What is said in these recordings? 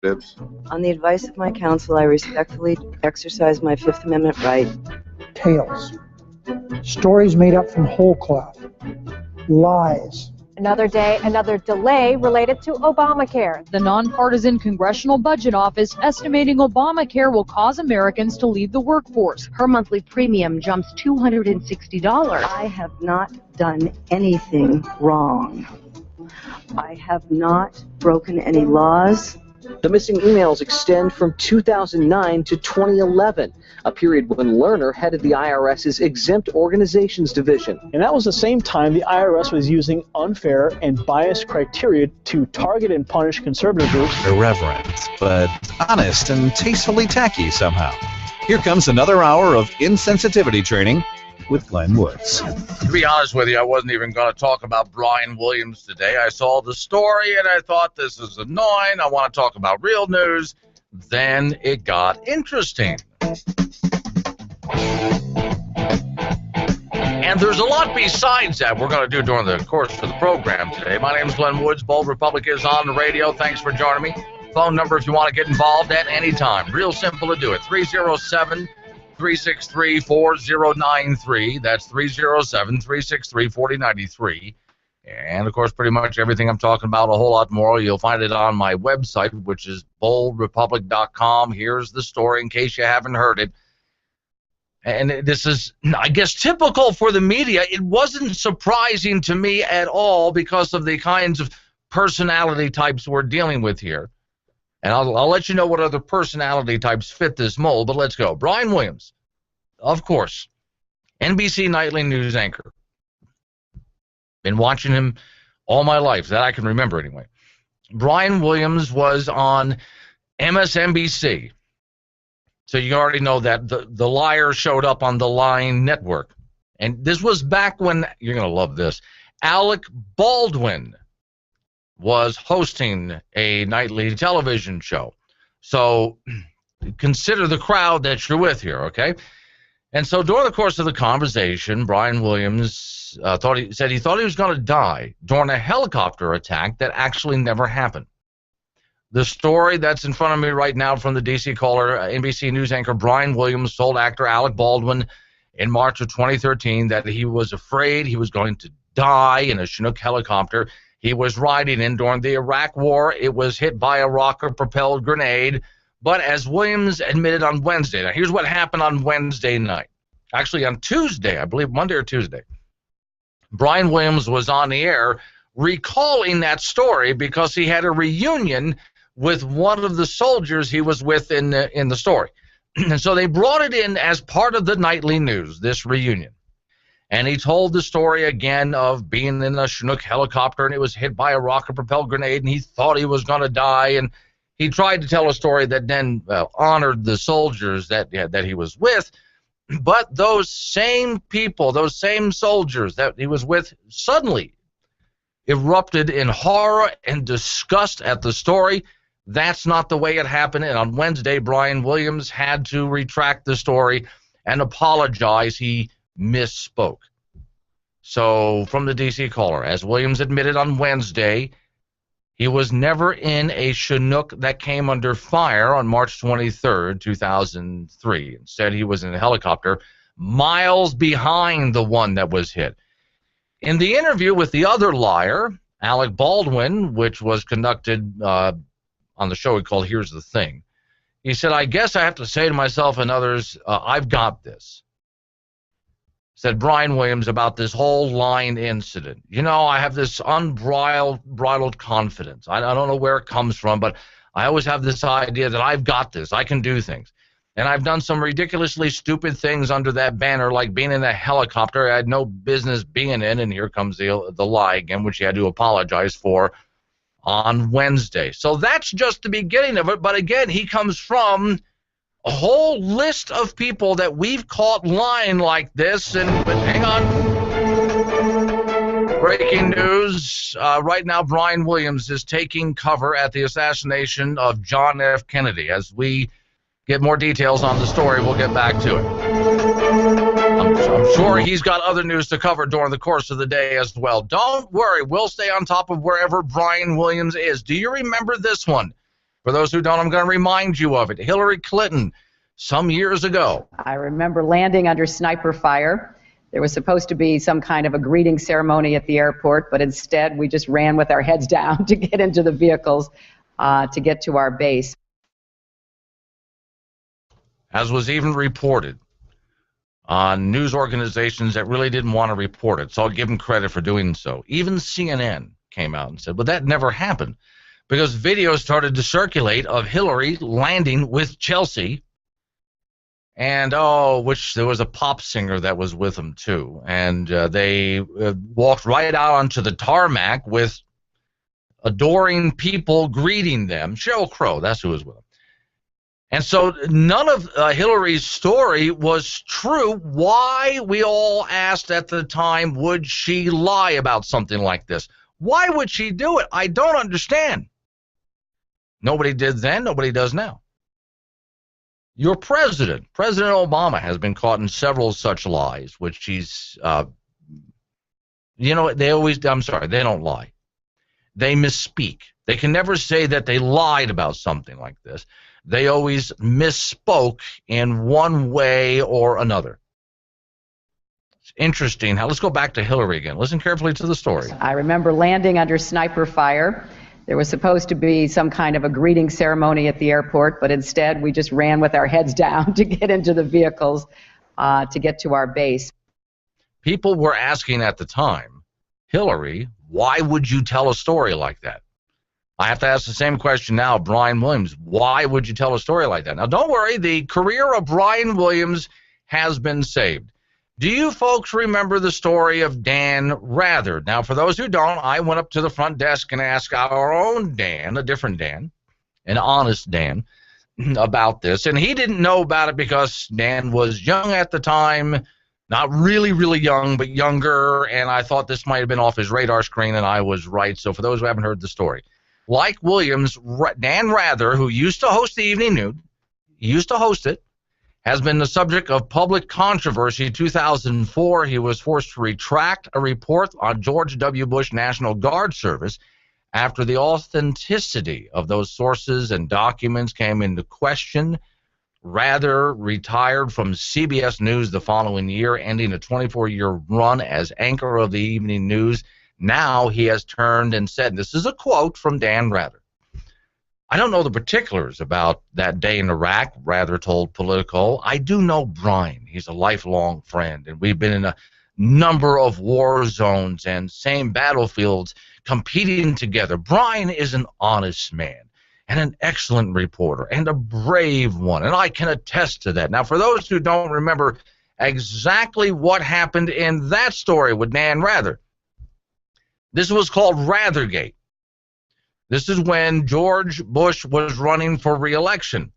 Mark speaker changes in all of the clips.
Speaker 1: Bibbs.
Speaker 2: On the advice of my counsel, I respectfully exercise my Fifth Amendment right.
Speaker 3: Tales. Stories made up from whole cloth. Lies.
Speaker 4: Another day, another delay related to Obamacare.
Speaker 5: The nonpartisan Congressional Budget Office estimating Obamacare will cause Americans to leave the workforce.
Speaker 2: Her monthly premium jumps $260. I have not done anything wrong. I have not broken any laws.
Speaker 6: The missing emails extend from 2009 to 2011, a period when Lerner headed the IRS's Exempt Organizations Division.
Speaker 7: And that was the same time the IRS was using unfair and biased criteria to target and punish conservative groups.
Speaker 8: Irreverent, but honest and tastefully tacky somehow. Here comes another hour of insensitivity training with Glenn Woods.
Speaker 9: To be honest with you, I wasn't even going to talk about Brian Williams today. I saw the story and I thought, this is annoying. I want to talk about real news. Then it got interesting. And there's a lot besides that we're going to do during the course of the program today. My name is Glenn Woods. Bold Republic is on the radio. Thanks for joining me. Phone number if you want to get involved at any time. Real simple to do it. 307-363-4093. That's 307-363-4093. And, of course, pretty much everything I'm talking about, a whole lot more, you'll find it on my website, which is boldrepublic.com. Here's the story in case you haven't heard it. And this is, I guess, typical for the media. It wasn't surprising to me at all because of the kinds of personality types we're dealing with here. And I'll let you know what other personality types fit this mold, but let's go. Brian Williams, of course, NBC nightly news anchor. Been watching him all my life, that I can remember anyway. Brian Williams was on MSNBC. So you already know that the liar showed up on the Line Network. And this was back when, you're going to love this, Alec Baldwin was hosting a nightly television show. So consider the crowd that you're with here, okay? And so during the course of the conversation, Brian Williams said he thought he was going to die during a helicopter attack that actually never happened. The story that's in front of me right now from the D.C. Caller, NBC News anchor Brian Williams told actor Alec Baldwin in March of 2013 that he was afraid he was going to die in a Chinook helicopter he was riding in during the Iraq War. It was hit by a rocket-propelled grenade. But as Williams admitted on Wednesday, now here's what happened on Wednesday night. Actually on Tuesday, I believe Monday or Tuesday, Brian Williams was on the air recalling that story because he had a reunion with one of the soldiers he was with in the story. And so they brought it in as part of the nightly news, this reunion. And he told the story again of being in a Chinook helicopter and it was hit by a rocket-propelled grenade and he thought he was going to die. And he tried to tell a story that then honored the soldiers that he was with. But those same people, those same soldiers that he was with suddenly erupted in horror and disgust at the story. That's not the way it happened. And on Wednesday, Brian Williams had to retract the story and apologize. He misspoke. So from the D.C. Caller, as Williams admitted on Wednesday, he was never in a Chinook that came under fire on March 23rd, 2003. Instead, he was in a helicopter miles behind the one that was hit. In the interview with the other liar, Alec Baldwin, which was conducted on the show he called Here's the Thing, he said, I guess I have to say to myself and others, I've got this. Said Brian Williams about this whole Line incident. You know, I have this unbridled confidence. I don't know where it comes from, but I always have this idea that I've got this. I can do things. And I've done some ridiculously stupid things under that banner, like being in a helicopter I had no business being in, and here comes the lie again, which he had to apologize for on Wednesday. So that's just the beginning of it. But again, he comes from a whole list of people that we've caught lying like this. But hang on. Breaking news. Right now, Brian Williams is taking cover at the assassination of John F. Kennedy. As we get more details on the story, we'll get back to it. I'm sure he's got other news to cover during the course of the day as well. Don't worry. We'll stay on top of wherever Brian Williams is. Do you remember this one? For those who don't, I'm going to remind you of it. Hillary Clinton, some years ago.
Speaker 1: I remember landing under sniper fire. There was supposed to be some kind of a greeting ceremony at the airport, but instead we just ran with our heads down to get into the vehicles to get to our base.
Speaker 9: As was even reported on news organizations that really didn't want to report it, so I'll give them credit for doing so. Even CNN came out and said, but that never happened, because videos started to circulate of Hillary landing with Chelsea, and which there was a pop singer that was with them too, and they walked right out onto the tarmac with adoring people greeting them. Sheryl Crow, that's who was with them. And so none of Hillary's story was true. Why, we all asked at the time, would she lie about something like this? Why would she do it? I don't understand. Nobody did then, nobody does now. Your president, President Obama, has been caught in several such lies, which he's, you know, they don't lie. They misspeak. They can never say that they lied about something like this. They always misspoke in one way or another. It's interesting. Let's go back to Hillary again. Listen carefully to the story.
Speaker 1: I remember landing under sniper fire. There was supposed to be some kind of a greeting ceremony at the airport, but instead we just ran with our heads down to get into the vehicles to get to our base.
Speaker 9: People were asking at the time, Hillary, why would you tell a story like that? I have to ask the same question now, Brian Williams. Why would you tell a story like that? Now, don't worry, the career of Brian Williams has been saved. Do you folks remember the story of Dan Rather? Now, for those who don't, I went up to the front desk and asked our own Dan, a different Dan, an honest Dan, about this. And he didn't know about it because Dan was young at the time, not really, really young, but younger. And I thought this might have been off his radar screen, and I was right. So for those who haven't heard the story, like Williams, Dan Rather, who used to host the Evening News, has been the subject of public controversy. In 2004, he was forced to retract a report on George W. Bush National Guard service after the authenticity of those sources and documents came into question. Rather retired from CBS News the following year, ending a 24-year run as anchor of the Evening News. Now he has turned and said, this is a quote from Dan Rather, I don't know the particulars about that day in Iraq, Rather told Politico. I do know Brian. He's a lifelong friend, and we've been in a number of war zones and same battlefields competing together. Brian is an honest man and an excellent reporter and a brave one, and I can attest to that. Now, for those who don't remember exactly what happened in that story with Dan Rather, this was called Rathergate. This is when George Bush was running for re-election.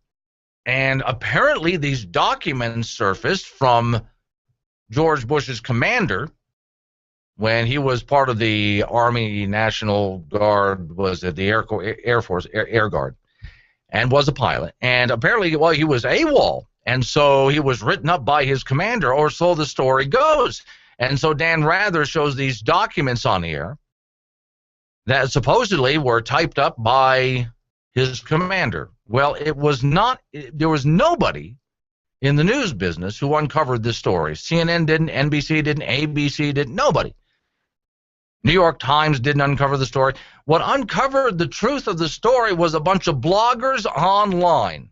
Speaker 9: And apparently these documents surfaced from George Bush's commander when he was part of the Army National Guard, was it the Air Force, Air Guard, and was a pilot. And apparently, well, he was AWOL. And so he was written up by his commander, or so the story goes. And so Dan Rather shows these documents on the air that supposedly were typed up by his commander. Well, it was not, there was nobody in the news business who uncovered this story. CNN didn't, NBC didn't, ABC didn't, nobody. New York Times didn't uncover the story. What uncovered the truth of the story was a bunch of bloggers online.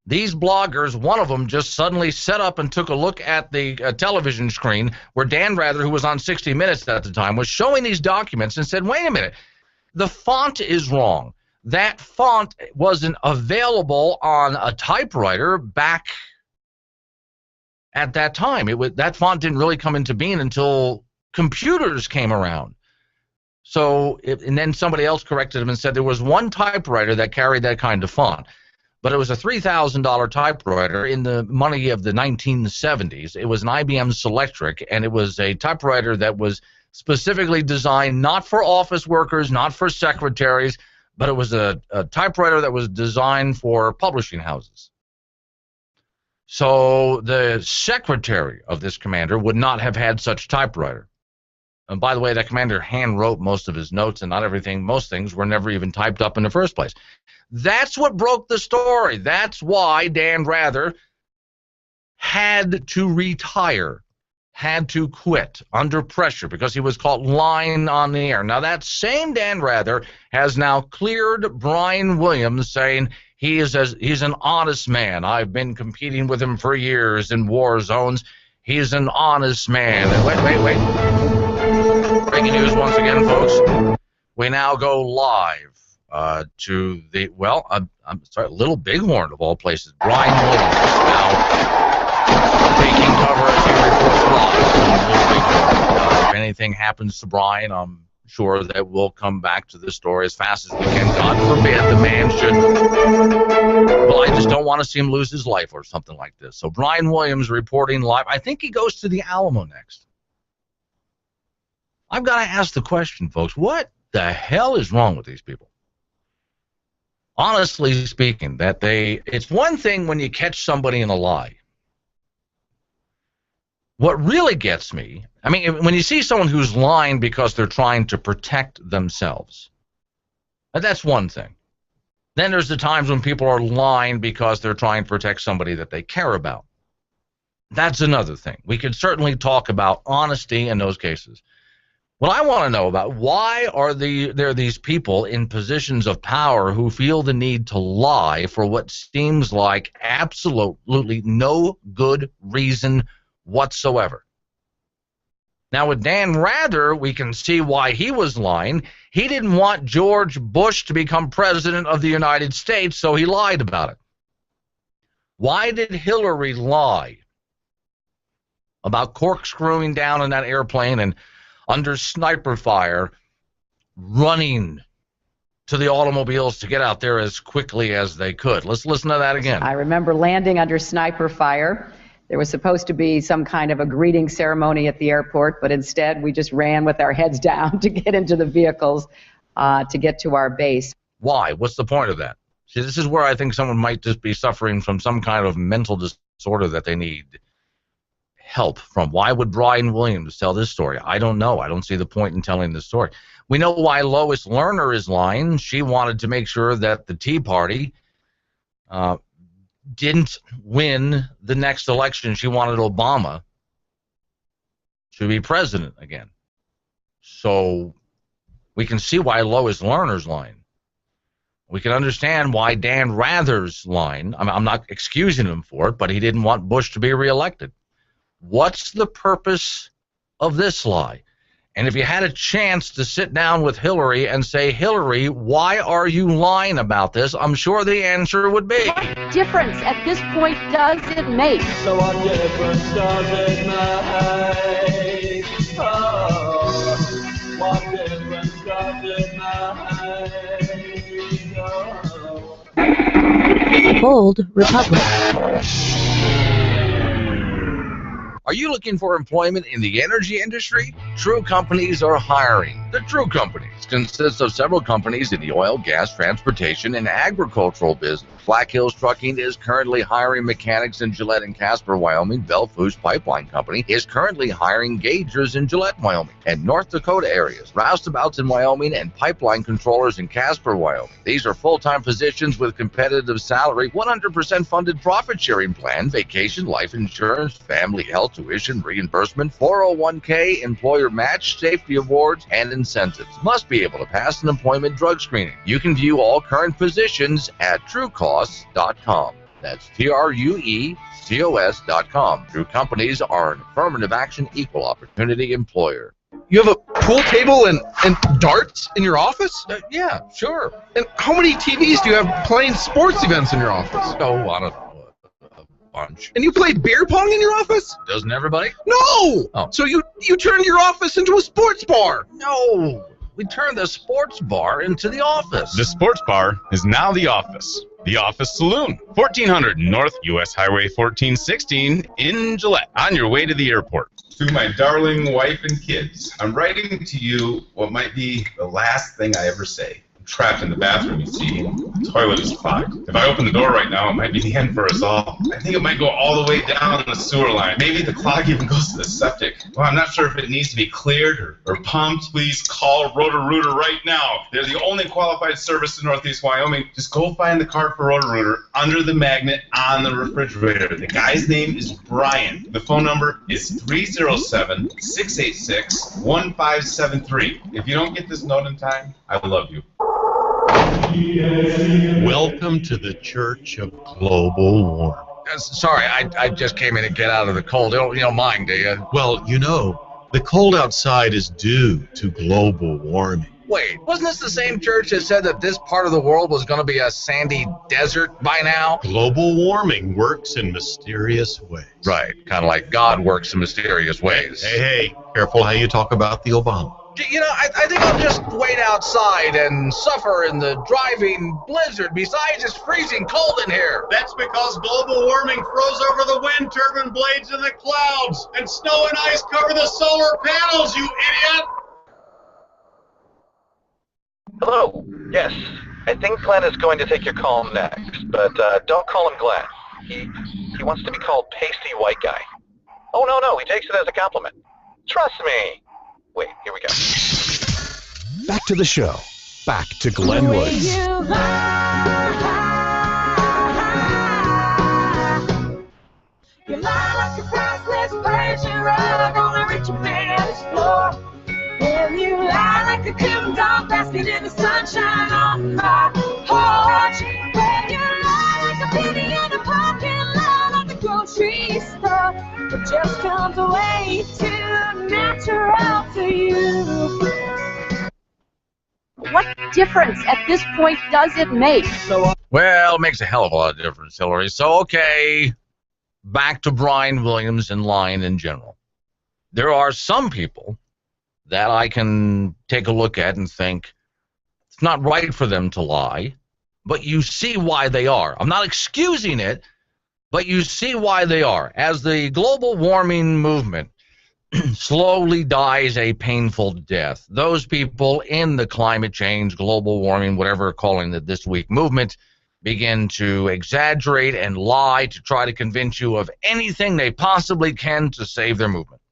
Speaker 9: These bloggers, one of them just suddenly set up and took a look at the television screen where Dan Rather, who was on 60 Minutes at the time, was showing these documents and said, wait a minute, the font is wrong. That font wasn't available on a typewriter back at that time. That font didn't really come into being until computers came around. So, and then somebody else corrected him and said there was one typewriter that carried that kind of font. But it was a $3,000 typewriter in the money of the 1970s. It was an IBM Selectric, and it was a typewriter that was specifically designed not for office workers, not for secretaries, but it was a typewriter that was designed for publishing houses. So the secretary of this commander would not have had such typewriter. And by the way, that commander hand wrote most of his notes, and not everything, most things were never even typed up in the first place. That's what broke the story. That's why Dan Rather had to retire, had to quit under pressure because he was caught lying on the air. Now, that same Dan Rather has now cleared Brian Williams, saying he's an honest man. I've been competing with him for years in war zones. He's an honest man. And wait. Breaking news once again, folks. We now go live to the, well, I'm sorry, Little Bighorn of all places. Brian Williams now taking cover as he reports live from Little Bighorn. If anything happens to Brian, I'm sure that we'll come back to this story as fast as we can. God forbid the man should, well, I just don't want to see him lose his life or something like this. So Brian Williams reporting live. I think he goes to the Alamo next. I've got to ask the question, folks, what the hell is wrong with these people? Honestly speaking, it's one thing when you catch somebody in a lie. What really gets me, I mean, when you see someone who's lying because they're trying to protect themselves, that's one thing. Then there's the times when people are lying because they're trying to protect somebody that they care about. That's another thing. We could certainly talk about honesty in those cases. What I want to know about, why are there these people in positions of power who feel the need to lie for what seems like absolutely no good reason whatsoever? Now, with Dan Rather, we can see why he was lying. He didn't want George Bush to become president of the United States, so he lied about it. Why did Hillary lie about corkscrewing down in that airplane and under sniper fire running to the automobiles to get out there as quickly as they could? Let's listen to that again.
Speaker 1: I remember landing under sniper fire. There was supposed to be some kind of a greeting ceremony at the airport, but instead we just ran with our heads down to get into the vehicles to get to our base.
Speaker 9: Why? What's the point of that? See, this is where I think someone might just be suffering from some kind of mental disorder that they need help from. Why would Brian Williams tell this story? I don't know. I don't see the point in telling this story. We know why Lois Lerner is lying. She wanted to make sure that the Tea Party didn't win the next election. She wanted Obama to be president again. So we can see why Lois Lerner's lying. We can understand why Dan Rather's lying. I'm not excusing him for it, but he didn't want Bush to be reelected. What's the purpose of this lie? And if you had a chance to sit down with Hillary and say, Hillary, why are you lying about this? I'm sure the answer would be,
Speaker 5: What difference at this point does it make?
Speaker 10: So what difference does it make? Oh, what difference does it make? Oh.
Speaker 11: Bold Republic.
Speaker 9: Are you looking for employment in the energy industry? True Companies are hiring. The True Companies consists of several companies in the oil, gas, transportation, and agricultural business. Black Hills Trucking is currently hiring mechanics in Gillette and Casper, Wyoming. Bell Foods Pipeline Company is currently hiring gaugers in Gillette, Wyoming, and North Dakota areas, roustabouts in Wyoming, and pipeline controllers in Casper, Wyoming. These are full-time positions with competitive salary, 100% funded profit-sharing plan, vacation, life insurance, family health, tuition reimbursement, 401k, employer match, safety awards, and incentives. Must be able to pass an employment drug screening. You can view all current positions at truecosts.com. That's TRUECOS.com. True Companies are an affirmative action equal opportunity employer.
Speaker 12: You have a pool table and darts in your office?
Speaker 9: Yeah, sure.
Speaker 12: And how many TVs do you have playing sports events in your office?
Speaker 9: Oh, on a bunch.
Speaker 12: And you play beer pong in your office?
Speaker 9: Doesn't everybody?
Speaker 12: No!
Speaker 9: Oh.
Speaker 12: So you turned your office into a sports bar?
Speaker 9: No! We turned the sports bar into the office.
Speaker 13: The sports bar is now the office. The Office Saloon, 1400 North U.S. Highway 1416 in Gillette, on your way to the airport.
Speaker 14: To my darling wife and kids, I'm writing to you what might be the last thing I ever say.
Speaker 13: I'm trapped in the bathroom, you see. The toilet is clogged. If I open the door right now, it might be the end for us all. I think it might go all the way down the sewer line. Maybe the clog even goes to the septic. Well, I'm not sure if it needs to be cleared or pumped. Please call Roto-Rooter right now. They're the only qualified service in Northeast Wyoming. Just go find the card for Roto-Rooter under the magnet on the refrigerator. The guy's name is Brian. The phone number is 307-686-1573. If you don't get this note in time, I love you.
Speaker 11: Welcome to the Church of Global Warming.
Speaker 9: Sorry, I just came in to get out of the cold. You don't mind, do you?
Speaker 11: Well, you know, the cold outside is due to global warming.
Speaker 9: Wait, wasn't this the same church that said that this part of the world was going to be a sandy desert by now?
Speaker 11: Global warming works in mysterious ways.
Speaker 9: Right, kind of like God works in mysterious ways.
Speaker 11: Hey, careful how you talk about the Obama.
Speaker 9: You know, I think I'll just wait outside and suffer in the driving blizzard. Besides, it's freezing cold in here.
Speaker 14: That's because global warming froze over the wind turbine blades in the clouds, and snow and ice cover the solar panels, you idiot!
Speaker 15: Hello. Yes, I think Glenn is going to take your call next, but don't call him Glenn. He wants to be called Pasty White Guy. Oh, no, he takes it as a compliment. Trust me. Wait, here we go.
Speaker 8: Back to the show. Back to Glenn Woods.
Speaker 10: You lie like a priceless Persian rug on a rich man's floor. And you lie like a coon dog basking in the sunshine on my porch. When you lie like a penny in a parking lot at the grocery store. It just comes way too natural to you.
Speaker 5: What difference at this point does it make?
Speaker 9: Well, it makes a hell of a lot of difference, Hillary. So, okay, back to Brian Williams and lying in general. There are some people that I can take a look at and think it's not right for them to lie, but you see why they are. I'm not excusing it, but you see why they are. As the global warming movement slowly dies a painful death, those people in the climate change, global warming, whatever we're calling it this week movement, begin to exaggerate and lie to try to convince you of anything they possibly can to save their movement.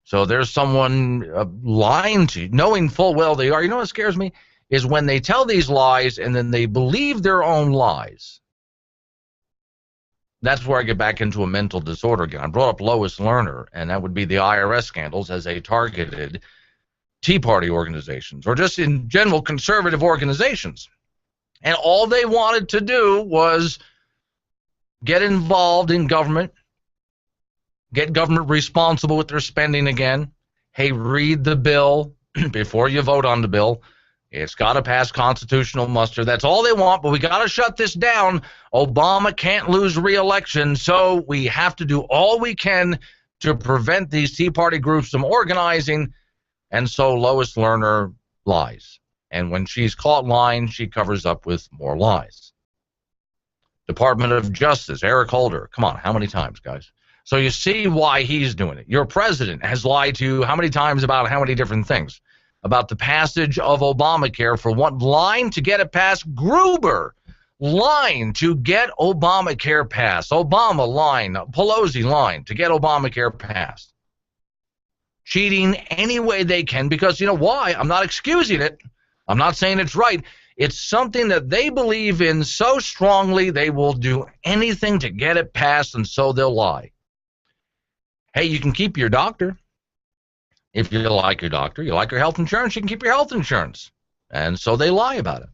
Speaker 9: So there's someone lying to you, knowing full well they are. You know what scares me? Is when they tell these lies and then they believe their own lies. That's where I get back into a mental disorder again. I brought up Lois Lerner, and that would be the IRS scandals as they targeted Tea Party organizations or just in general conservative organizations. And all they wanted to do was get involved in government, get government responsible with their spending again. Hey, read the bill before you vote on the bill. It's got to pass constitutional muster. That's all they want, but we got to shut this down. Obama can't lose re-election, so we have to do all we can to prevent these Tea Party groups from organizing. And so Lois Lerner lies. And when she's caught lying, she covers up with more lies. Department of Justice, Eric Holder. Come on, how many times, guys? So you see why he's doing it. Your president has lied to you how many times about how many different things? About the passage of Obamacare for one, lying to get it passed. Gruber lying to get Obamacare passed. Obama lying, Pelosi lying to get Obamacare passed. Cheating any way they can because, you know why? I'm not excusing it. I'm not saying it's right. It's something that they believe in so strongly they will do anything to get it passed, and so they'll lie. Hey, you can keep your doctor. If you like your doctor, you like your health insurance, you can keep your health insurance. And so they lie about it.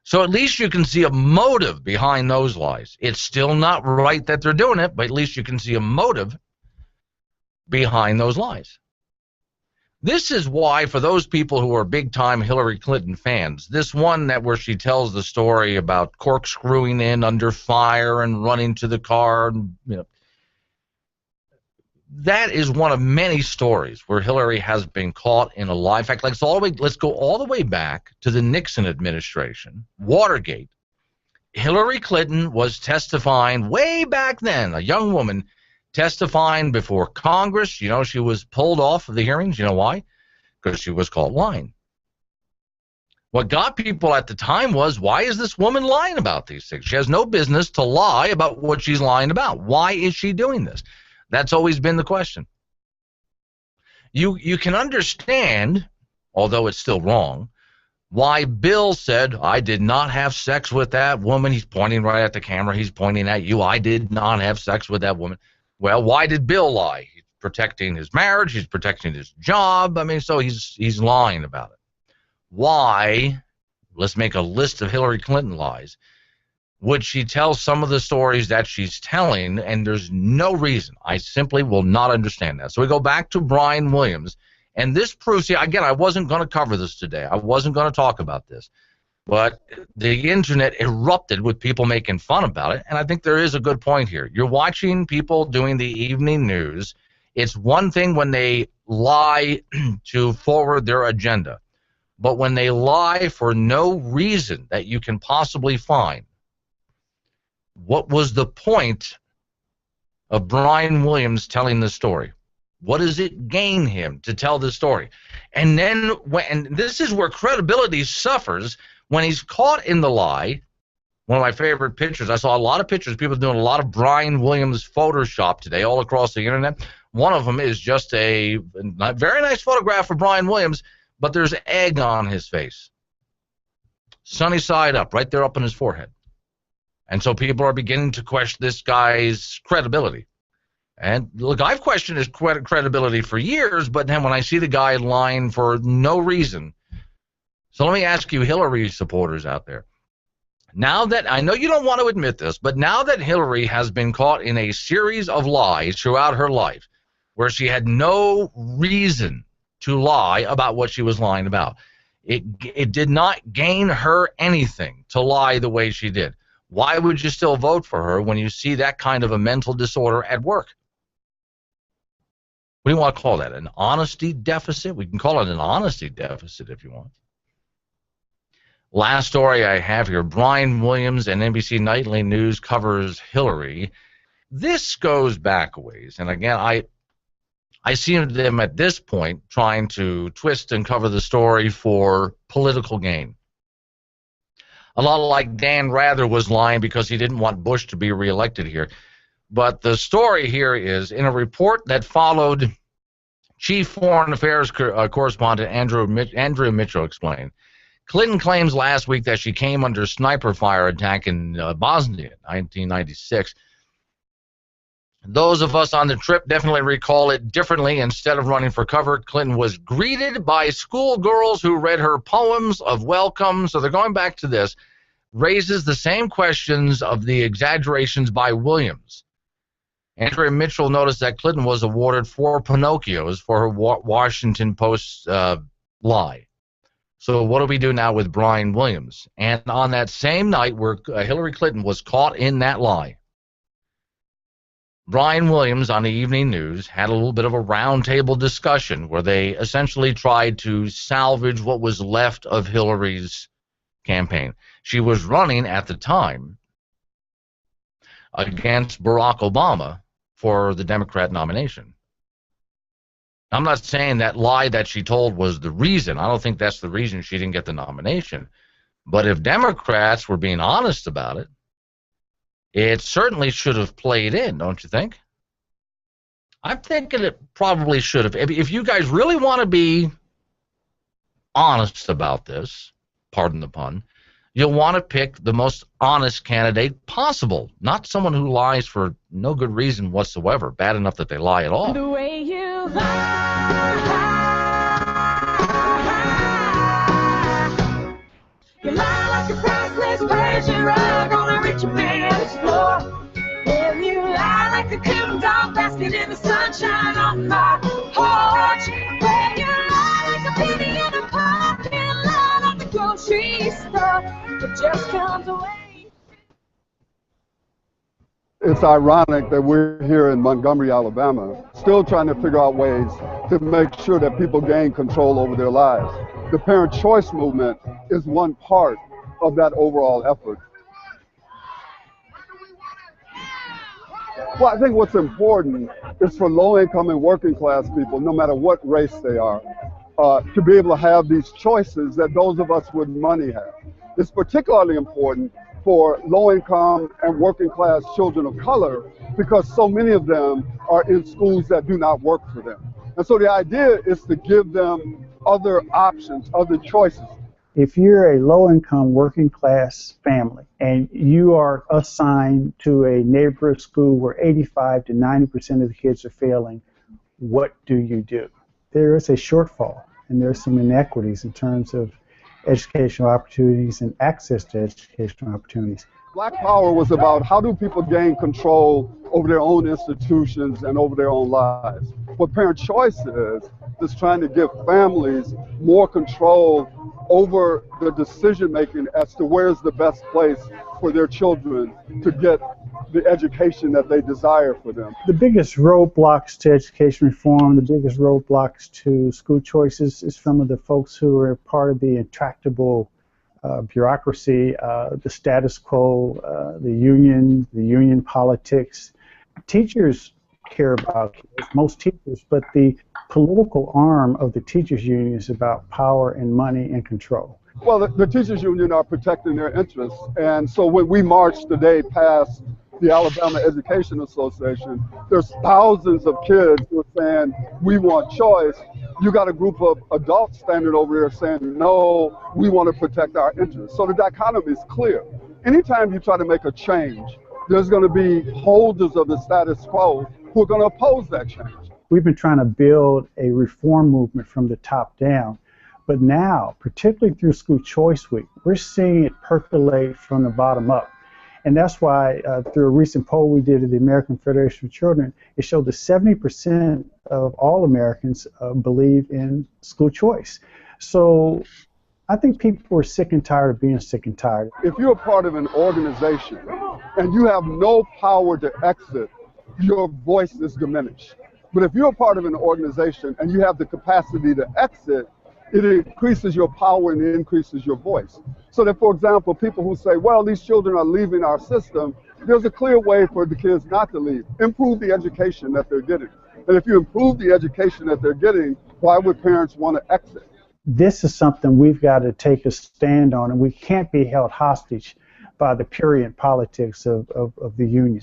Speaker 9: So at least you can see a motive behind those lies. It's still not right that they're doing it, but at least you can see a motive behind those lies. This is why, for those people who are big-time Hillary Clinton fans, this one that where she tells the story about corkscrewing in under fire and running to the car, and, you know, that is one of many stories where Hillary has been caught in a lie. In fact, let's go all the way back to the Nixon administration, Watergate. Hillary Clinton was testifying way back then, a young woman testifying before Congress. You know, she was pulled off of the hearings. You know why? Because she was caught lying. What got people at the time was, why is this woman lying about these things? She has no business to lie about what she's lying about. Why is she doing this? That's always been the question. You can understand, although it's still wrong, why Bill said, I did not have sex with that woman. He's pointing right at the camera. He's pointing at you. I did not have sex with that woman. Well, why did Bill lie? He's protecting his marriage. He's protecting his job. I mean, so he's lying about it. Why, let's make a list of Hillary Clinton lies, would she tell some of the stories that she's telling? And there's no reason. I simply will not understand that. So we go back to Brian Williams. And this proves, see, again, I wasn't going to cover this today. I wasn't going to talk about this. But the internet erupted with people making fun about it. And I think there is a good point here. You're watching people doing the evening news. It's one thing when they lie to forward their agenda. But when they lie for no reason that you can possibly find, what was the point of Brian Williams telling the story? What does it gain him to tell the story? And then, and this is where credibility suffers when he's caught in the lie. One of my favorite pictures, I saw a lot of pictures, people doing a lot of Brian Williams Photoshop today all across the internet. One of them is just a very nice photograph of Brian Williams, but there's egg on his face. Sunny side up, right there up on his forehead. And so people are beginning to question this guy's credibility. And look, I've questioned his credibility for years, but then when I see the guy lying for no reason. So let me ask you, Hillary supporters out there. Now that, I know you don't want to admit this, but now that Hillary has been caught in a series of lies throughout her life, where she had no reason to lie about what she was lying about. It did not gain her anything to lie the way she did. Why would you still vote for her when you see that kind of a mental disorder at work? What do you want to call that? An honesty deficit? We can call it an honesty deficit if you want. Last story I have here, Brian Williams and NBC Nightly News covers Hillary. This goes back a ways, and again, I see them at this point trying to twist and cover the story for political gain. A lot like Dan Rather was lying because he didn't want Bush to be reelected here. But the story here is, in a report that followed, Chief Foreign Affairs correspondent Andrew Mitchell explained, Clinton claims last week that she came under sniper fire attack in Bosnia in 1996. Those of us on the trip definitely recall it differently. Instead of running for cover, Clinton was greeted by schoolgirls who read her poems of welcome. So they're going back to this. Raises the same questions of the exaggerations by Williams. Andrea Mitchell noticed that Clinton was awarded 4 Pinocchios for her Washington Post lie. So what do we do now with Brian Williams? And on that same night where Hillary Clinton was caught in that lie, Brian Williams on the evening news had a little bit of a roundtable discussion where they essentially tried to salvage what was left of Hillary's campaign. She was running at the time against Barack Obama for the Democrat nomination. I'm not saying that lie that she told was the reason. I don't think that's the reason she didn't get the nomination. But if Democrats were being honest about it, it certainly should have played in, don't you think? I'm thinking it probably should have. If you guys really want to be honest about this, pardon the pun, you'll want to pick the most honest candidate possible, not someone who lies for no good reason whatsoever, bad enough that they lie at all.
Speaker 10: The way you lie. You lie like a priceless Persian rug on a rich man's floor. And you lie like a cotton dog basket in the sunshine on my porch. Well, you lie like a penny in a parking lot at the grocery store. It just comes away.
Speaker 16: It's ironic that we're here in Montgomery, Alabama, still trying to figure out ways to make sure that people gain control over their lives. The parent choice movement is one part of that overall effort. Well, I think what's important is for low-income and working-class people, no matter what race they are, to be able to have these choices that those of us with money have. It's particularly important for low-income and working-class children of color because so many of them are in schools that do not work for them. And so the idea is to give them other options, other choices.
Speaker 17: If you're a low-income working-class family and you are assigned to a neighborhood school where 85 to 90% of the kids are failing, what do? There is a shortfall, and there are some inequities in terms of educational opportunities and access to educational opportunities.
Speaker 16: Black Power was about how do people gain control over their own institutions and over their own lives. What Parent Choice is trying to give families more control over the decision making as to where's the best place for their children to get the education that they desire for them.
Speaker 17: The biggest roadblocks to education reform, the biggest roadblocks to school choices is some of the folks who are part of the intractable bureaucracy, the status quo, the union politics. Teachers care about kids, most teachers, but the political arm of the teachers union is about power and money and control.
Speaker 16: Well, the teachers union are protecting their interests, and so when we marched today past the Alabama Education Association, there's thousands of kids who are saying, we want choice. You got a group of adults standing over here saying, no, we want to protect our interests. So the dichotomy is clear. Anytime you try to make a change, there's going to be holders of the status quo who are going to oppose that change.
Speaker 17: We've been trying to build a reform movement from the top down, but now, particularly through School Choice Week, we're seeing it percolate from the bottom up. And that's why, through a recent poll we did at the American Federation of Children, it showed that 70% of all Americans believe in school choice. So I think people are sick and tired of being sick and tired.
Speaker 16: If you're a part of an organization and you have no power to exit, your voice is diminished. But if you're a part of an organization and you have the capacity to exit, it increases your power and it increases your voice. So that, for example, people who say, well, these children are leaving our system, there's a clear way for the kids not to leave. Improve the education that they're getting. And if you improve the education that they're getting, why would parents want to exit?
Speaker 17: This is something we've got to take a stand on, and we can't be held hostage by the prurient politics of the union.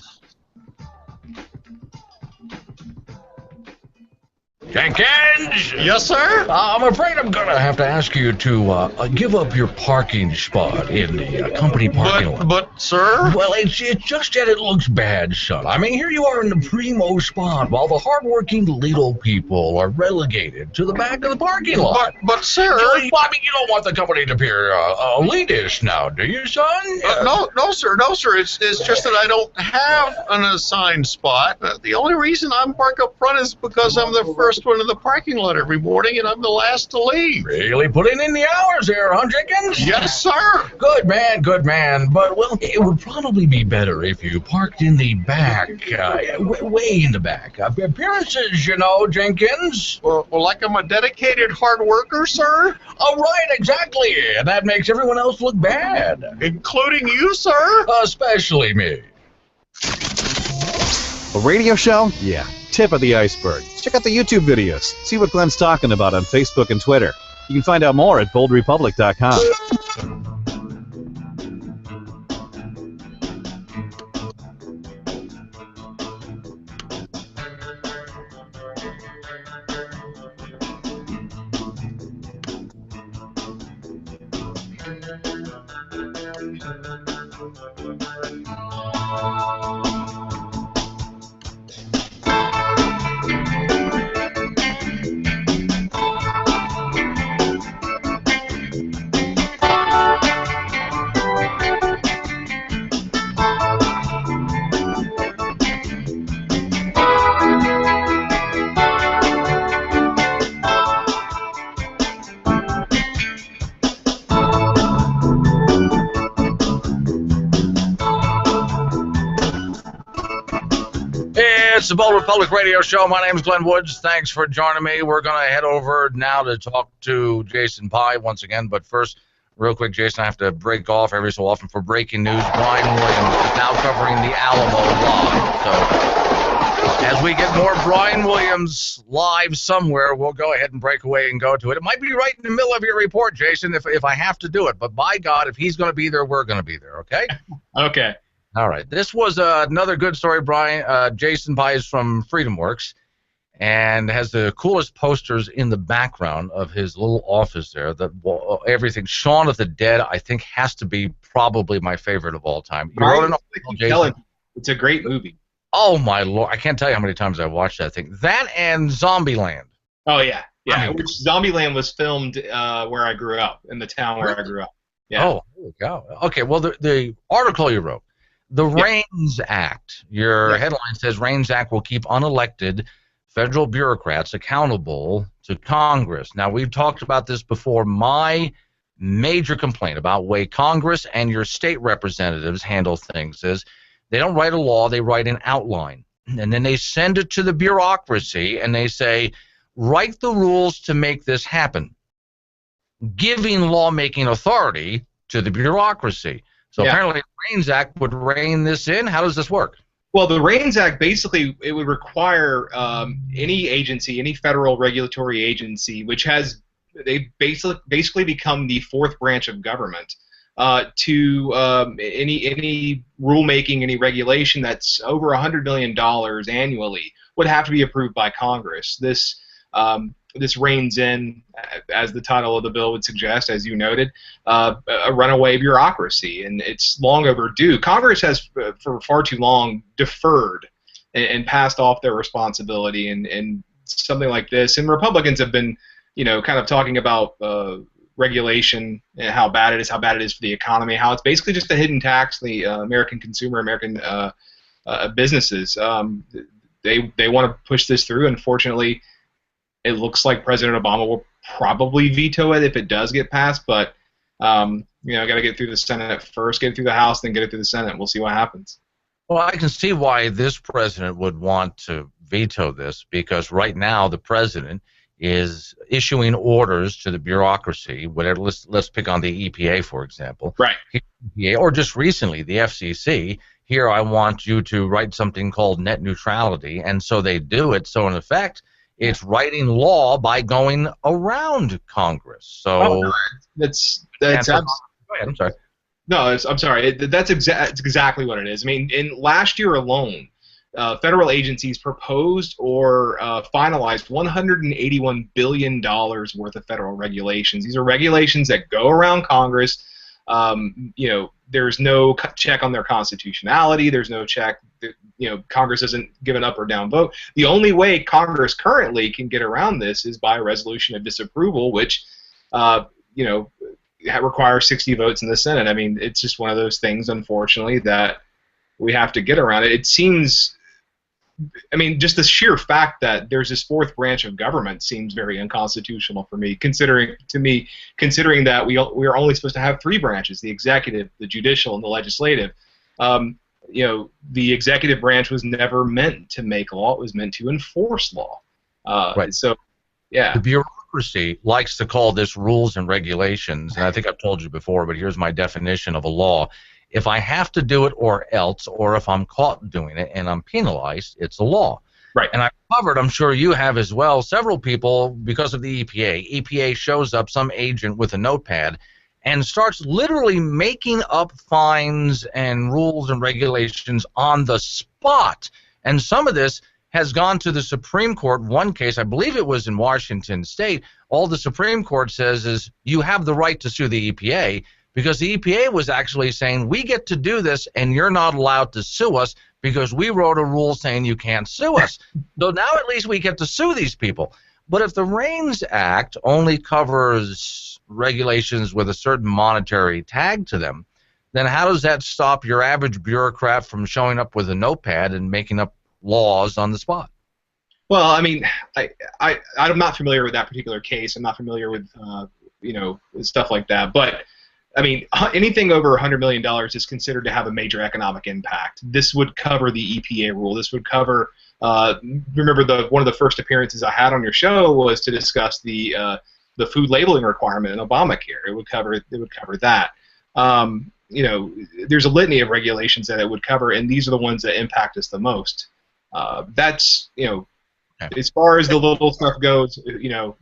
Speaker 9: Jenkins!
Speaker 12: Yes, sir?
Speaker 9: I'm afraid I'm going to have to ask you to give up your parking spot in the company parking lot.
Speaker 12: But, sir?
Speaker 9: Well, it's just that it looks bad, son. I mean, here you are in the primo spot while the hardworking little people are relegated to the back of the parking lot.
Speaker 12: But sir...
Speaker 9: I mean, you don't want the company to appear elitist now, do you, son?
Speaker 12: No, sir. It's just that I don't have an assigned spot. The only reason I'm parked up front is because I'm the first one in the parking lot every morning, and I'm the last to leave.
Speaker 9: Really putting in the hours there, huh, Jenkins?
Speaker 12: Yes, sir.
Speaker 9: Good man. But, well, it would probably be better if you parked in the back, way in the back. Appearances, you know, Jenkins.
Speaker 12: Well, like I'm a dedicated hard worker, sir?
Speaker 9: Oh, right, exactly. That makes everyone else look bad.
Speaker 12: Including you, sir?
Speaker 9: Especially me.
Speaker 8: A radio show? Yeah. Tip of the iceberg. Check out the YouTube videos. See what Glenn's talking about on Facebook and Twitter. You can find out more at boldrepublic.com.
Speaker 9: It's the Bold Republic Radio Show. My name is Glenn Woods. Thanks for joining me. We're going to head over now to talk to Jason Pye once again. But first, real quick, Jason, I have to break off every so often for breaking news. Brian Williams is now covering the Alamo live. So As we get more Brian Williams live somewhere, we'll go ahead and break away and go to it. It might be right in the middle of your report, Jason, if I have to do it. But by God, if he's going to be there, we're going to be there, okay?
Speaker 18: Okay.
Speaker 9: All right. This was another good story, Brian. Jason buys from FreedomWorks and has the coolest posters in the background of his little office there. Everything. Shaun of the Dead, I think, has to be probably my favorite of all time. You wrote an article, Jason.
Speaker 18: It's a great movie.
Speaker 9: Oh, my Lord. I can't tell you how many times I've watched that thing. That and Zombieland.
Speaker 18: Oh, yeah. Yeah, which Zombieland was filmed where I grew up, in the town where I grew up. Yeah.
Speaker 9: Oh, there you go. Okay, well, the article you wrote, the REINS Act, your headline says, REINS Act will keep unelected federal bureaucrats accountable to Congress. Now, we've talked about this before. My major complaint about the way Congress and your state representatives handle things is they don't write a law, they write an outline. And then they send it to the bureaucracy and they say, write the rules to make this happen, giving lawmaking authority to the bureaucracy. So apparently the REINS Act would rein this in. How does this work?
Speaker 18: Well, the REINS Act, basically, it would require any agency, any federal regulatory agency, which has they basically become the fourth branch of government, to any rulemaking, any regulation that's over $100 million annually would have to be approved by Congress. This reins in, as the title of the bill would suggest, as you noted, a runaway bureaucracy, and it's long overdue. Congress has, for far too long, deferred and passed off their responsibility, and something like this. And Republicans have been, kind of talking about regulation and how bad it is for the economy, how it's basically just a hidden tax on the American consumer, American businesses. They want to push this through. Unfortunately, it looks like President Obama will probably veto it if it does get passed, but got to get through the Senate first, get it through the House, then get it through the Senate. We'll see what happens.
Speaker 9: Well, I can see why this president would want to veto this, because right now the president is issuing orders to the bureaucracy. Whatever, let's pick on the EPA, for example.
Speaker 18: Right.
Speaker 9: EPA, or just recently the FCC. Here, I want you to write something called net neutrality, and so they do it. So in effect, it's writing law by going around Congress. So
Speaker 18: that's
Speaker 9: go ahead, I'm sorry.
Speaker 18: No, I'm sorry. That's exactly what it is. I mean, in last year alone, federal agencies proposed or finalized $181 billion worth of federal regulations. These are regulations that go around Congress. There's no check on their constitutionality. There's no check. Congress doesn't give an up or down vote. The only way Congress currently can get around this is by a resolution of disapproval, which, requires 60 votes in the Senate. I mean, it's just one of those things, unfortunately, that we have to get around it. It seems, just the sheer fact that there's this fourth branch of government seems very unconstitutional for me, considering that we are only supposed to have three branches: the executive, the judicial, and the legislative. The executive branch was never meant to make law; it was meant to enforce law.
Speaker 9: Right.
Speaker 18: So, yeah.
Speaker 9: The bureaucracy likes to call this rules and regulations, and I think I've told you before, but here's my definition of a law. If I have to do it or else, or if I'm caught doing it and I'm penalized, it's a law.
Speaker 18: Right.
Speaker 9: And I've covered, I'm sure you have as well, several people, because of the EPA. EPA shows up, some agent with a notepad, and starts literally making up fines and rules and regulations on the spot. And some of this has gone to the Supreme Court. One case, I believe it was in Washington State, all the Supreme Court says is you have the right to sue the EPA, because the EPA was actually saying, we get to do this and you're not allowed to sue us because we wrote a rule saying you can't sue us. So now at least we get to sue these people. But if the REINS Act only covers regulations with a certain monetary tag to them, then how does that stop your average bureaucrat from showing up with a notepad and making up laws on the spot?
Speaker 18: Well, I'm not familiar with that particular case. I'm not familiar with stuff like that. But anything over $100 million is considered to have a major economic impact. This would cover the EPA rule. This would cover. Remember, one of the first appearances I had on your show was to discuss the food labeling requirement in Obamacare. It would cover that. There's a litany of regulations that it would cover, and these are the ones that impact us the most. That's, as far as the little stuff goes,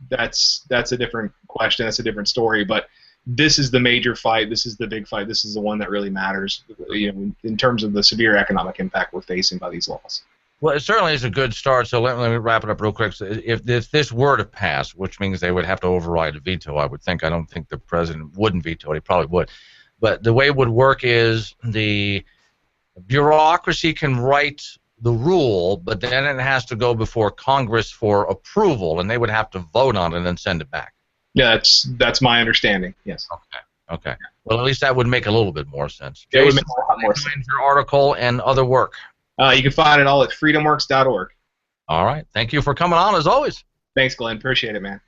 Speaker 18: that's a different question. That's a different story. But this is the major fight. This is the big fight. This is the one that really matters, in terms of the severe economic impact we're facing by these laws.
Speaker 9: Well, it certainly is a good start. So let me wrap it up real quick. So if this were to pass, which means they would have to override a veto, I would think. I don't think the president wouldn't veto it. He probably would. But the way it would work is the bureaucracy can write the rule, but then it has to go before Congress for approval, and they would have to vote on it and then send it back.
Speaker 18: Yeah, that's my understanding. Yes.
Speaker 9: Okay. Well, at least that would make a little bit more sense.
Speaker 18: It would
Speaker 9: Jason,
Speaker 18: make a lot more sense.
Speaker 9: find your article and other work.
Speaker 18: You can find it all at freedomworks.org.
Speaker 9: All right. Thank you for coming on, as always.
Speaker 18: Thanks, Glenn. Appreciate it, man.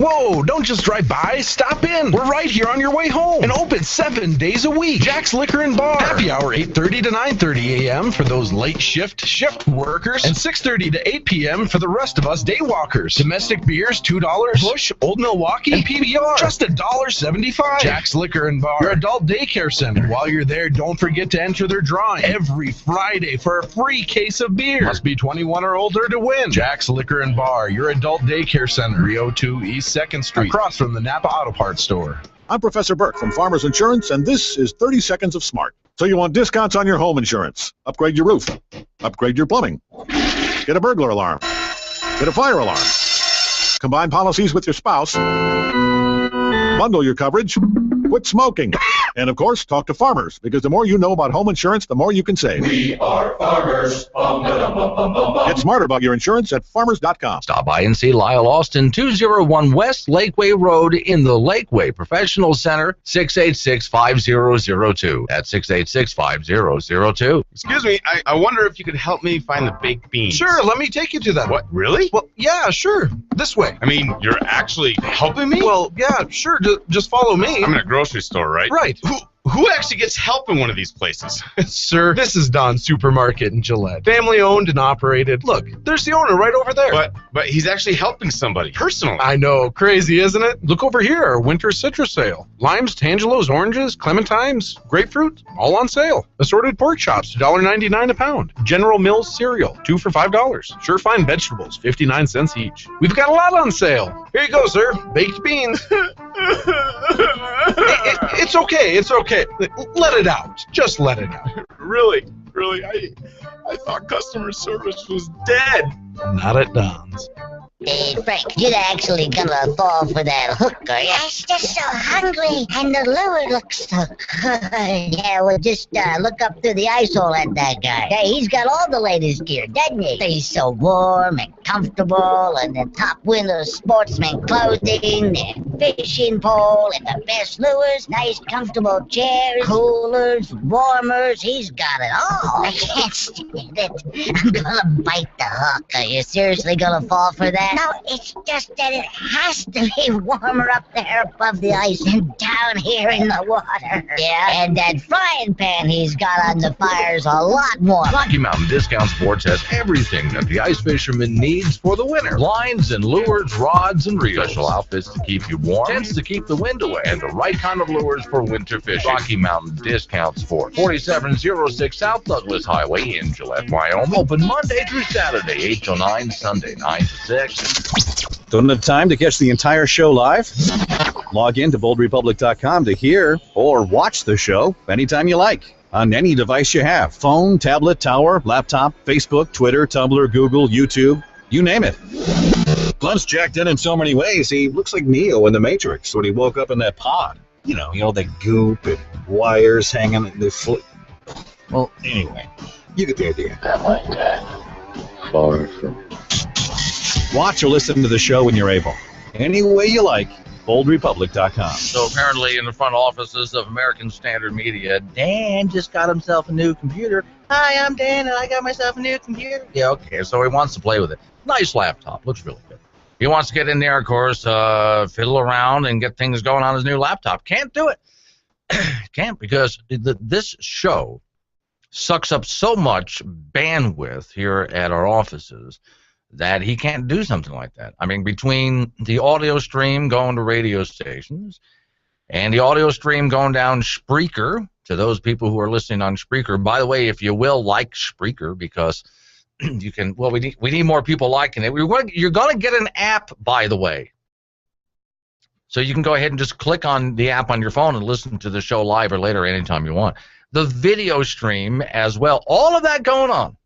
Speaker 19: Whoa, don't just drive by, stop in. We're right here on your way home and open 7 days a week. Jack's Liquor and Bar. Happy hour 8:30 to 9:30 a.m. for those late shift workers, and 6:30 to 8 p.m. for the rest of us day walkers. Domestic beers, $2. Busch, Old Milwaukee, and PBR, just $1.75. Jack's Liquor and Bar, your adult daycare center. While you're there, don't forget to enter their drawing every Friday for a free case of beer. Must be 21 or older to win. Jack's Liquor and Bar, your adult daycare center, 302 East 2nd Street, across from the Napa Auto Parts store.
Speaker 20: I'm Professor Burke from Farmers Insurance, and this is 30 Seconds of Smart. So you want discounts on your home insurance? Upgrade your roof. Upgrade your plumbing. Get a burglar alarm. Get a fire alarm. Combine policies with your spouse. Bundle your coverage. Quit smoking. And, of course, talk to farmers, because the more you know about home insurance, the more you can save.
Speaker 10: We are farmers.
Speaker 20: Get smarter about your insurance at farmers.com.
Speaker 9: Stop by and see Lyle Austin, 201 West Lakeway Road in the Lakeway Professional Center, 686-5002. That's 686-5002.
Speaker 13: Excuse me, I wonder if you could help me find the baked beans.
Speaker 19: Sure, let me take you to them.
Speaker 13: What, really?
Speaker 19: Well, yeah, sure. This way.
Speaker 13: I mean, you're actually helping me?
Speaker 19: Well, yeah, sure. Just follow me.
Speaker 13: I'm in a grocery store, right?
Speaker 19: Right.
Speaker 13: Who actually gets help in one of these places?
Speaker 19: Sir, this is Don's Supermarket in Gillette. Family owned and operated. Look, there's the owner right over there.
Speaker 13: But he's actually helping somebody, personally.
Speaker 19: I know, crazy, isn't it? Look over here, our winter citrus sale. Limes, tangelos, oranges, clementines, grapefruit, all on sale. Assorted pork chops, $1.99 a pound. General Mills cereal, 2 for $5. Sure Fine vegetables, 59 cents each. We've got a lot on sale. Here you go, sir. Baked beans. It's okay, it's okay. Let it out. Just let it out.
Speaker 13: Really? I thought customer service was dead.
Speaker 19: Not at Don's.
Speaker 21: Hey, Frank, you're actually gonna fall for that hook, are you?
Speaker 22: I was just so hungry, and the lure looks so good.
Speaker 21: Yeah, well, just look up through the ice hole at that guy. Hey, he's got all the latest gear, doesn't he? He's so warm and comfortable, and the top window sportsman clothing, and fishing pole, and the best lures, nice comfortable chairs, coolers, warmers. He's got it all.
Speaker 22: I can't stand it. I'm gonna bite the hook.
Speaker 21: Are you seriously gonna fall for that?
Speaker 22: No, it's just that it has to be warmer up there above the ice and down here in the water.
Speaker 21: Yeah, and that frying pan he's got on the fire's a lot more.
Speaker 9: Rocky Mountain Discount Sports has everything that the ice fisherman needs for the winter. Lines and lures, rods and reels. Special outfits to keep you warm, tents to keep the wind away, and the right kind of lures for winter fishing. Rocky Mountain Discount Sports, 4706 South Douglas Highway in Gillette, Wyoming. Open Monday through Saturday, 8 till 9, Sunday 9 to 6.
Speaker 8: Don't have time to catch the entire show live? Log in to boldrepublic.com to hear or watch the show anytime you like, on any device you have. Phone, tablet, tower, laptop, Facebook, Twitter, Tumblr, Google, YouTube, you name it. Glenn's jacked in so many ways, he looks like Neo in The Matrix when he woke up in that pod. You know, the goop and wires hanging in the foot. Well, anyway, you get the idea.
Speaker 23: I like that. Far from...
Speaker 8: Watch or listen to the show when you're able. Any way you like, boldrepublic.com.
Speaker 9: So apparently in the front offices of American Standard Media, Dan just got himself a new computer. Hi, I'm Dan, and I got myself a new computer. Yeah, okay, so he wants to play with it. Nice laptop, looks really good. He wants to get in there, of course, fiddle around and get things going on his new laptop. Can't do it. Can't, because this show sucks up so much bandwidth here at our offices that he can't do something like that. I mean, between the audio stream going to radio stations and the audio stream going down Spreaker to those people who are listening on Spreaker. By the way, if you will, like Spreaker, because you can. Well, we need more people liking it. You're going to get an app, by the way, so you can go ahead and just click on the app on your phone and listen to the show live or later anytime you want. The video stream as well. All of that going on.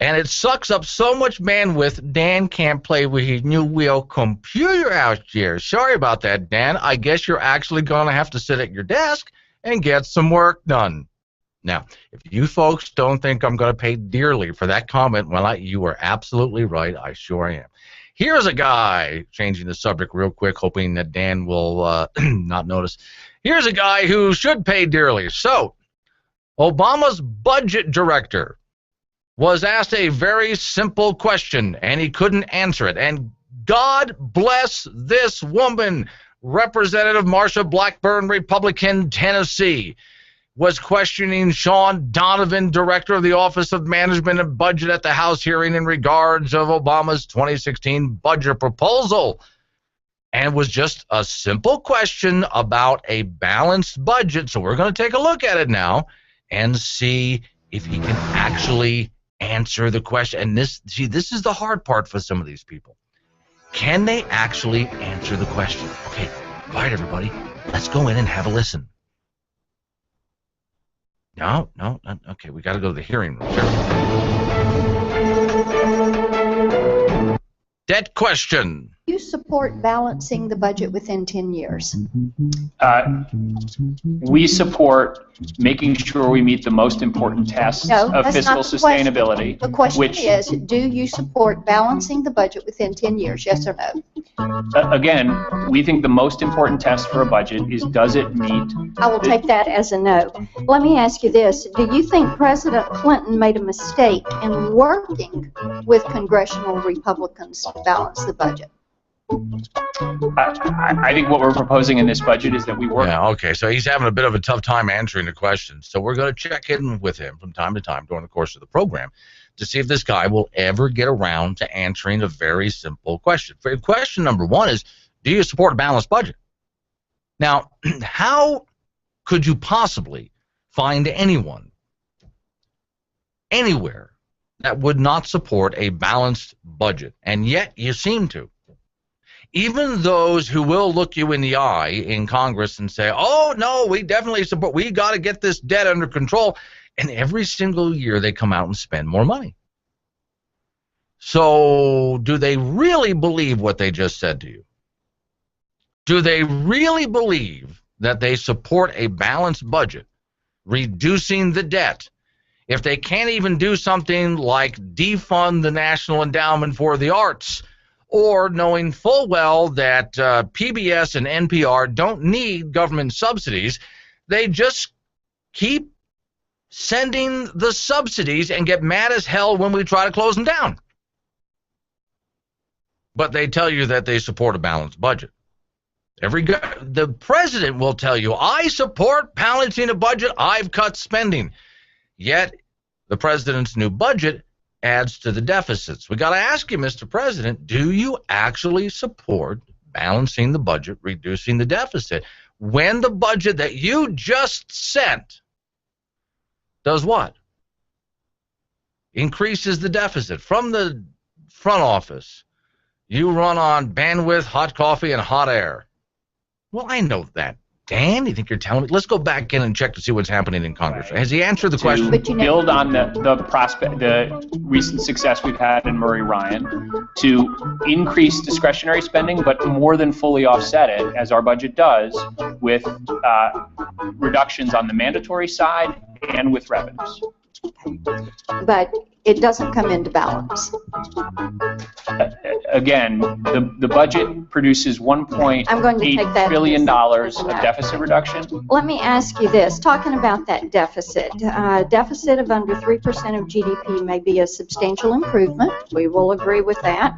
Speaker 9: And it sucks up so much bandwidth, Dan can't play with his new wheel computer out there. Sorry about that, Dan. I guess you're actually going to have to sit at your desk and get some work done. Now, if you folks don't think I'm going to pay dearly for that comment, well, you are absolutely right. I sure am. Here's a guy, changing the subject real quick, hoping that Dan will not notice. Here's a guy who should pay dearly. So, Obama's budget director was asked a very simple question, and he couldn't answer it. And God bless this woman, Representative Marsha Blackburn, Republican, Tennessee, was questioning Sean Donovan, director of the Office of Management and Budget, at the House hearing in regards of Obama's 2016 budget proposal. And it was just a simple question about a balanced budget. So we're going to take a look at it now and see if he can actually answer the question. And this is the hard part for some of these people. Can they actually answer the question? Okay, all right, everybody, let's go in and have a listen. No, okay, we got to go to the hearing room. Debt question.
Speaker 2: You support balancing the budget within 10 years?
Speaker 3: We support making sure we meet the most important tests of fiscal sustainability.
Speaker 2: The question is, do you support balancing the budget within 10 years, yes or no?
Speaker 3: Again, we think the most important test for a budget is, does it meet...
Speaker 2: I will take that as a no. Let me ask you this. Do you think President Clinton made a mistake in working with congressional Republicans to balance the budget?
Speaker 3: I think what we're proposing in this budget is that we work...
Speaker 9: Yeah, okay, so he's having a bit of a tough time answering the question. So we're going to check in with him from time to time during the course of the program to see if this guy will ever get around to answering a very simple question. Question number one is, do you support a balanced budget? Now, how could you possibly find anyone anywhere that would not support a balanced budget? And yet you seem to. Even those who will look you in the eye in Congress and say, oh, no, we definitely support, we got to get this debt under control. And every single year they come out and spend more money. So do they really believe what they just said to you? Do they really believe that they support a balanced budget, reducing the debt, if they can't even do something like defund the National Endowment for the Arts, or knowing full well that PBS and NPR don't need government subsidies, they just keep sending the subsidies and get mad as hell when we try to close them down. But they tell you that they support a balanced budget. The president will tell you, I support balancing a budget, I've cut spending. Yet the president's new budget adds to the deficits. We got to ask you, Mr. President, do you actually support balancing the budget, reducing the deficit, when the budget that you just sent does what? Increases the deficit. From the front office, you run on bandwidth, hot coffee, and hot air. Well, I know that. Dan, you think you're telling me? Let's go back in and check to see what's happening in Congress. Has he answered the question?
Speaker 3: To build on the recent success we've had in Murray Ryan, to increase discretionary spending, but more than fully offset it, as our budget does, with reductions on the mandatory side and with revenues.
Speaker 2: But it doesn't come into balance.
Speaker 3: Again, the budget produces $1.8 trillion of deficit reduction.
Speaker 2: Let me ask you this. Talking about that deficit, deficit of under 3% of GDP may be a substantial improvement. We will agree with that.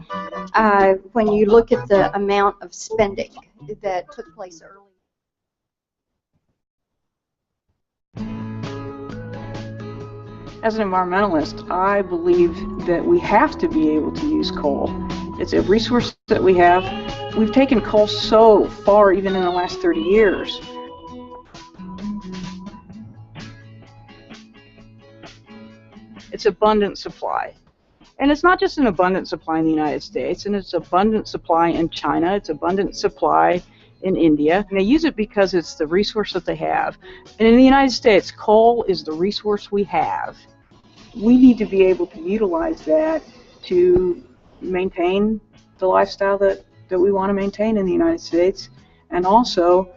Speaker 2: When you look at the amount of spending that took place early.
Speaker 4: As an environmentalist, I believe that we have to be able to use coal. It's a resource that we have. We've taken coal so far, even in the last 30 years. It's abundant supply. And it's not just an abundant supply in the United States, and it's abundant supply in China, it's abundant supply in India. And they use it because it's the resource that they have. And in the United States, coal is the resource we have. We need to be able to utilize that to maintain the lifestyle that we want to maintain in the United States, and also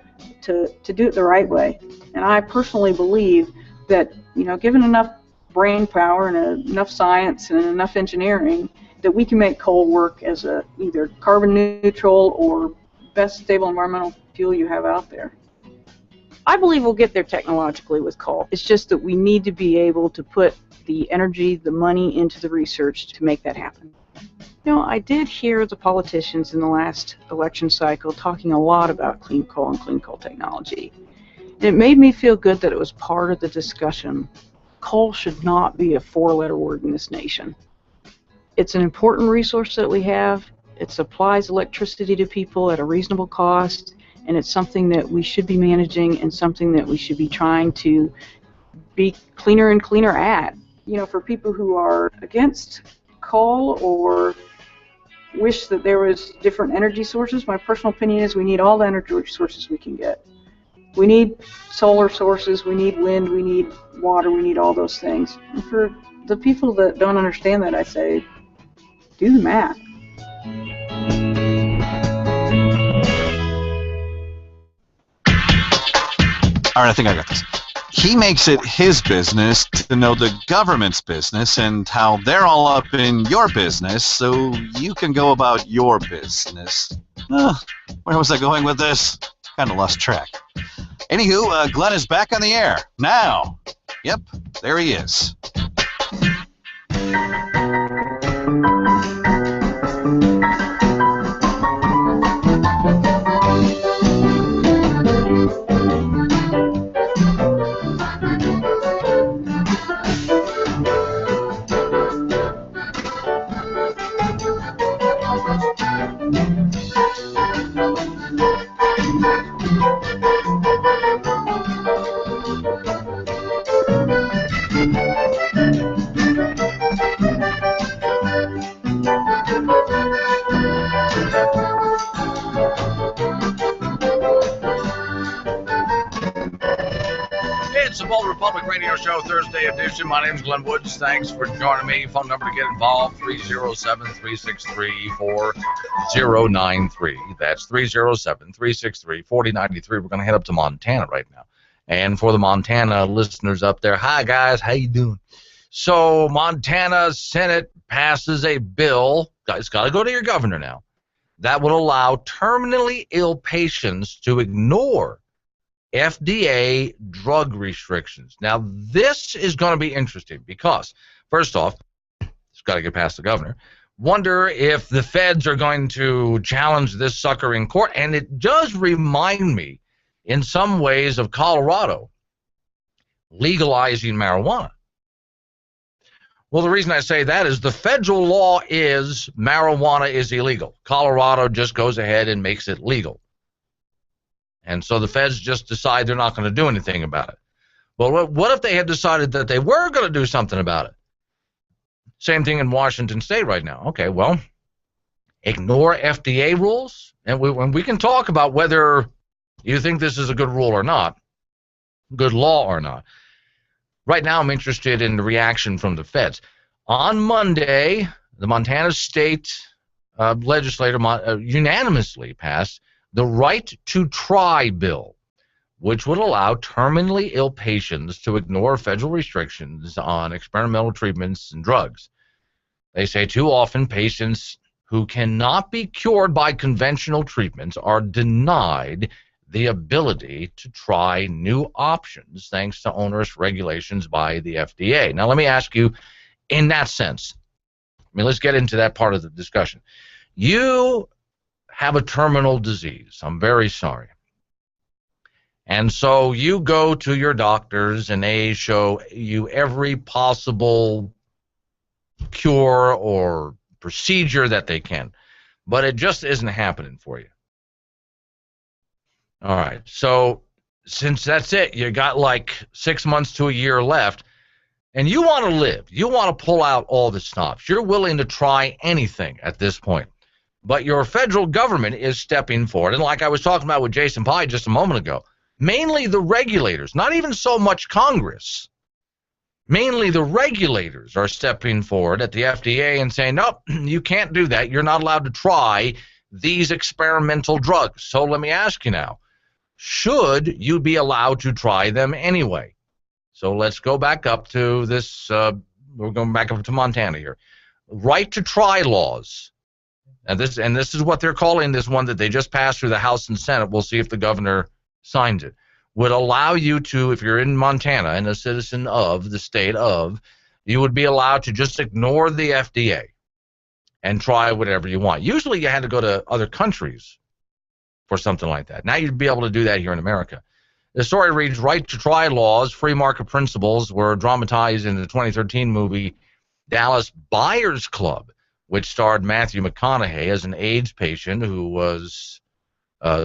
Speaker 4: to do it the right way. And I personally believe that, given enough brain power and enough science and enough engineering, that we can make coal work as a either carbon neutral or best stable environmental fuel you have out there. I believe we'll get there technologically with coal. It's just that we need to be able to put the energy, the money into the research to make that happen. I did hear the politicians in the last election cycle talking a lot about clean coal and clean coal technology. And it made me feel good that it was part of the discussion. Coal should not be a four-letter word in this nation. It's an important resource that we have. It supplies electricity to people at a reasonable cost, and it's something that we should be managing and something that we should be trying to be cleaner and cleaner at. For people who are against coal or wish that there was different energy sources, my personal opinion is we need all the energy sources we can get. We need solar sources, we need wind, we need water, we need all those things. And for the people that don't understand that, I say, do the math.
Speaker 8: All right, I think I got this. He makes it his business to know the government's business and how they're all up in your business so you can go about your business. Where was I going with this? Kind of lost track. Anywho, Glenn is back on the air. Now. Yep, there he is.
Speaker 9: It's the Bold Republic Radio Show, Thursday edition. My name's Glenn Woods. Thanks for joining me. Phone number to get involved, 307-363-4093. That's 307-363-4093. We're going to head up to Montana right now. And for the Montana listeners up there, hi, guys. How you doing? So Montana Senate passes a bill. It's got to go to your governor now. That would allow terminally ill patients to ignore FDA drug restrictions. Now, this is going to be interesting because, first off, it's got to get past the governor. Wonder if the feds are going to challenge this sucker in court. And it does remind me, in some ways, of Colorado legalizing marijuana. Well, the reason I say that is the federal law is marijuana is illegal. Colorado just goes ahead and makes it legal. And so the feds just decide they're not going to do anything about it. Well, what if they had decided that they were going to do something about it? Same thing in Washington State right now. Okay, well, ignore FDA rules, and we can talk about whether you think this is a good rule or not, good law or not. Right now I'm interested in the reaction from the feds. On Monday, the Montana State legislature unanimously passed the Right to Try bill, which would allow terminally ill patients to ignore federal restrictions on experimental treatments and drugs. They say too often patients who cannot be cured by conventional treatments are denied the ability to try new options thanks to onerous regulations by the FDA. Now, let me ask you, in that sense, let's get into that part of the discussion. You have a terminal disease. I'm very sorry. And so you go to your doctors and they show you every possible cure or procedure that they can, but it just isn't happening for you. All right, so since that's it, you got like 6 months to a year left, and you want to live, you want to pull out all the stops, you're willing to try anything at this point. But your federal government is stepping forward, and like I was talking about with Jason Pye just a moment ago, mainly the regulators, not even so much Congress, mainly the regulators are stepping forward at the FDA and saying, nope, you can't do that. You're not allowed to try these experimental drugs. So let me ask you now, should you be allowed to try them anyway? So let's go back up to this, we're going back up to Montana here. Right to try laws. And this is what they're calling this one that they just passed through the House and Senate. We'll see if the governor signs it. Would allow you to, if you're in Montana and a citizen of the state of, you would be allowed to just ignore the FDA and try whatever you want. Usually you had to go to other countries for something like that. Now you'd be able to do that here in America. The story reads, right to try laws, free market principles were dramatized in the 2013 movie Dallas Buyers Club, which starred Matthew McConaughey as an AIDS patient who was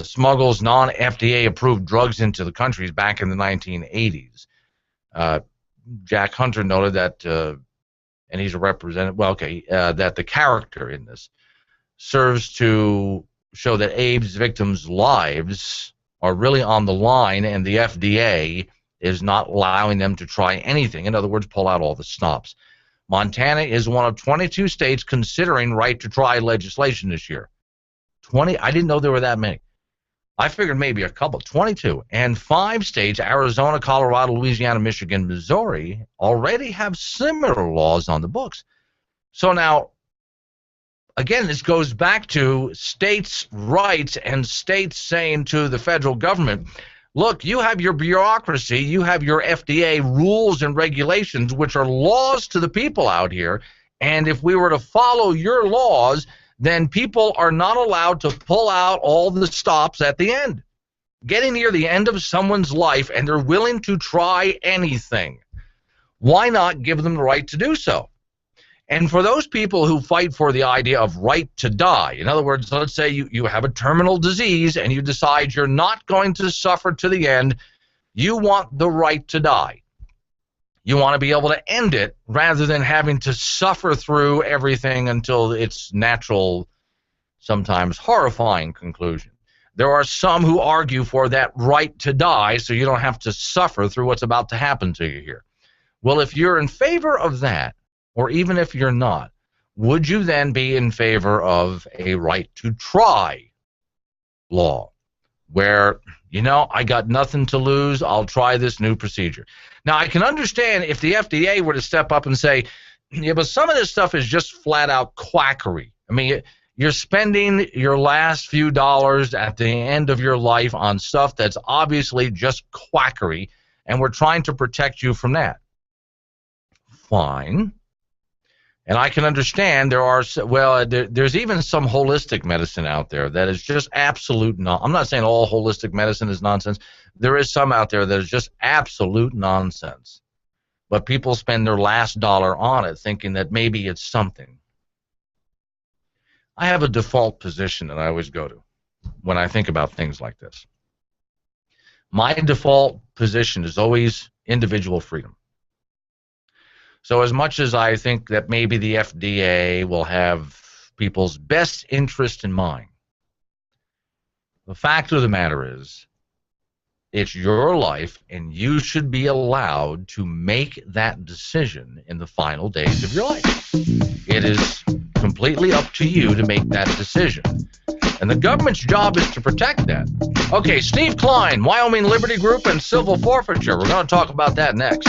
Speaker 9: smuggles non-FDA approved drugs into the country back in the 1980s. Jack Hunter noted that, and he's a representative, well, okay, that the character in this serves to show that AIDS victims' lives are really on the line, and the FDA is not allowing them to try anything. In other words, pull out all the stops. Montana is one of 22 states considering right-to-try legislation this year. 20? I didn't know there were that many. I figured maybe a couple. 22. And 5 states, Arizona, Colorado, Louisiana, Michigan, Missouri, already have similar laws on the books. So now, again, this goes back to states' rights and states saying to the federal government, look, you have your bureaucracy, you have your FDA rules and regulations, which are laws to the people out here, and if we were to follow your laws, then people are not allowed to pull out all the stops at the end. Getting near the end of someone's life, and they're willing to try anything. Why not give them the right to do so? And for those people who fight for the idea of right to die, in other words, let's say you have a terminal disease and you decide you're not going to suffer to the end, you want the right to die. You want to be able to end it rather than having to suffer through everything until its natural, sometimes horrifying conclusion. There are some who argue for that right to die so you don't have to suffer through what's about to happen to you here. Well, if you're in favor of that, or even if you're not, would you then be in favor of a right to try law where, you know, I got nothing to lose, I'll try this new procedure? Now, I can understand if the FDA were to step up and say, yeah, but some of this stuff is just flat out quackery. I mean, you're spending your last few dollars at the end of your life on stuff that's obviously just quackery, and we're trying to protect you from that. Fine. And I can understand there are, well, there's even some holistic medicine out there that is just absolute I'm not saying all holistic medicine is nonsense. There is some out there that is just absolute nonsense. But people spend their last dollar on it thinking that maybe it's something. I have a default position that I always go to when I think about things like this. My default position is always individual freedom. So as much as I think that maybe the FDA will have people's best interest in mind, the fact of the matter is, it's your life, and you should be allowed to make that decision in the final days of your life. It is completely up to you to make that decision. And the government's job is to protect that. Okay, Steve Klein, Wyoming Liberty Group and Civil Forfeiture. We're going to talk about that next.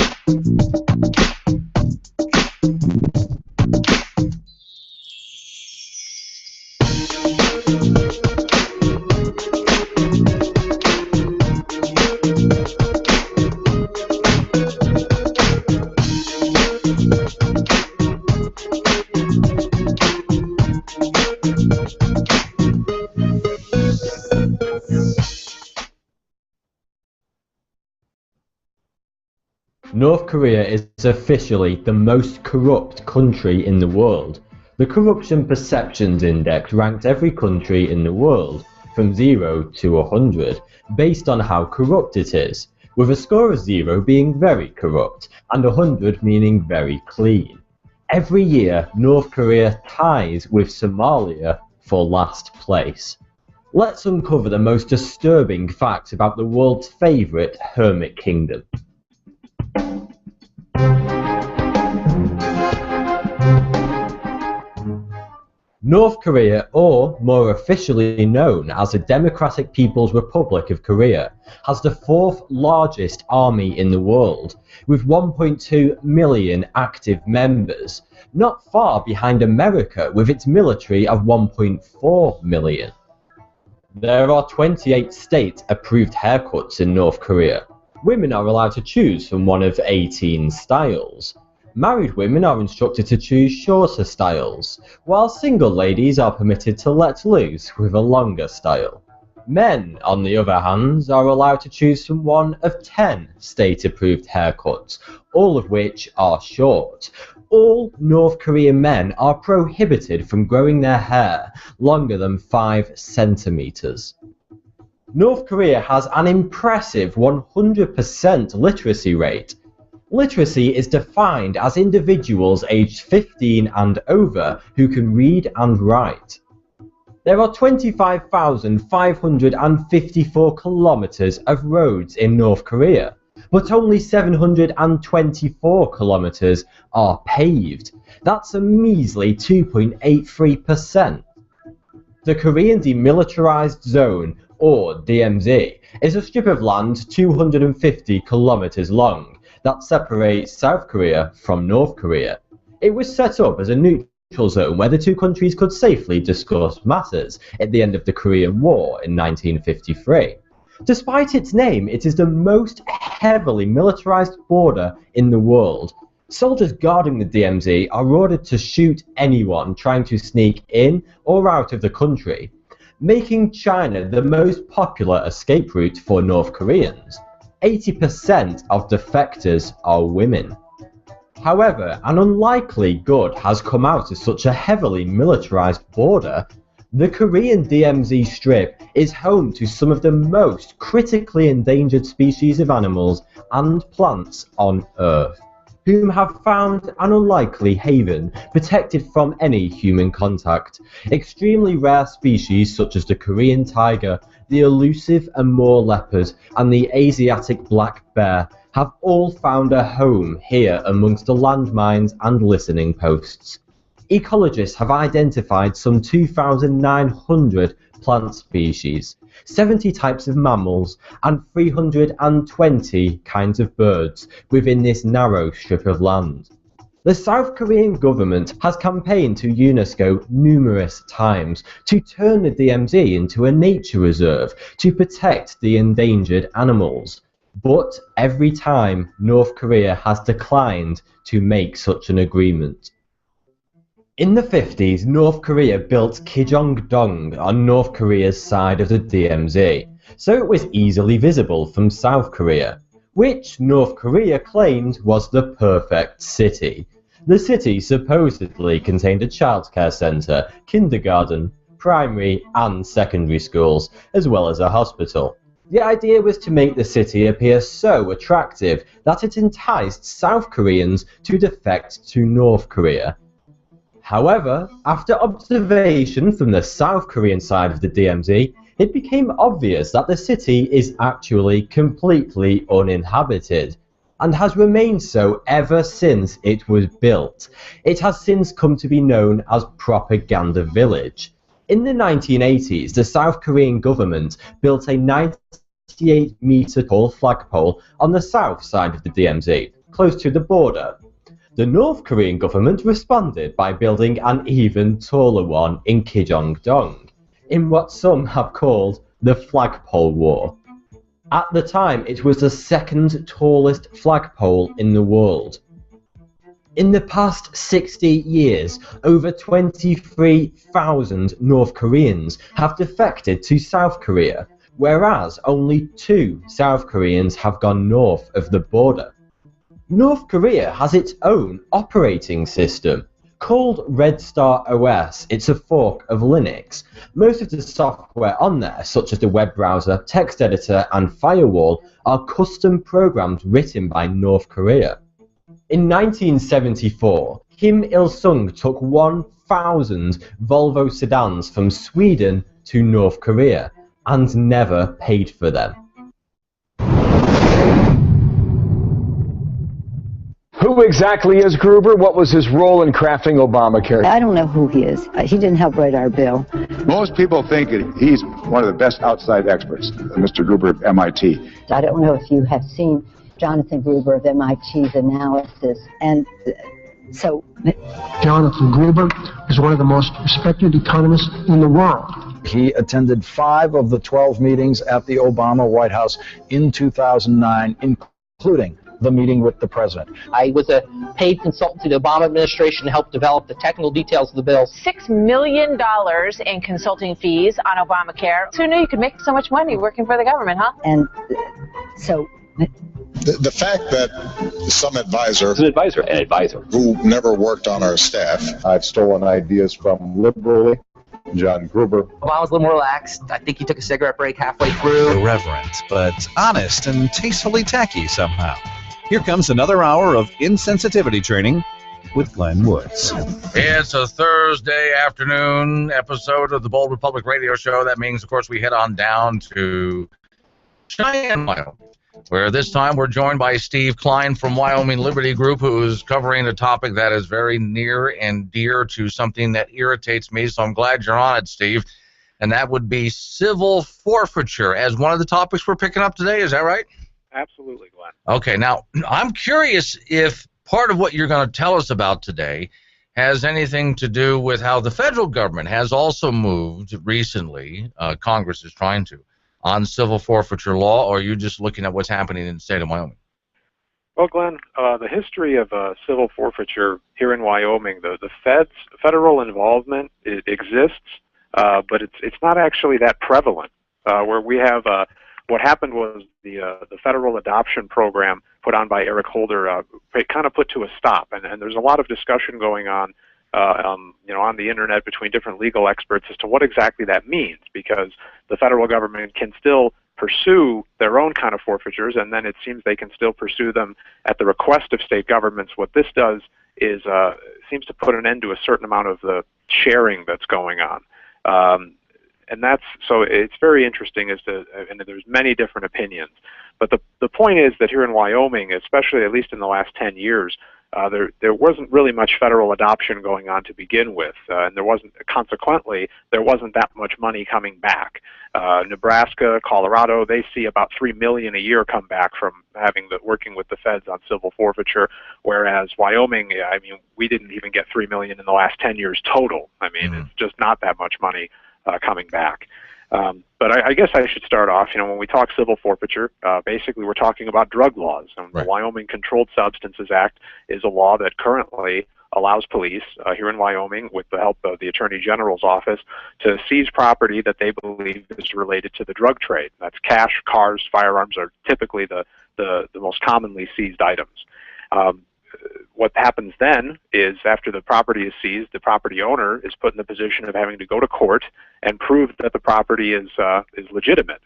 Speaker 1: North Korea is officially the most corrupt country in the world. The Corruption Perceptions Index ranks every country in the world from 0 to 100 based on how corrupt it is. with a score of 0 being very corrupt and 100 meaning very clean. Every year, North Korea ties with Somalia for last place. Let's uncover the most disturbing facts about the world's favourite hermit kingdom. North Korea, or more officially known as the Democratic People's Republic of Korea, has the 4th largest army in the world, with 1.2 million active members, not far behind America with its military of 1.4 million. There are 28 state-approved haircuts in North Korea. Women are allowed to choose from one of 18 styles. Married women are instructed to choose shorter styles, while single ladies are permitted to let loose with a longer style. Men, on the other hand, are allowed to choose from one of 10 state-approved haircuts, all of which are short. All North Korean men are prohibited from growing their hair longer than 5 centimeters. North Korea has an impressive 100% literacy rate. Literacy is defined as individuals aged 15 and over who can read and write. There are 25,554 kilometers of roads in North Korea, but only 724 kilometers are paved. That's a measly 2.83%. The Korean Demilitarized Zone, or DMZ, is a strip of land 250 kilometers long that separates South Korea from North Korea. It was set up as a neutral zone where the two countries could safely discuss matters at the end of the Korean War in 1953. Despite its name, it is the most heavily militarized border in the world. Soldiers guarding the DMZ are ordered to shoot anyone trying to sneak in or out of the country, making China the most popular escape route for North Koreans. 80% of defectors are women. However, an unlikely good has come out of such a heavily militarized border. The Korean DMZ Strip is home to some of the most critically endangered species of animals and plants on Earth, whom have found an unlikely haven, protected from any human contact. Extremely rare species such as the Korean tiger, the elusive Amur leopard, and the Asiatic black bear have all found a home here amongst the landmines and listening posts. Ecologists have identified some 2,900 plant species, 70 types of mammals, and 320 kinds of birds within this narrow strip of land. The South Korean government has campaigned to UNESCO numerous times to turn the DMZ into a nature reserve to protect the endangered animals. But every time, North Korea has declined to make such an agreement. In the 50s, North Korea built Kijong-dong on North Korea's side of the DMZ, so it was easily visible from South Korea, which North Korea claimed was the perfect city. The city supposedly contained a childcare centre, kindergarten, primary and secondary schools, as well as a hospital. The idea was to make the city appear so attractive that it enticed South Koreans to defect to North Korea. However, after observation from the South Korean side of the DMZ, it became obvious that the city is actually completely uninhabited, and has remained so ever since it was built. It has since come to be known as Propaganda Village. In the 1980s, the South Korean government built a 98-meter tall flagpole on the south side of the DMZ, close to the border. The North Korean government responded by building an even taller one in Kijong-dong, in what some have called the Flagpole War. At the time, it was the second tallest flagpole in the world. In the past 60 years, over 23,000 North Koreans have defected to South Korea, whereas only 2 South Koreans have gone north of the border. North Korea has its own operating system, Called Red Star OS, it's a fork of Linux. Most of the software on there, such as the web browser, text editor, and firewall, are custom programs written by North Korea. In 1974, Kim Il-sung took 1,000 Volvo sedans from Sweden to North Korea and never paid for them.
Speaker 6: Who exactly is Gruber? What was his role in crafting Obamacare?
Speaker 7: I don't know who he is. He didn't help write our bill.
Speaker 11: Most people think he's one of the best outside experts, Mr. Gruber of MIT.
Speaker 7: I don't know if you have seen Jonathan Gruber of MIT's analysis, and so...
Speaker 24: Jonathan Gruber is one of the most respected economists in the world.
Speaker 25: He attended 5 of the 12 meetings at the Obama White House in 2009, including the meeting with the president.
Speaker 26: I was a paid consultant to the Obama administration to help develop the technical details of the bill.
Speaker 27: $6 million in consulting fees on Obamacare. Who knew you could make so much money working for the government, huh?
Speaker 7: And so...
Speaker 28: The fact that some advisor,
Speaker 29: an advisor
Speaker 28: who never worked on our staff,
Speaker 11: I've stolen ideas from liberally John Gruber.
Speaker 26: Obama's a little more relaxed. I think he took a cigarette break halfway through.
Speaker 8: Irreverent, but honest and tastefully tacky somehow. Here comes another hour of insensitivity training with Glenn Woods.
Speaker 9: It's a Thursday afternoon episode of the Bold Republic Radio Show. That means, of course, we head on down to Cheyenne, Wyoming, where this time we're joined by Steve Klein from Wyoming Liberty Group, who is covering a topic that is very near and dear to something that irritates me, so I'm glad you're on it, Steve. And that would be civil forfeiture as one of the topics we're picking up today. Is that right?
Speaker 30: Absolutely, Glenn.
Speaker 9: Okay, now, I'm curious if part of what you're going to tell us about today has anything to do with how the federal government has also moved recently, Congress is trying to, on civil forfeiture law, or are you just looking at what's happening in the state of Wyoming?
Speaker 30: Well, Glenn, the history of civil forfeiture here in Wyoming, the federal involvement, it exists, but it's not actually that prevalent. Where we have what happened was the federal adoption program put on by Eric Holder kind of put to a stop, and there's a lot of discussion going on on the internet between different legal experts as to what exactly that means, because the federal government can still pursue their own kind of forfeitures, and then it seems they can still pursue them at the request of state governments. What this does is seems to put an end to a certain amount of the sharing that's going on. And that's, so it's very interesting as to, and there's many different opinions. But the point is that here in Wyoming, especially at least in the last 10 years, there wasn't really much federal adoption going on to begin with, and consequently, there wasn't that much money coming back. Nebraska, Colorado, they see about $3 million a year come back from working with the feds on civil forfeiture, whereas Wyoming, I mean, we didn't even get $3 million in the last 10 years total. I mean, it's just not that much money coming back. But I guess I should start off, when we talk civil forfeiture, basically we're talking about drug laws. The Wyoming Controlled Substances Act is a law that currently allows police here in Wyoming, with the help of the Attorney General's office, to seize property that they believe is related to the drug trade. That's cash, cars, firearms are typically the most commonly seized items. What happens then is, after the property is seized, the property owner is put in the position of having to go to court and prove that the property is legitimate.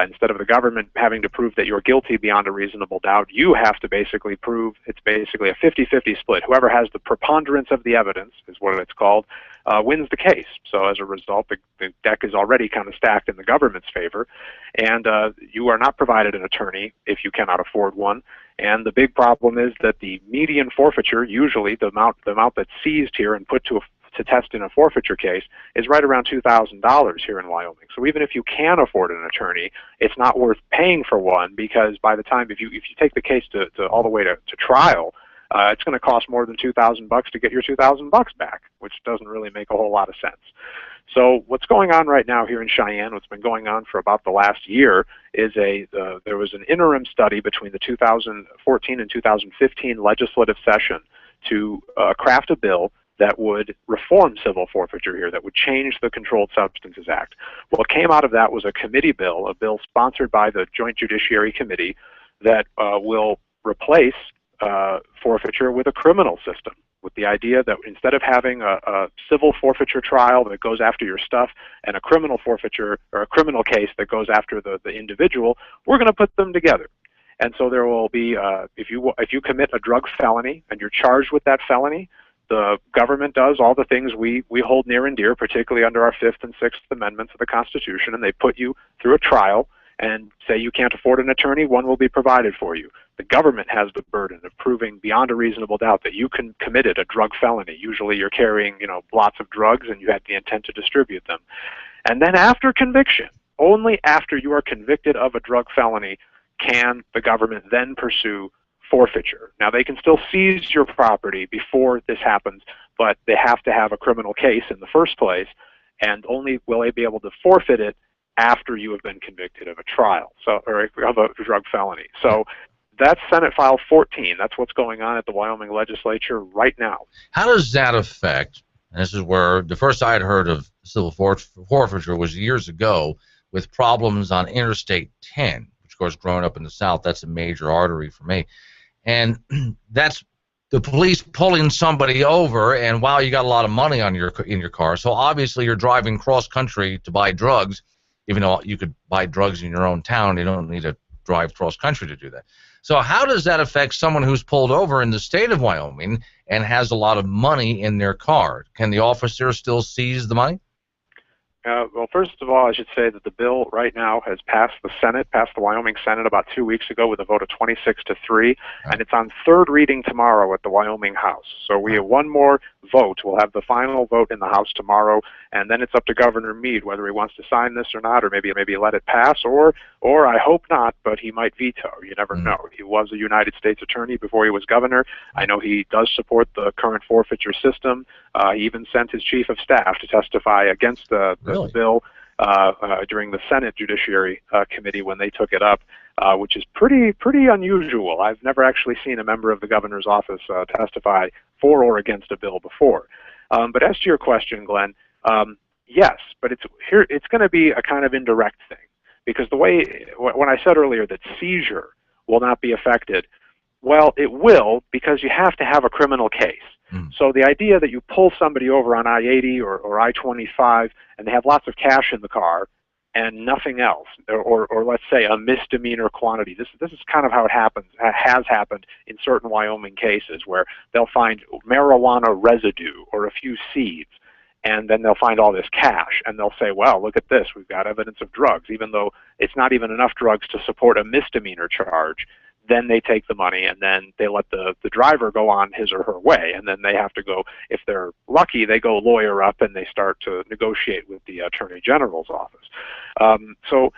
Speaker 30: Instead of the government having to prove that you're guilty beyond a reasonable doubt, you have to basically prove it's basically a 50-50 split. Whoever has the preponderance of the evidence, is what it's called, wins the case. So as a result, the deck is already kind of stacked in the government's favor, and you are not provided an attorney if you cannot afford one. And the big problem is that the median forfeiture, usually the amount that's seized here and put to test in a forfeiture case, is right around $2,000 here in Wyoming. So even if you can afford an attorney, it's not worth paying for one, because by the time, if you take the case to all the way to trial, it's going to cost more than $2,000 to get your $2,000 back, which doesn't really make a whole lot of sense. So what's going on right now here in Cheyenne, what's been going on for about the last year, is there was an interim study between the 2014 and 2015 legislative session to craft a bill that would reform civil forfeiture here, that would change the Controlled Substances Act. What came out of that was a committee bill, a bill sponsored by the Joint Judiciary Committee, that will replace forfeiture with a criminal system. with the idea that instead of having a civil forfeiture trial that goes after your stuff and a criminal forfeiture or a criminal case that goes after the individual, we're going to put them together. And so there will be, if you commit a drug felony and you're charged with that felony, the government does all the things we hold near and dear, particularly under our 5th and 6th Amendments of the Constitution, and they put you through a trial and say you can't afford an attorney, one will be provided for you. The government has the burden of proving beyond a reasonable doubt that you committed a drug felony. Usually you're carrying, lots of drugs and you had the intent to distribute them. And then after conviction, only after you are convicted of a drug felony, can the government then pursue forfeiture. Now, they can still seize your property before this happens, but they have to have a criminal case in the first place, and only will they be able to forfeit it after you have been convicted of a trial, or of a drug felony. So that's Senate File 14. That's what's going on at the Wyoming legislature right now.
Speaker 9: How does that affect, and this is where the first I had heard of civil forfeiture was years ago with problems on Interstate 10, which of course growing up in the South, that's a major artery for me. And that's the police pulling somebody over, and wow, you got a lot of money on in your car, so obviously you're driving cross country to buy drugs, even though you could buy drugs in your own town. You don't need to drive cross country to do that. So how does that affect someone who's pulled over in the state of Wyoming and has a lot of money in their car? Can the officer still seize the money?
Speaker 30: Well, first of all, I should say that the bill right now has passed the Wyoming Senate about 2 weeks ago with a vote of 26-3, and it's on third reading tomorrow at the Wyoming House. So we have one more vote. We'll have the final vote in the House tomorrow, and then it's up to Governor Meade whether he wants to sign this or not, or maybe let it pass, or I hope not, but he might veto. You never know. He was a United States attorney before he was governor. I know he does support the current forfeiture system. He even sent his chief of staff to testify against the bill during the Senate Judiciary Committee when they took it up, which is pretty unusual. I've never actually seen a member of the governor's office testify for or against a bill before. But as to your question, Glenn, yes, but it's going to be a kind of indirect thing, because the way when I said earlier that seizure will not be affected, well, it will, because you have to have a criminal case. So the idea that you pull somebody over on I-80 or I-25 and they have lots of cash in the car and nothing else, or let's say a misdemeanor quantity. This is kind of how it has happened in certain Wyoming cases, where they'll find marijuana residue or a few seeds, and then they'll find all this cash, and they'll say, well, look at this, we've got evidence of drugs, even though it's not even enough drugs to support a misdemeanor charge. Then they take the money, and then they let the driver go on his or her way, and then they have to go, if they're lucky, they go lawyer up and they start to negotiate with the Attorney General's office. So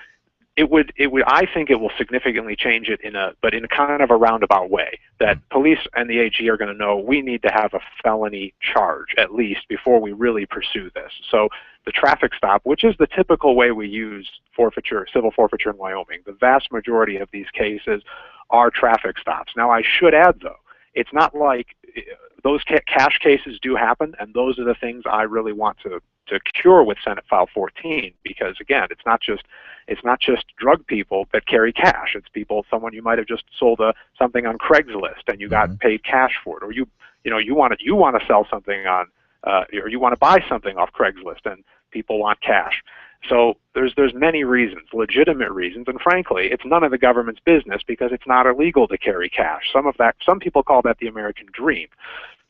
Speaker 30: I think it will significantly change it but in kind of a roundabout way, that police and the AG are going to know we need to have a felony charge at least before we really pursue this. So the traffic stop, which is the typical way we use civil forfeiture in Wyoming, the vast majority of these cases are traffic stops. Now, I should add, though, it's not like those cash cases do happen, and those are the things I really want to cure with Senate File 14, because again, it's not just drug people that carry cash. It's someone you might have just sold something on Craigslist and you got paid cash for it, or you want to sell something on or you want to buy something off Craigslist and people want cash. So there's many reasons, legitimate reasons, and frankly, it's none of the government's business because it's not illegal to carry cash. Some people call that the American dream.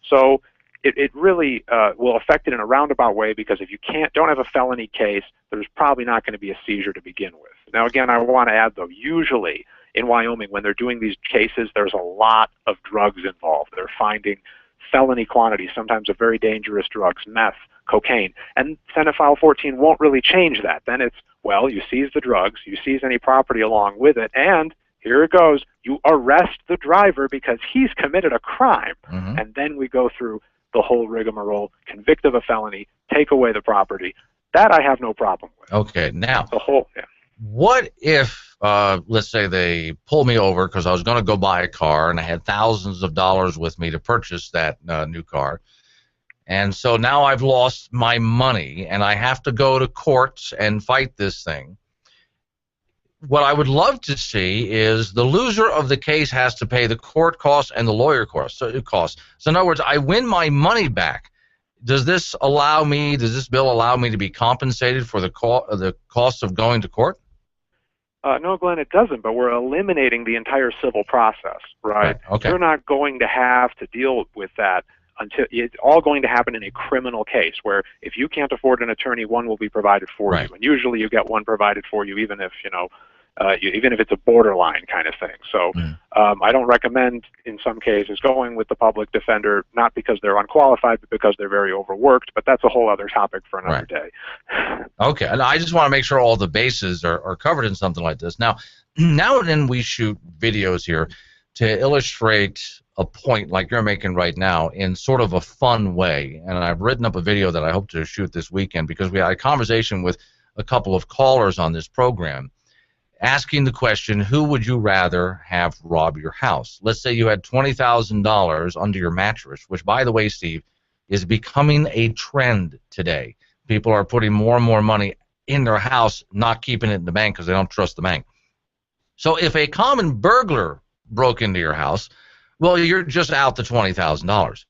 Speaker 30: So it really will affect it in a roundabout way, because if you don't have a felony case, there's probably not going to be a seizure to begin with. Now, again, I want to add, though, usually in Wyoming, when they're doing these cases, there's a lot of drugs involved. They're finding felony quantities, sometimes of very dangerous drugs, meth, cocaine. And Senate File 14 won't really change that. Then it's, well, you seize the drugs, you seize any property along with it, and here it goes, you arrest the driver because he's committed a crime. And then we go through the whole rigmarole, convict of a felony, take away the property. That I have no problem with.
Speaker 9: Okay, now, what if, let's say they pull me over because I was going to go buy a car and I had thousands of dollars with me to purchase that new car, and so now I've lost my money and I have to go to court and fight this thing. what I would love to see is the loser of the case has to pay the court costs and the lawyer costs. So in other words, I win my money back. Does this bill allow me to be compensated for the costs of going to court?
Speaker 30: No, Glenn, it doesn't, but we're eliminating the entire civil process, right?
Speaker 9: Okay.
Speaker 30: You're not going to have to deal with that until it's all going to happen in a criminal case where if you can't afford an attorney, one will be provided for you. And usually you get one provided for you even if, even if it's a borderline kind of thing. So I don't recommend, in some cases, going with the public defender, not because they're unqualified, but because they're very overworked. But that's a whole other topic for another day.
Speaker 9: Okay, and I just want to make sure all the bases are covered in something like this. Now and then we shoot videos here to illustrate a point like you're making right now in sort of a fun way. And I've written up a video that I hope to shoot this weekend because we had a conversation with a couple of callers on this program asking the question, who would you rather have rob your house? Let's say you had $20,000 under your mattress, which, by the way, Steve, is becoming a trend today. People are putting more and more money in their house, not keeping it in the bank because they don't trust the bank. So if a common burglar broke into your house, well, you're just out the $20,000.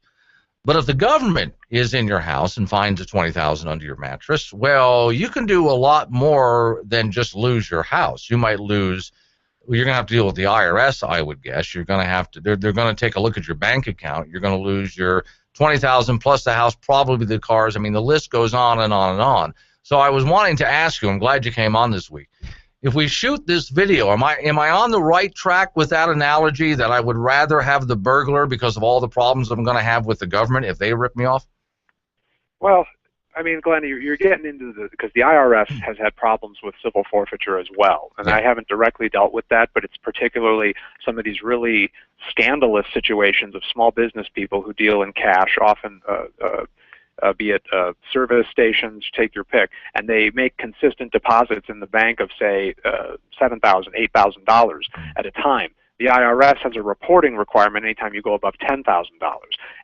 Speaker 9: But if the government is in your house and finds the $20,000 under your mattress, well, you can do a lot more than just lose your house. You might lose. You're going to have to deal with the IRS, I would guess. You're going to have to. They're going to take a look at your bank account. You're going to lose your $20,000 plus the house, probably the cars. I mean, the list goes on and on and on. So I was wanting to ask you. I'm glad you came on this week. If we shoot this video, am I on the right track with that analogy that I would rather have the burglar because of all the problems I'm going to have with the government if they rip me off?
Speaker 30: Well, I mean, Glenn, you're getting into because the IRS has had problems with civil forfeiture as well, and I haven't directly dealt with that, but it's particularly some of these really scandalous situations of small business people who deal in cash, often be it service stations, take your pick, and they make consistent deposits in the bank of, say, $7,000, $8,000 at a time. The IRS has a reporting requirement anytime you go above $10,000,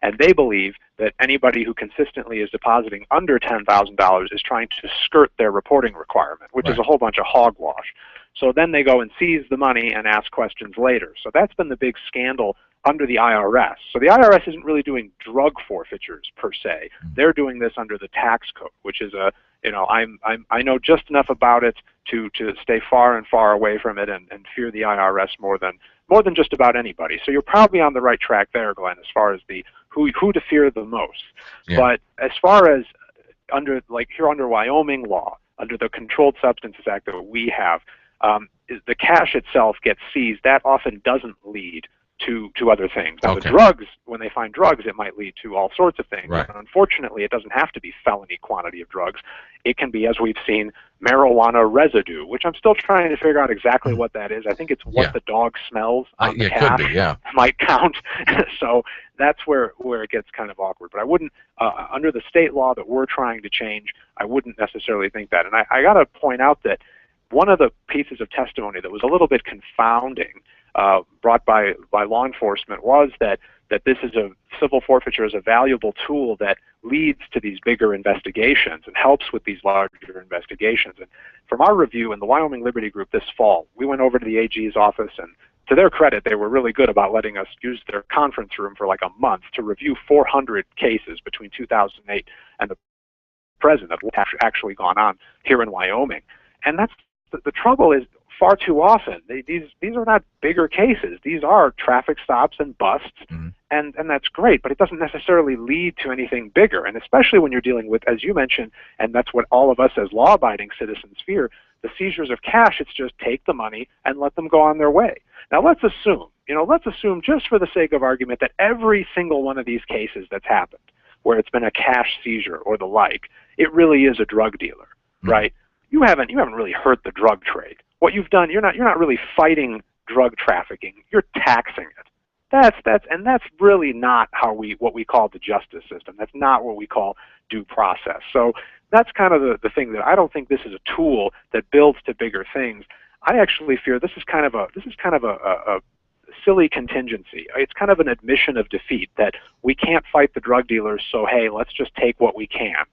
Speaker 30: and they believe that anybody who consistently is depositing under $10,000 is trying to skirt their reporting requirement, which is a whole bunch of hogwash. So then they go and seize the money and ask questions later. So that's been the big scandal under the IRS. So the IRS isn't really doing drug forfeitures per se. They're doing this under the tax code, which is I know just enough about it to stay far and far away from it and fear the IRS more than just about anybody. So you're probably on the right track there, Glenn, as far as the who to fear the most. But as far as under Wyoming law, under the Controlled Substances Act that we have, the cash itself gets seized. That often doesn't lead to other things. Now, the drugs, when they find drugs, it might lead to all sorts of things. And unfortunately, it doesn't have to be felony quantity of drugs. It can be, as we've seen, marijuana residue, which I'm still trying to figure out exactly what that is. I think it's what the dog smells on the cash
Speaker 9: could be,
Speaker 30: might count. So that's where it gets kind of awkward. But I wouldn't, under the state law that we're trying to change, I wouldn't necessarily think that. And I got to point out that one of the pieces of testimony that was a little bit confounding brought by law enforcement was that this is civil forfeiture is a valuable tool that leads to these bigger investigations and helps with these larger investigations. And from our review in the Wyoming Liberty Group this fall, we went over to the AG's office, and to their credit, they were really good about letting us use their conference room for like a month to review 400 cases between 2008 and the present of what's actually gone on here in Wyoming. And that's the trouble is, far too often, these are not bigger cases. These are traffic stops and busts, and that's great, but it doesn't necessarily lead to anything bigger. And especially when you're dealing with, as you mentioned, and that's what all of us as law-abiding citizens fear, the seizures of cash, it's just take the money and let them go on their way. Now let's assume just for the sake of argument that every single one of these cases that's happened, where it's been a cash seizure or the like, it really is a drug dealer, right? You haven't really hurt the drug trade. What you've done, you're not really fighting drug trafficking. You're taxing it. That's really not what we call the justice system. That's not what we call due process. So that's kind of the thing that I don't think this is a tool that builds to bigger things. I actually fear this is kind of a silly contingency. It's kind of an admission of defeat that we can't fight the drug dealers. So hey, let's just take what we can.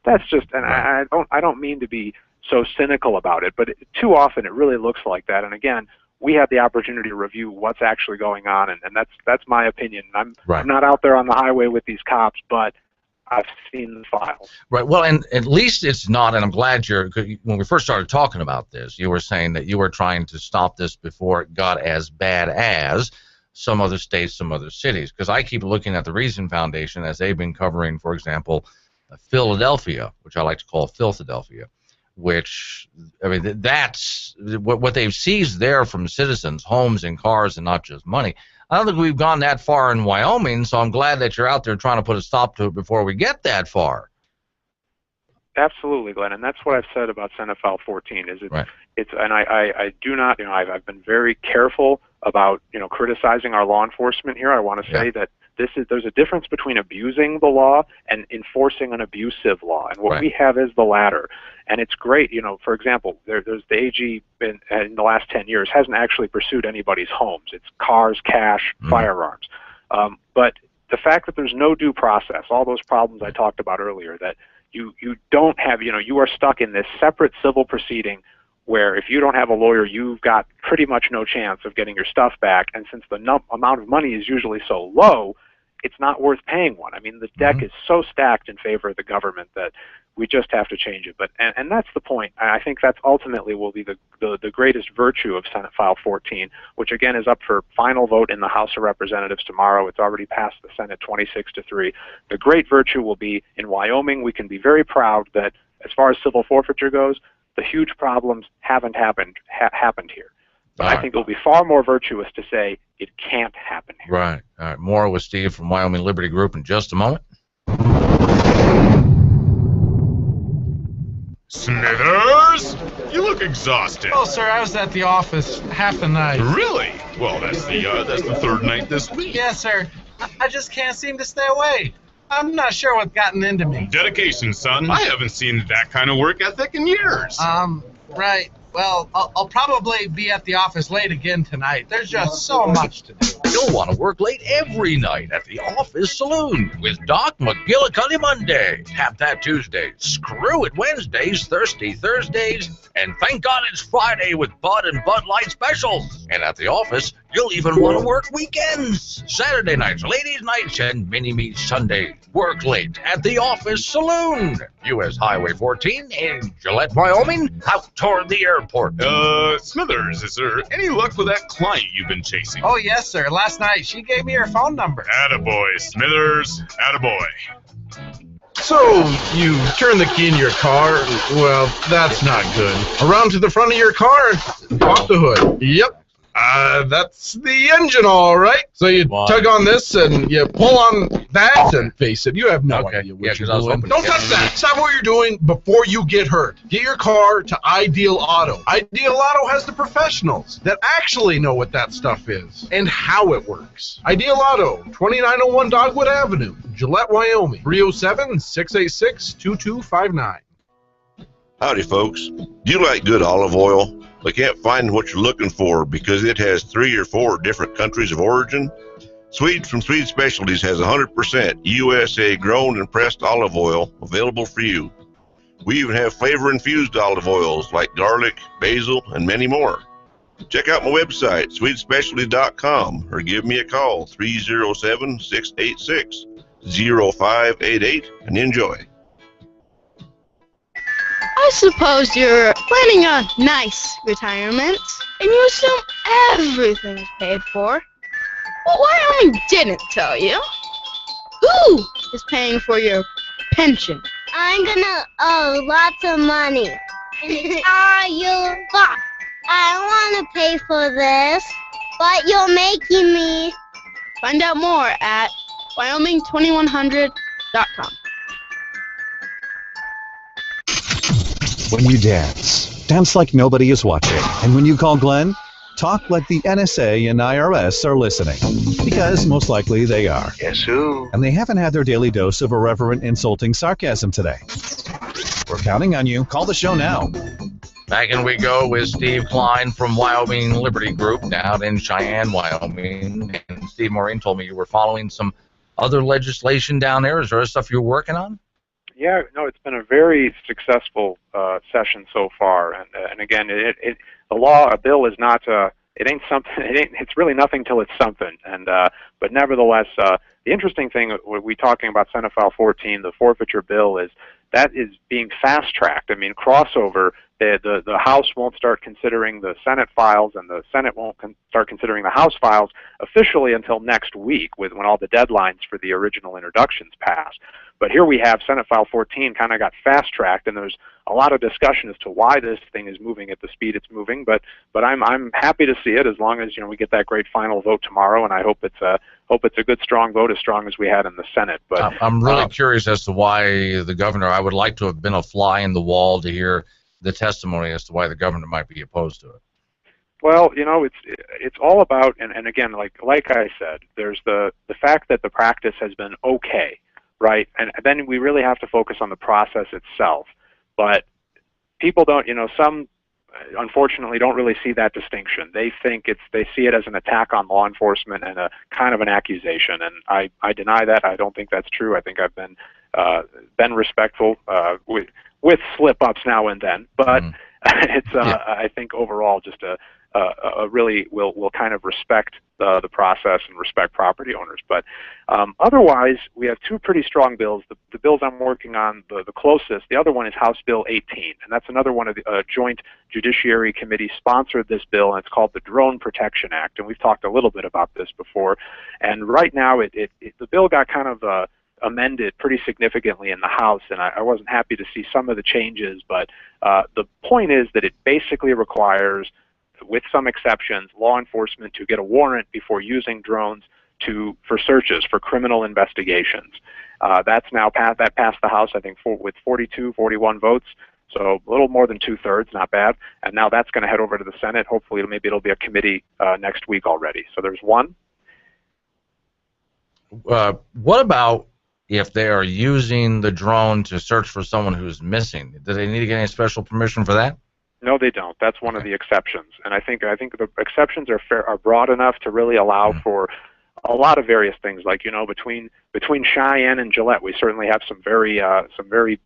Speaker 30: That's just, and I don't mean to be so cynical about it. But too often it really looks like that. And again, we had the opportunity to review what's actually going on, and that's my opinion. I'm not out there on the highway with these cops, but I've seen the files.
Speaker 9: Right. Well, and at least it's not, and I'm glad when we first started talking about this, you were saying that you were trying to stop this before it got as bad as some other states, some other cities. Because I keep looking at the Reason Foundation as they've been covering, for example, Philadelphia, which I like to call Philadelphia, which, I mean, that's what they've seized there from citizens, homes and cars and not just money. I don't think we've gone that far in Wyoming, so I'm glad that you're out there trying to put a stop to it before we get that far.
Speaker 30: Absolutely, Glenn, and that's what I've said about Senate File 14. Is it's and I do not, I've been very careful about criticizing our law enforcement here. I want to say that there's a difference between abusing the law and enforcing an abusive law, and what we have is the latter. And it's great, for example, there's the AG in the last 10 years hasn't actually pursued anybody's homes. It's cars, cash, firearms. But the fact that there's no due process, all those problems I talked about earlier, that you don't have, you are stuck in this separate civil proceeding where if you don't have a lawyer, you've got pretty much no chance of getting your stuff back. And since the amount of money is usually so low, it's not worth paying one. I mean, the deck is so stacked in favor of the government that we just have to change it. But and that's the point. I think that's ultimately will be the greatest virtue of Senate File 14, which again is up for final vote in the House of Representatives tomorrow. It's already passed the Senate 26-3. The great virtue will be in Wyoming. We can be very proud that as far as civil forfeiture goes, the huge problems haven't happened here. But I think it will be far more virtuous to say it can't happen here.
Speaker 9: Right. All right. More with Steve from Wyoming Liberty Group in just a moment.
Speaker 5: Smithers, you look exhausted.
Speaker 10: Oh, sir, I was at the office half the night.
Speaker 5: Really? Well, that's the third night this week.
Speaker 10: Yes, sir. I just can't seem to stay away. I'm not sure what's gotten into me.
Speaker 5: Dedication, son. I haven't seen that kind of work ethic in years.
Speaker 10: Right. Well, I'll probably be at the office late again tonight. There's just so much to do.
Speaker 9: You'll want to work late every night at the Office Saloon with Doc McGillicuddy Monday, Tap That Tuesday, Screw It Wednesdays, Thirsty Thursdays, and thank God it's Friday with Bud and Bud Light specials. And at the office, you'll even want to work weekends. Saturday nights, ladies' nights, and mini-meet Sundays. Work late at the Office Saloon. U.S. Highway 14 in Gillette, Wyoming, out toward the airport.
Speaker 5: Smithers, is there any luck with that client you've been chasing?
Speaker 10: Oh, yes, sir. Last night, she gave me her phone number.
Speaker 5: Attaboy, Smithers. Attaboy.
Speaker 19: So, you turn the key in your car? Well, that's not good. Around to the front of your car and pop the hood. Yep. That's the engine, all right. So you tug on this and you pull on that, and face it, you have no idea what you're doing. Don't touch that. Stop what you're doing before you get hurt. Get your car to Ideal Auto. Ideal Auto has the professionals that actually know what that stuff is and how it works. Ideal Auto, 2901 Dogwood Avenue, Gillette, Wyoming, 307-686-2259.
Speaker 12: Howdy, folks. Do you like good olive oil but can't find what you're looking for because it has 3 or 4 different countries of origin? Swede from Swede Specialties has 100% USA grown and pressed olive oil available for you. We even have flavor-infused olive oils like garlic, basil, and many more. Check out my website, swedespecialties.com, or give me a call, 307-686-0588, and enjoy.
Speaker 14: I suppose you're planning a nice retirement, and you assume everything's paid for. But Wyoming didn't tell you. Who is paying for your pension?
Speaker 15: I'm gonna owe lots of money. And it's all your fault. I want to pay for this, but you're making me.
Speaker 14: Find out more at Wyoming2100.com.
Speaker 8: When you dance like nobody is watching. And when you call Glenn, talk like the NSA and IRS are listening. Because most likely they are.
Speaker 12: Guess who?
Speaker 8: And they haven't had their daily dose of irreverent, insulting sarcasm today. We're counting on you. Call the show now.
Speaker 9: Back in we go with Steve Klein from Wyoming Liberty Group down in Cheyenne, Wyoming. And Steve Maureen told me you were following some other legislation down there. Is there stuff you're working on?
Speaker 30: Yeah, no, it's been a very successful session so far, and again, a bill is not it ain't something. It's really nothing till it's something, and but nevertheless, the interesting thing we talking about Senate File 14, the forfeiture bill, is that is being fast tracked. I mean, crossover. The House won't start considering the Senate files, and the Senate won't start considering the House files officially until next week, when all the deadlines for the original introductions pass. But here we have Senate File 14 kind of got fast-tracked, and there's a lot of discussion as to why this thing is moving at the speed it's moving. But I'm happy to see it, as long as we get that great final vote tomorrow, and I hope it's a good, strong vote, as strong as we had in the Senate. But
Speaker 9: I'm really curious as to why the governor. I would like to have been a fly in the wall to hear the testimony as to why the governor might be opposed to it.
Speaker 30: Well, it's all about, and again, like I said, there's the fact that the practice has been okay, right? And then we really have to focus on the process itself. But people don't, some unfortunately don't really see that distinction. They think they see it as an attack on law enforcement and a kind of an accusation, and I deny that. I don't think that's true. I think I've been respectful with slip-ups now and then, but it's I think overall just a really will kind of respect the process and respect property owners. But otherwise, we have two pretty strong bills. The bills I'm working on, the closest, the other one is House Bill 18, and that's another one of the Joint Judiciary Committee sponsored this bill, and it's called the Drone Protection Act, and we've talked a little bit about this before. And right now, the bill got kind of amended pretty significantly in the House, and I wasn't happy to see some of the changes, but the point is that it basically requires, with some exceptions, law enforcement to get a warrant before using drones for searches, for criminal investigations. That's now passed the House, I think, with 41 votes, so a little more than 2/3, not bad. And now that's going to head over to the Senate. Hopefully, maybe it'll be a committee next week already. So there's one.
Speaker 9: What about if they are using the drone to search for someone who's missing? Do they need to get any special permission for that?
Speaker 30: No, they don't. That's one of the exceptions, and I think the exceptions are broad enough to really allow for a lot of various things. Like between Cheyenne and Gillette, we certainly have some very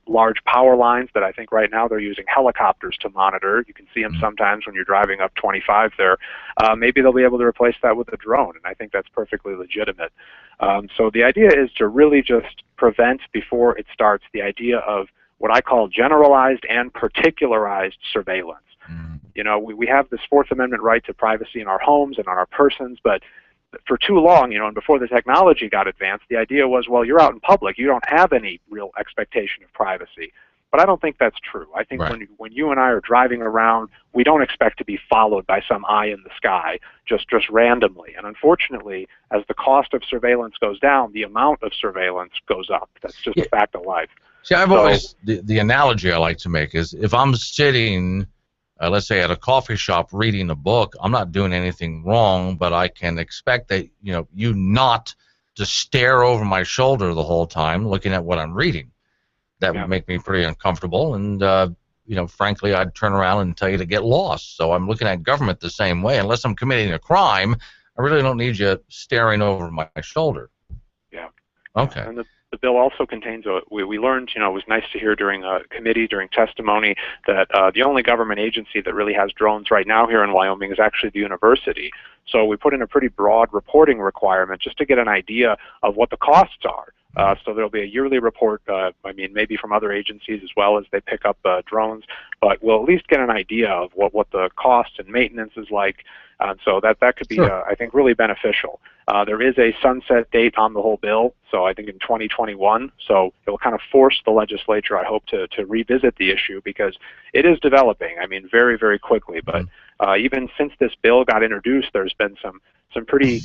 Speaker 30: large power lines that I think right now they're using helicopters to monitor. You can see them sometimes when you're driving up 25 there. Maybe they'll be able to replace that with a drone, and I think that's perfectly legitimate. So the idea is to really just prevent, before it starts, the idea of what I call generalized and particularized surveillance. We have this Fourth Amendment right to privacy in our homes and on our persons, but for too long, and before the technology got advanced, the idea was, well, you're out in public, you don't have any real expectation of privacy. But I don't think that's true. I think when you and I are driving around, we don't expect to be followed by some eye in the sky just randomly. And unfortunately, as the cost of surveillance goes down, the amount of surveillance goes up. That's just a fact of life.
Speaker 9: See, I've always, the analogy I like to make is, if I'm sitting, let's say, at a coffee shop reading a book, I'm not doing anything wrong, but I can expect that, you not to stare over my shoulder the whole time looking at what I'm reading. That would make me pretty uncomfortable, and frankly, I'd turn around and tell you to get lost. So I'm looking at government the same way. Unless I'm committing a crime, I really don't need you staring over my shoulder.
Speaker 30: Yeah.
Speaker 9: Okay.
Speaker 30: And the bill also contains we learned, it was nice to hear during committee, during testimony, that the only government agency that really has drones right now here in Wyoming is actually the university. So we put in a pretty broad reporting requirement just to get an idea of what the costs are. So there'll be a yearly report, maybe from other agencies as well as they pick up drones, but we'll at least get an idea of what the cost and maintenance is like. So that could be, I think, really beneficial. There is a sunset date on the whole bill, so I think in 2021. So it will kind of force the legislature, I hope, to revisit the issue, because it is developing, very, very quickly. But even since this bill got introduced, there's been some pretty,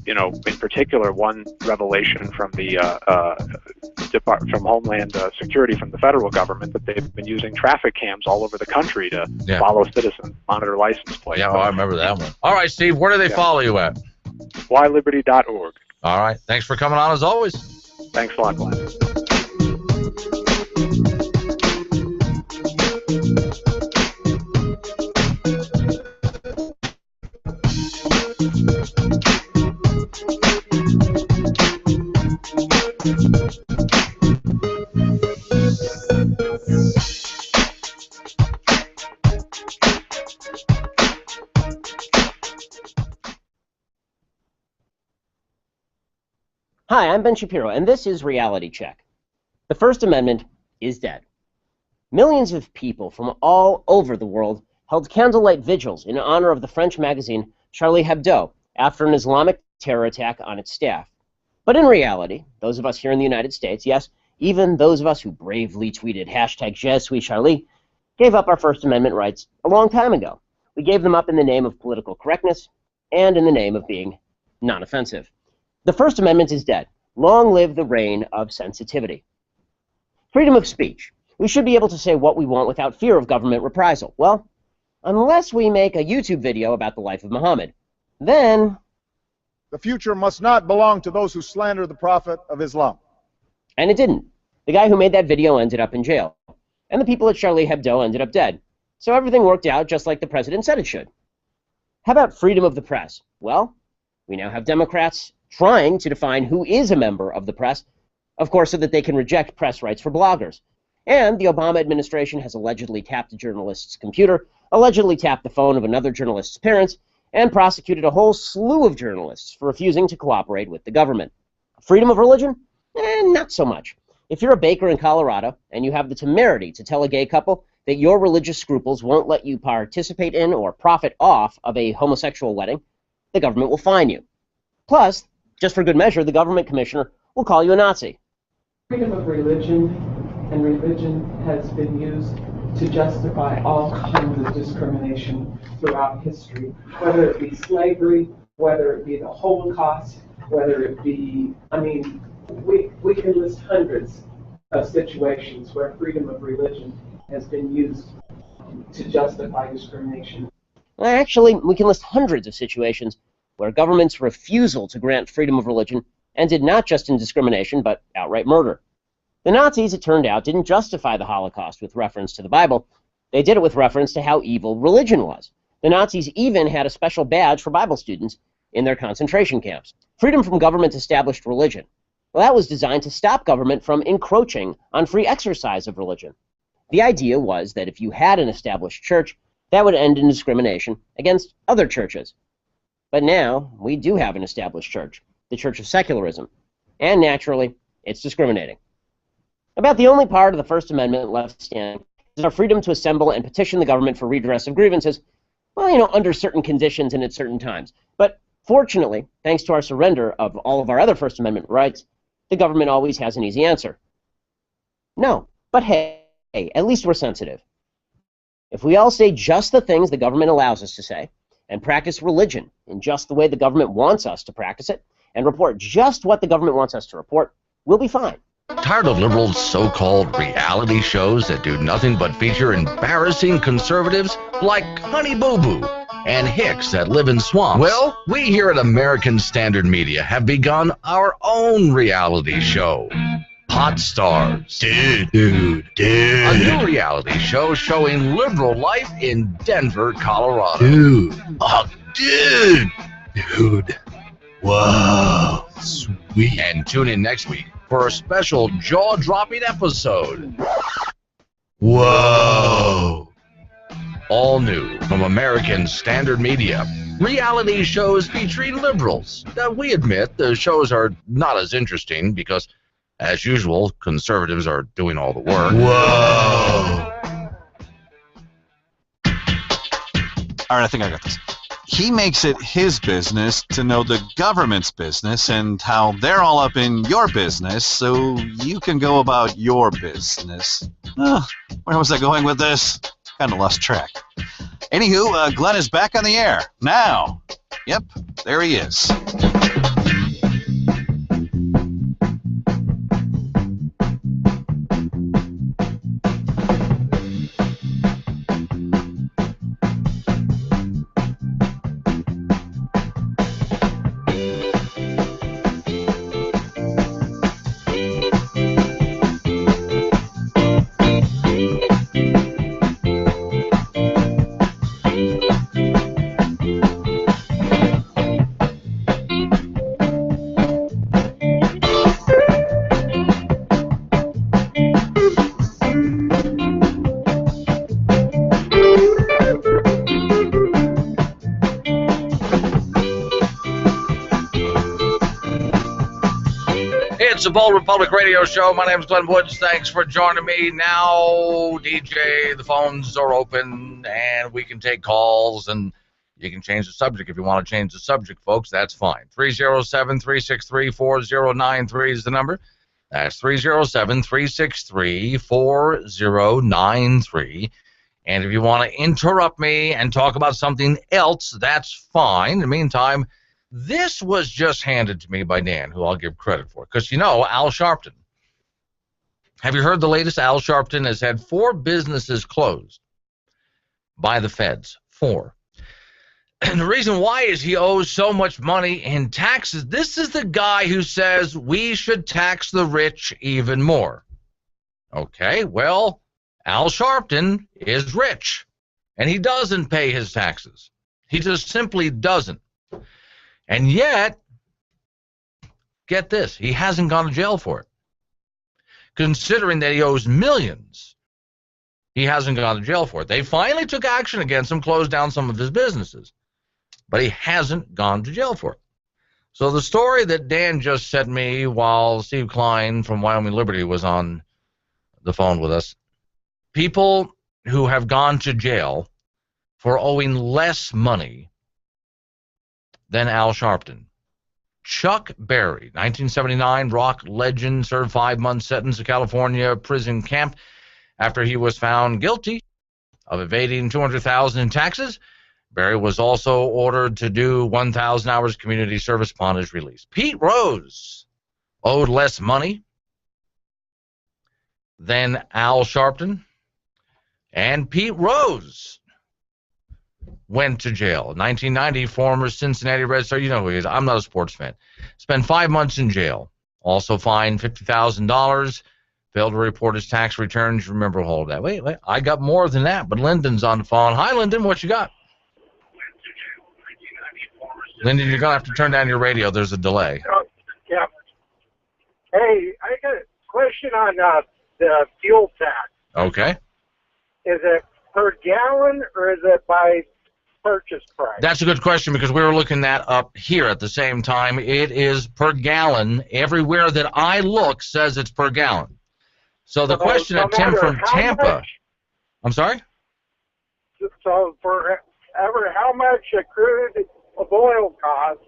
Speaker 30: in particular, one revelation from the from Homeland Security, from the federal government, that they've been using traffic cams all over the country to follow citizens, monitor license plates.
Speaker 9: Yeah, I remember that one. All right, Steve, where do they follow you at?
Speaker 30: Whyliberty.org.
Speaker 9: All right, thanks for coming on as always.
Speaker 30: Thanks a lot, Glenn.
Speaker 3: Hi, I'm Ben Shapiro, and this is Reality Check. The First Amendment is dead. Millions of people from all over the world held candlelight vigils in honor of the French magazine Charlie Hebdo after an Islamic terror attack on its staff. But in reality, those of us here in the United States, yes, even those of us who bravely tweeted #JeSuisCharlie, gave up our First Amendment rights a long time ago. We gave them up in the name of political correctness and in the name of being non-offensive. The First Amendment is dead. Long live the reign of sensitivity. Freedom of speech. We should be able to say what we want without fear of government reprisal. Well, unless we make a YouTube video about the life of Muhammad. Then...
Speaker 13: the future must not belong to those who slander the Prophet of Islam.
Speaker 3: And it didn't. The guy who made that video ended up in jail. And the people at Charlie Hebdo ended up dead. So everything worked out just like the president said it should. How about freedom of the press? Well, we now have Democrats trying to define who is a member of the press, of course, so that they can reject press rights for bloggers. And the Obama administration has allegedly tapped a journalist's computer, allegedly tapped the phone of another journalist's parents, and prosecuted a whole slew of journalists for refusing to cooperate with the government. Freedom of religion? Not so much. If you're a baker in Colorado and you have the temerity to tell a gay couple that your religious scruples won't let you participate in or profit off of a homosexual wedding, the government will fine you. Plus, just for good measure, the government commissioner will call you a Nazi.
Speaker 16: Freedom of religion, and religion has been used to justify all kinds of discrimination throughout history, whether it be slavery, whether it be the Holocaust, whether it be, we can list hundreds of situations where freedom of religion has been used to justify discrimination.
Speaker 3: Well, actually, we can list hundreds of situations where government's refusal to grant freedom of religion ended not just in discrimination, but outright murder. The Nazis, it turned out, didn't justify the Holocaust with reference to the Bible. They did it with reference to how evil religion was. The Nazis even had a special badge for Bible students in their concentration camps. Freedom from government-established religion. Well, that was designed to stop government from encroaching on free exercise of religion. The idea was that if you had an established church, that would end in discrimination against other churches. But now, we do have an established church, the Church of Secularism, and naturally, it's discriminating. About the only part of the First Amendment left standing is our freedom to assemble and petition the government for redress of grievances, well, under certain conditions and at certain times. But fortunately, thanks to our surrender of all of our other First Amendment rights, the government always has an easy answer. No, but hey, at least we're sensitive. If we all say just the things the government allows us to say, and practice religion in just the way the government wants us to practice it, and report just what the government wants us to report, we'll be fine.
Speaker 9: Tired of liberals' so-called reality shows that do nothing but feature embarrassing conservatives like Honey Boo Boo and hicks that live in swamps? Well, we here at American Standard Media have begun our own reality show. Hot Stars. Dude. A new reality show showing liberal life in Denver, Colorado. Dude. Whoa. Sweet. And tune in next week for a special jaw-dropping episode. Whoa. All new from American Standard Media. Reality shows featuring liberals. Now, we admit the shows are not as interesting because, as usual, conservatives are doing all the work. Whoa!
Speaker 8: All right, I think I got this. He makes it his business to know the government's business and how they're all up in your business so you can go about your business. Where was I going with this? Kind of lost track. Anywho, Glenn is back on the air. Now. Yep, there he is.
Speaker 9: It's the Bold Republic Radio Show. My name is Glenn Woods. Thanks for joining me. Now, DJ, the phones are open, and we can take calls, and you can change the subject if you want to change the subject, folks. That's fine. 307-363-4093 is the number. That's 307-363-4093. And if you want to interrupt me and talk about something else, that's fine. In the meantime, this was just handed to me by Dan, who I'll give credit for. Because, you know, Al Sharpton. Have you heard the latest? Al Sharpton has had 4 businesses closed by the feds. 4. And the reason why is he owes so much money in taxes. This is the guy who says we should tax the rich even more. Okay, well, Al Sharpton is rich, and he doesn't pay his taxes. He just simply doesn't. And yet, get this, he hasn't gone to jail for it. Considering that he owes millions, he hasn't gone to jail for it. They finally took action against him, closed down some of his businesses, but he hasn't gone to jail for it. So the story that Dan just sent me while Steve Klein from Wyoming Liberty was on the phone with us, people who have gone to jail for owing less money than Al Sharpton. Chuck Berry, 1979, rock legend, served 5-month sentence in California prison camp after he was found guilty of evading $200,000 in taxes. Berry was also ordered to do 1,000 hours community service upon his release. Pete Rose owed less money than Al Sharpton, and Pete Rose went to jail. 1990, former Cincinnati Red Star, you know who he is, I'm not a sports fan, spent 5 months in jail. Also fined $50,000, failed to report his tax returns. Remember all of that. Wait, I got more than that, but Lyndon's on the phone. Hi, Lyndon, what you got? Lyndon, you're going to have to turn down your radio. There's a delay.
Speaker 1: Yeah. Hey, I got a question on the fuel tax.
Speaker 9: Okay.
Speaker 1: Is it per gallon or is it by purchase price?
Speaker 9: That's a good question because we were looking that up here at the same time. It is per gallon. Everywhere that I look says it's per gallon. So the question at Tim from Tampa. I'm sorry?
Speaker 1: So for how much a crude of oil costs,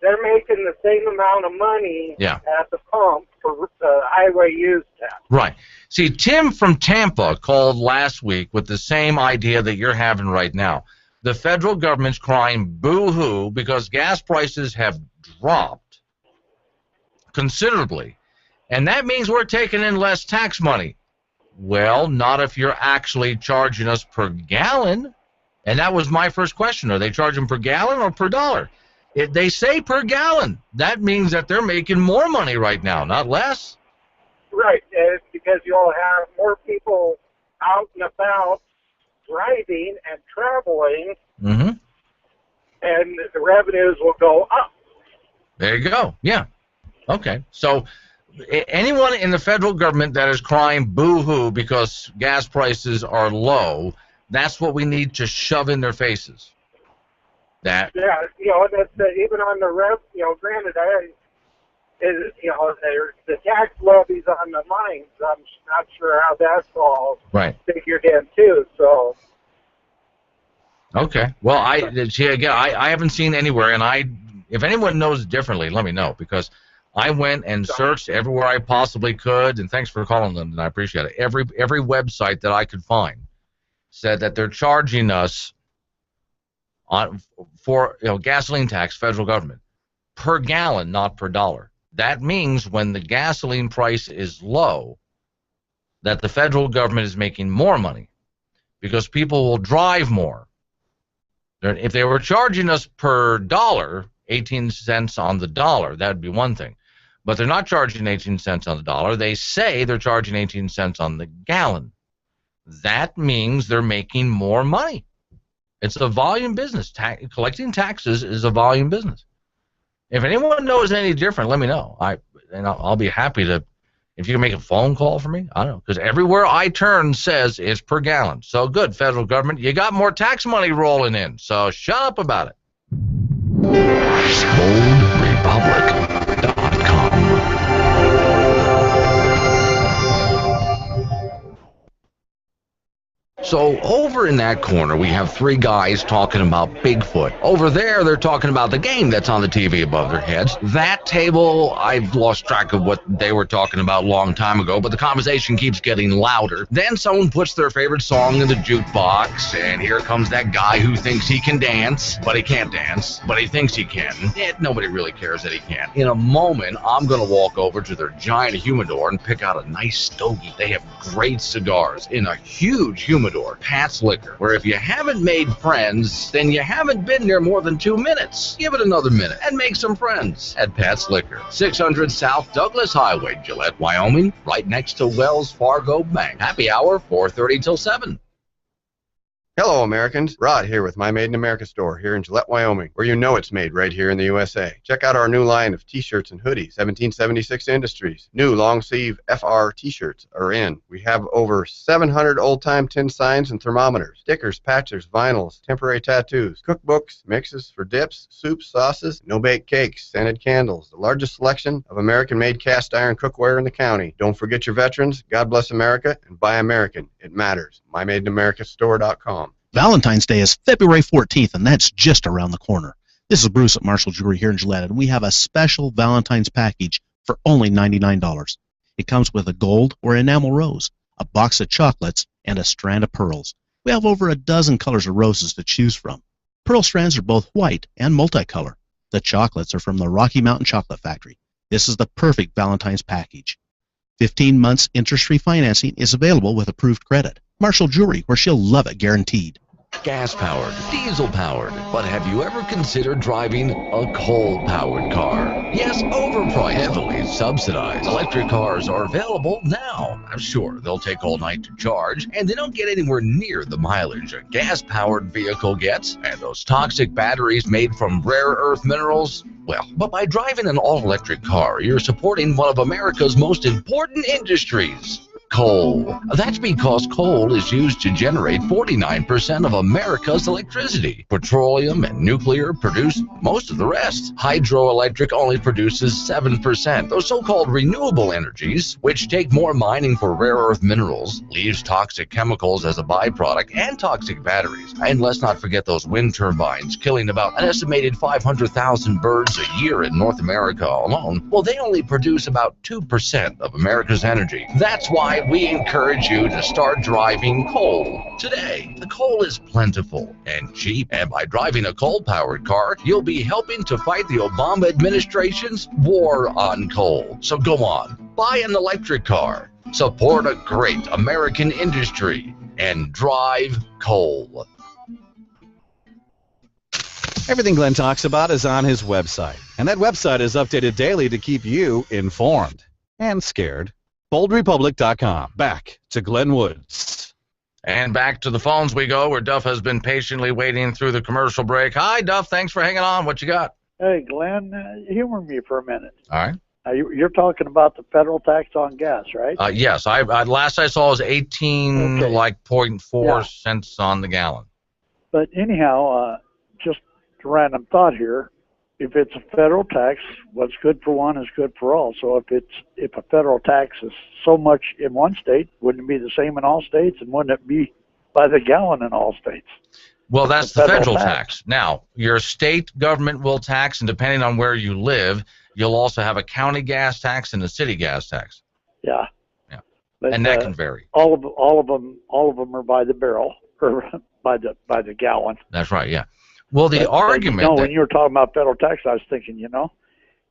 Speaker 1: they're making the same amount of money at the pump for highway use tax.
Speaker 9: Right. See, Tim from Tampa called last week with the same idea that you're having right now. The federal government's crying boo-hoo because gas prices have dropped considerably, and that means we're taking in less tax money. Well, not if you're actually charging us per gallon. And that was my first question. Are they charging per gallon or per dollar? If they say per gallon, that means that they're making more money right now, not less.
Speaker 1: Right, it's because you'll have more people out and about driving and traveling, and the revenues will go up.
Speaker 9: There you go. Yeah. Okay. So anyone in the federal government that is crying boo-hoo because gas prices are low, that's what we need to shove in their faces. That.
Speaker 1: Yeah, that's even on the granted, the tax levies on the mines. I'm not sure how that's all figured in too. So.
Speaker 9: Okay. Well, I haven't seen anywhere, and if anyone knows differently, let me know because I went and searched everywhere I possibly could, and thanks for calling them, and I appreciate it. Every website that I could find said that they're charging us for gasoline tax, federal government, per gallon, not per dollar. That means when the gasoline price is low, that the federal government is making more money because people will drive more. If they were charging us per dollar, 18 cents on the dollar, that would be one thing. But they're not charging 18 cents on the dollar. They say they're charging 18 cents on the gallon. That means they're making more money. It's a volume business. Collecting taxes is a volume business. If anyone knows any different, let me know. I'll be happy to, if you can make a phone call for me. I don't know, because everywhere I turn says it's per gallon. So good, federal government. You got more tax money rolling in, so shut up about it. So over in that corner, we have three guys talking about Bigfoot. Over there, they're talking about the game that's on the TV above their heads. That table, I've lost track of what they were talking about a long time ago, but the conversation keeps getting louder. Then someone puts their favorite song in the jukebox, and here comes that guy who thinks he can dance, but he can't dance, but he thinks he can. Nobody really cares that he can. In a moment, I'm going to walk over to their giant humidor and pick out a nice stogie. They have great cigars in a huge humidor. Pat's Liquor, where if you haven't made friends, then you haven't been there more than 2 minutes. Give it another minute and make some friends at Pat's Liquor. 600 South Douglas Highway, Gillette, Wyoming, right next to Wells Fargo Bank. Happy hour, 4:30 till 7.
Speaker 2: Hello, Americans. Rod here with My Made in America store here in Gillette, Wyoming, where you know it's made right here in the USA. Check out our new line of t-shirts and hoodies, 1776 Industries. New long sleeve FR t-shirts are in. We have over 700 old-time tin signs and thermometers, stickers, patches, vinyls, temporary tattoos, cookbooks, mixes for dips, soups, sauces, no-bake cakes, scented candles, the largest selection of American-made cast iron cookware in the county. Don't forget your veterans, God bless America, and buy American. It matters. MyMadeInAmericaStore.com.
Speaker 4: Valentine's Day is February 14th, and that's just around the corner. This is Bruce at Marshall Jewelry here in Gillette, and we have a special Valentine's package for only $99. It comes with a gold or enamel rose, a box of chocolates, and a strand of pearls. We have over a dozen colors of roses to choose from. Pearl strands are both white and multicolor. The chocolates are from the Rocky Mountain Chocolate Factory. This is the perfect Valentine's package. 15 months interest-free financing is available with approved credit. Marshall Jewelry, where she'll love it guaranteed.
Speaker 9: Gas-powered, diesel-powered, but have you ever considered driving a coal-powered car? Yes, overpriced, heavily subsidized. Electric cars are available now. I'm sure they'll take all night to charge, and they don't get anywhere near the mileage a gas-powered vehicle gets. And those toxic batteries made from rare earth minerals, well, but by driving an all-electric car, you're supporting one of America's most important industries. Coal. That's because coal is used to generate 49% of America's electricity. Petroleum and nuclear produce most of the rest. Hydroelectric only produces 7%. Those so-called renewable energies, which take more mining for rare earth minerals, leaves toxic chemicals as a byproduct and toxic batteries. And let's not forget those wind turbines, killing about an estimated 500,000 birds a year in North America alone. Well, they only produce about 2% of America's energy. That's why we encourage you to start driving coal today. The coal is plentiful and cheap, and by driving a coal-powered car, you'll be helping to fight the Obama administration's war on coal. So go on, buy an electric car, support a great American industry, and drive coal.
Speaker 8: Everything Glenn talks about is on his website, and that website is updated daily to keep you informed and scared. BoldRepublic.com. Back to Glenn Woods.
Speaker 9: And back to the phones we go, where Duff has been patiently waiting through the commercial break. Hi, Duff. Thanks for hanging on. What you got?
Speaker 6: Hey, Glenn, humor me for a minute.
Speaker 9: All right.
Speaker 6: You're talking about the federal tax on gas, right?
Speaker 9: Yes. I last I saw was 0.4 cents on the gallon.
Speaker 6: But anyhow, just a random thought here. If it's a federal tax, what's good for one is good for all. So if a federal tax is so much in one state, wouldn't it be the same in all states, and wouldn't it be by the gallon in all states?
Speaker 9: Well, that's the federal tax. Now, your state government will tax, and depending on where you live, you'll also have a county gas tax and a city gas tax.
Speaker 6: Yeah.
Speaker 9: Yeah.
Speaker 6: But,
Speaker 9: and that can vary.
Speaker 6: All of them are by the barrel or by the gallon.
Speaker 9: That's right. Yeah. Well, the argument.
Speaker 6: No, when you were talking about federal tax, I was thinking,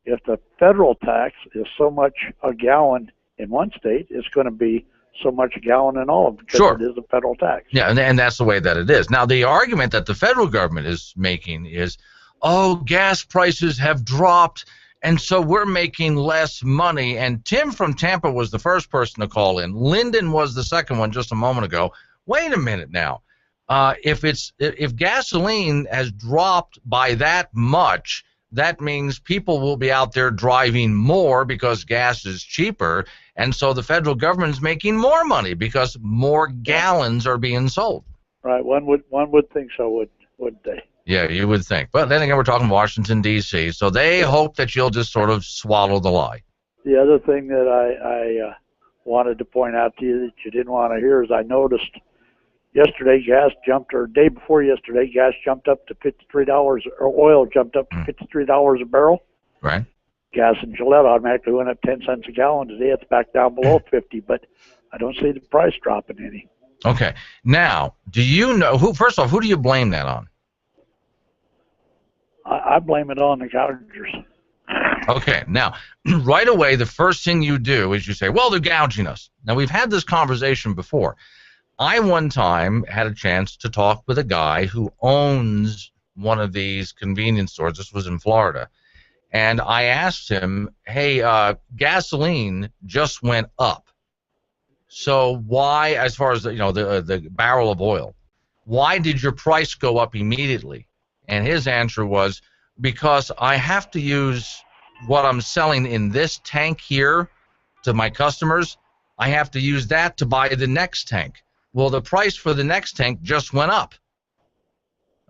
Speaker 6: if the federal tax is so much a gallon in one state, it's going to be so much a gallon in all of them because it is a federal tax.
Speaker 9: Yeah, and that's the way that it is. Now, the argument that the federal government is making is, gas prices have dropped, and so we're making less money. And Tim from Tampa was the first person to call in. Lyndon was the second one just a moment ago. Wait a minute now. If gasoline has dropped by that much, that means people will be out there driving more because gas is cheaper, and so the federal government is making more money because more gallons are being sold.
Speaker 6: Right. One would think so, wouldn't they?
Speaker 9: Yeah, you would think. But then again, we're talking Washington, D.C., so they hope that you'll just sort of swallow the lie.
Speaker 6: The other thing that I wanted to point out to you that you didn't want to hear is I noticed yesterday gas jumped, or day before yesterday, gas jumped up to $53, or oil jumped up to $53 a barrel.
Speaker 9: Right.
Speaker 6: Gas in Gillette automatically went up 10 cents a gallon. Today it's back down below 50, but I don't see the price dropping any.
Speaker 9: Okay. Now, do you know, first off, who do you blame that on?
Speaker 6: I blame it on the gougers.
Speaker 9: Okay, now, right away, the first thing you do is you say, well, they're gouging us. Now, we've had this conversation before. I, one time, had a chance to talk with a guy who owns one of these convenience stores. This was in Florida. And I asked him, hey, gasoline just went up. So why, as far as, the barrel of oil, why did your price go up immediately? And his answer was, because I have to use what I'm selling in this tank here to my customers, I have to use that to buy the next tank. Well, the price for the next tank just went up.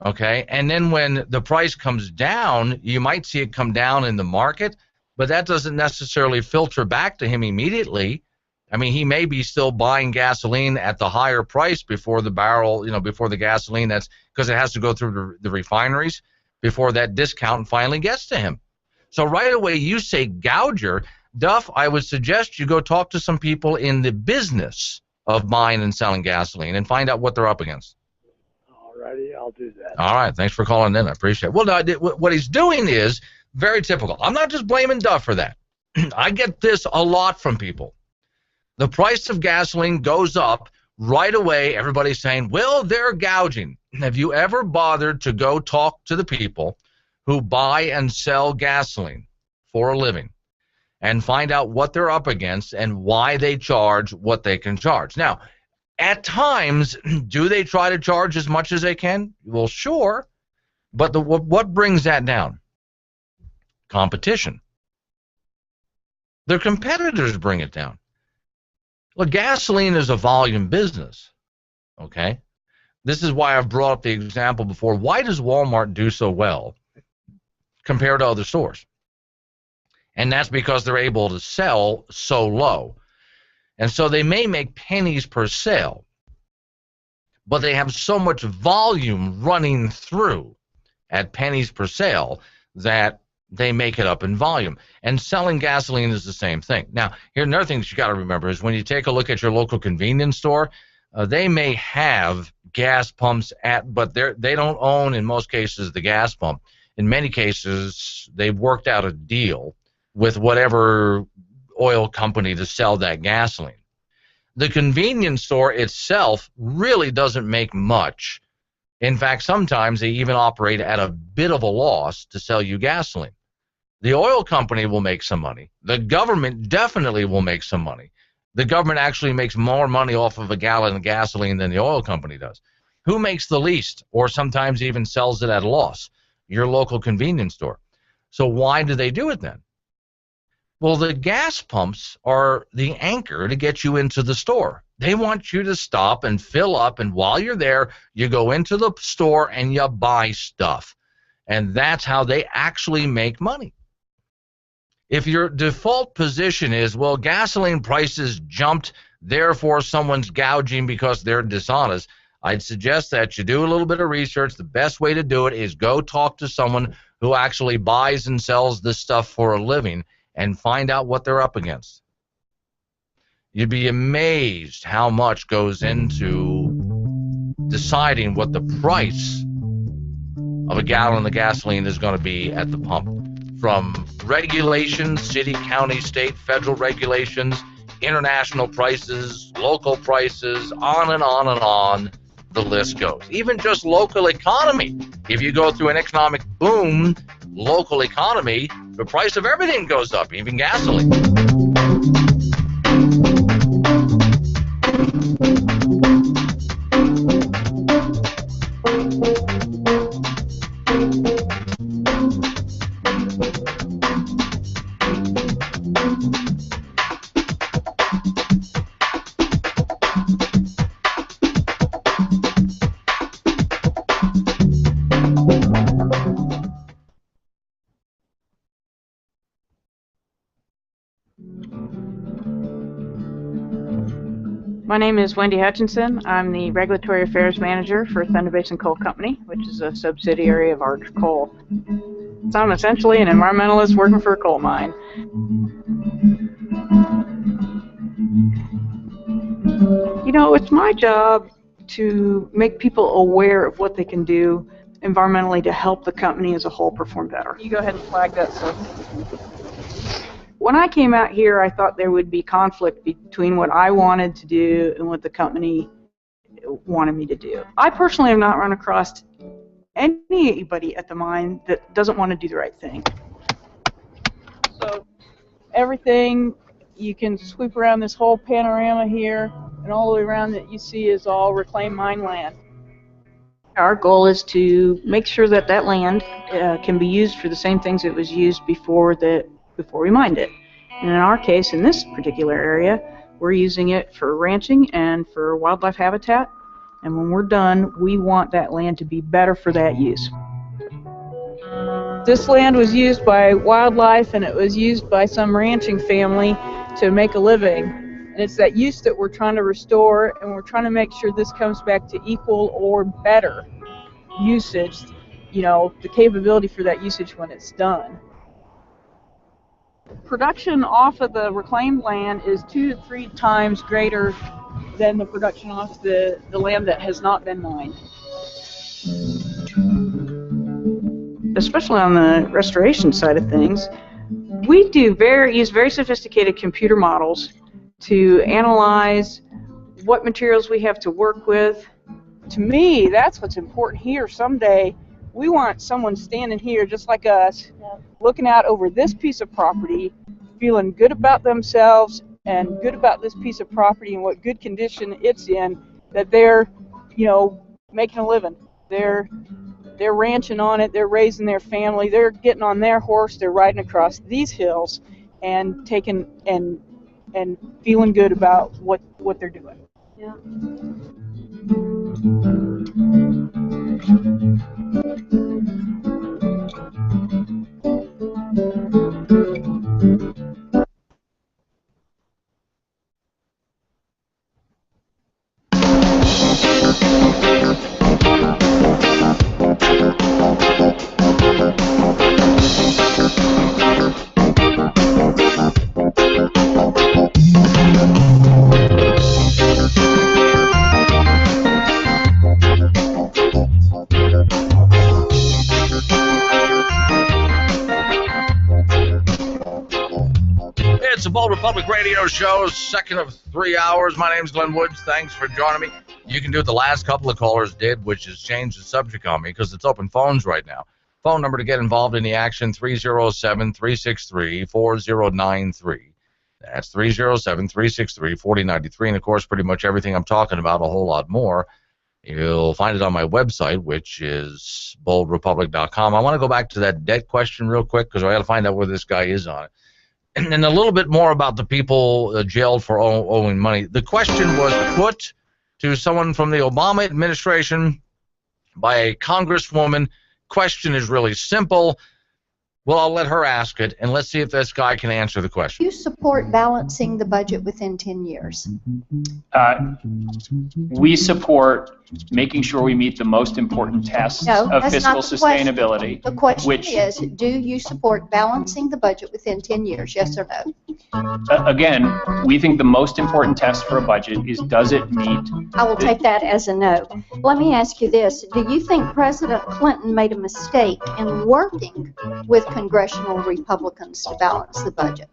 Speaker 9: Okay, and then when the price comes down, you might see it come down in the market, but that doesn't necessarily filter back to him immediately. I mean, he may be still buying gasoline at the higher price before the barrel, before the gasoline, that's because it has to go through the refineries before that discount finally gets to him. So right away you say gouger. Duff, I would suggest you go talk to some people in the business of buying and selling gasoline and find out what they're up against.
Speaker 6: All righty, I'll do that.
Speaker 9: All right, thanks for calling in. I appreciate it. Well, no, what he's doing is very typical. I'm not just blaming Duff for that. I get this a lot from people. The price of gasoline goes up right away. Everybody's saying, well, they're gouging. Have you ever bothered to go talk to the people who buy and sell gasoline for a living and find out what they're up against and why they charge what they can charge? Now, at times, do they try to charge as much as they can? Well, sure. But what brings that down? Competition. Their competitors bring it down. Well, gasoline is a volume business, okay? This is why I've brought up the example before. Why does Walmart do so well compared to other stores? And that's because they're able to sell so low. And so they may make pennies per sale, but they have so much volume running through at pennies per sale that they make it up in volume. And selling gasoline is the same thing. Now, here another thing that you got to remember is when you take a look at your local convenience store, they may have gas pumps but they don't own, in most cases, the gas pump. In many cases, they've worked out a deal with whatever oil company to sell that gasoline. The convenience store itself really doesn't make much. In fact, sometimes they even operate at a bit of a loss to sell you gasoline. The oil company will make some money. The government definitely will make some money. The government actually makes more money off of a gallon of gasoline than the oil company does. Who makes the least, or sometimes even sells it at a loss? Your local convenience store. So why do they do it then? Well, the gas pumps are the anchor to get you into the store. They want you to stop and fill up, and while you're there, you go into the store and you buy stuff. And that's how they actually make money. If your default position is, well, gasoline prices jumped, therefore someone's gouging because they're dishonest, I'd suggest that you do a little bit of research. The best way to do it is go talk to someone who actually buys and sells this stuff for a living and find out what they're up against. You'd be amazed how much goes into deciding what the price of a gallon of gasoline is going to be at the pump. From regulations, city, county, state, federal regulations, international prices, local prices, on and on and on the list goes. Even just local economy. If you go through an economic boom, local economy, the price of everything goes up, even gasoline.
Speaker 17: My name is Wendy Hutchinson. I'm the Regulatory Affairs Manager for Thunder Basin Coal Company, which is a subsidiary of Arch Coal. So I'm essentially an environmentalist working for a coal mine. You know, it's my job to make people aware of what they can do environmentally to help the company as a whole perform better. You go ahead and flag that, sir. When I came out here, I thought there would be conflict between what I wanted to do and what the company wanted me to do. I personally have not run across anybody at the mine that doesn't want to do the right thing. So everything, you can sweep around this whole panorama here, and all the way around that you see is all reclaimed mine land. Our goal is to make sure that that land can be used for the same things it was used before we mined it. And in our case, in this particular area, we're using it for ranching and for wildlife habitat. And when we're done, we want that land to be better for that use. This land was used by wildlife, and it was used by some ranching family to make a living. And it's that use that we're trying to restore, and we're trying to make sure this comes back to equal or better usage, you know, the capability for that usage when it's done. Production off of the reclaimed land is 2 to 3 times greater than the production off the land that has not been mined. Especially on the restoration side of things, we use very sophisticated computer models to analyze what materials we have to work with. To me, that's what's important here. Someday, we want someone standing here just like us, looking out over this piece of property, feeling good about themselves and good about this piece of property and what good condition it's in, that they're, you know, making a living. They're ranching on it, they're raising their family, they're getting on their horse, they're riding across these hills and taking and feeling good about what they're doing. Yeah.
Speaker 9: It's a Bold Republic radio show, second of 3 hours. My name's Glenn Woods. Thanks for joining me. You can do what the last couple of callers did, which is change the subject on me, because it's open phones right now. Phone number to get involved in the action, 307-363-4093. That's 307-363-4093. And, of course, pretty much everything I'm talking about, a whole lot more, you'll find it on my website, which is boldrepublic.com. I want to go back to that debt question real quick, because I got to find out where this guy is on it. And a little bit more about the people jailed for owing money. The question was put to someone from the Obama administration by a congresswoman. Question is really simple. Well, I'll let her ask it, and let's see if this guy can answer the question.
Speaker 18: Do you support balancing the budget within 10 years?
Speaker 20: We support making sure we meet the most important tests of fiscal sustainability.
Speaker 18: The question is, do you support balancing the budget within 10 years, yes or no?
Speaker 20: Again, we think the most important test for a budget is, does it meet?
Speaker 18: I will take that as a no. Let me ask you this. Do you think President Clinton made a mistake in working with congressional Republicans to balance the budget?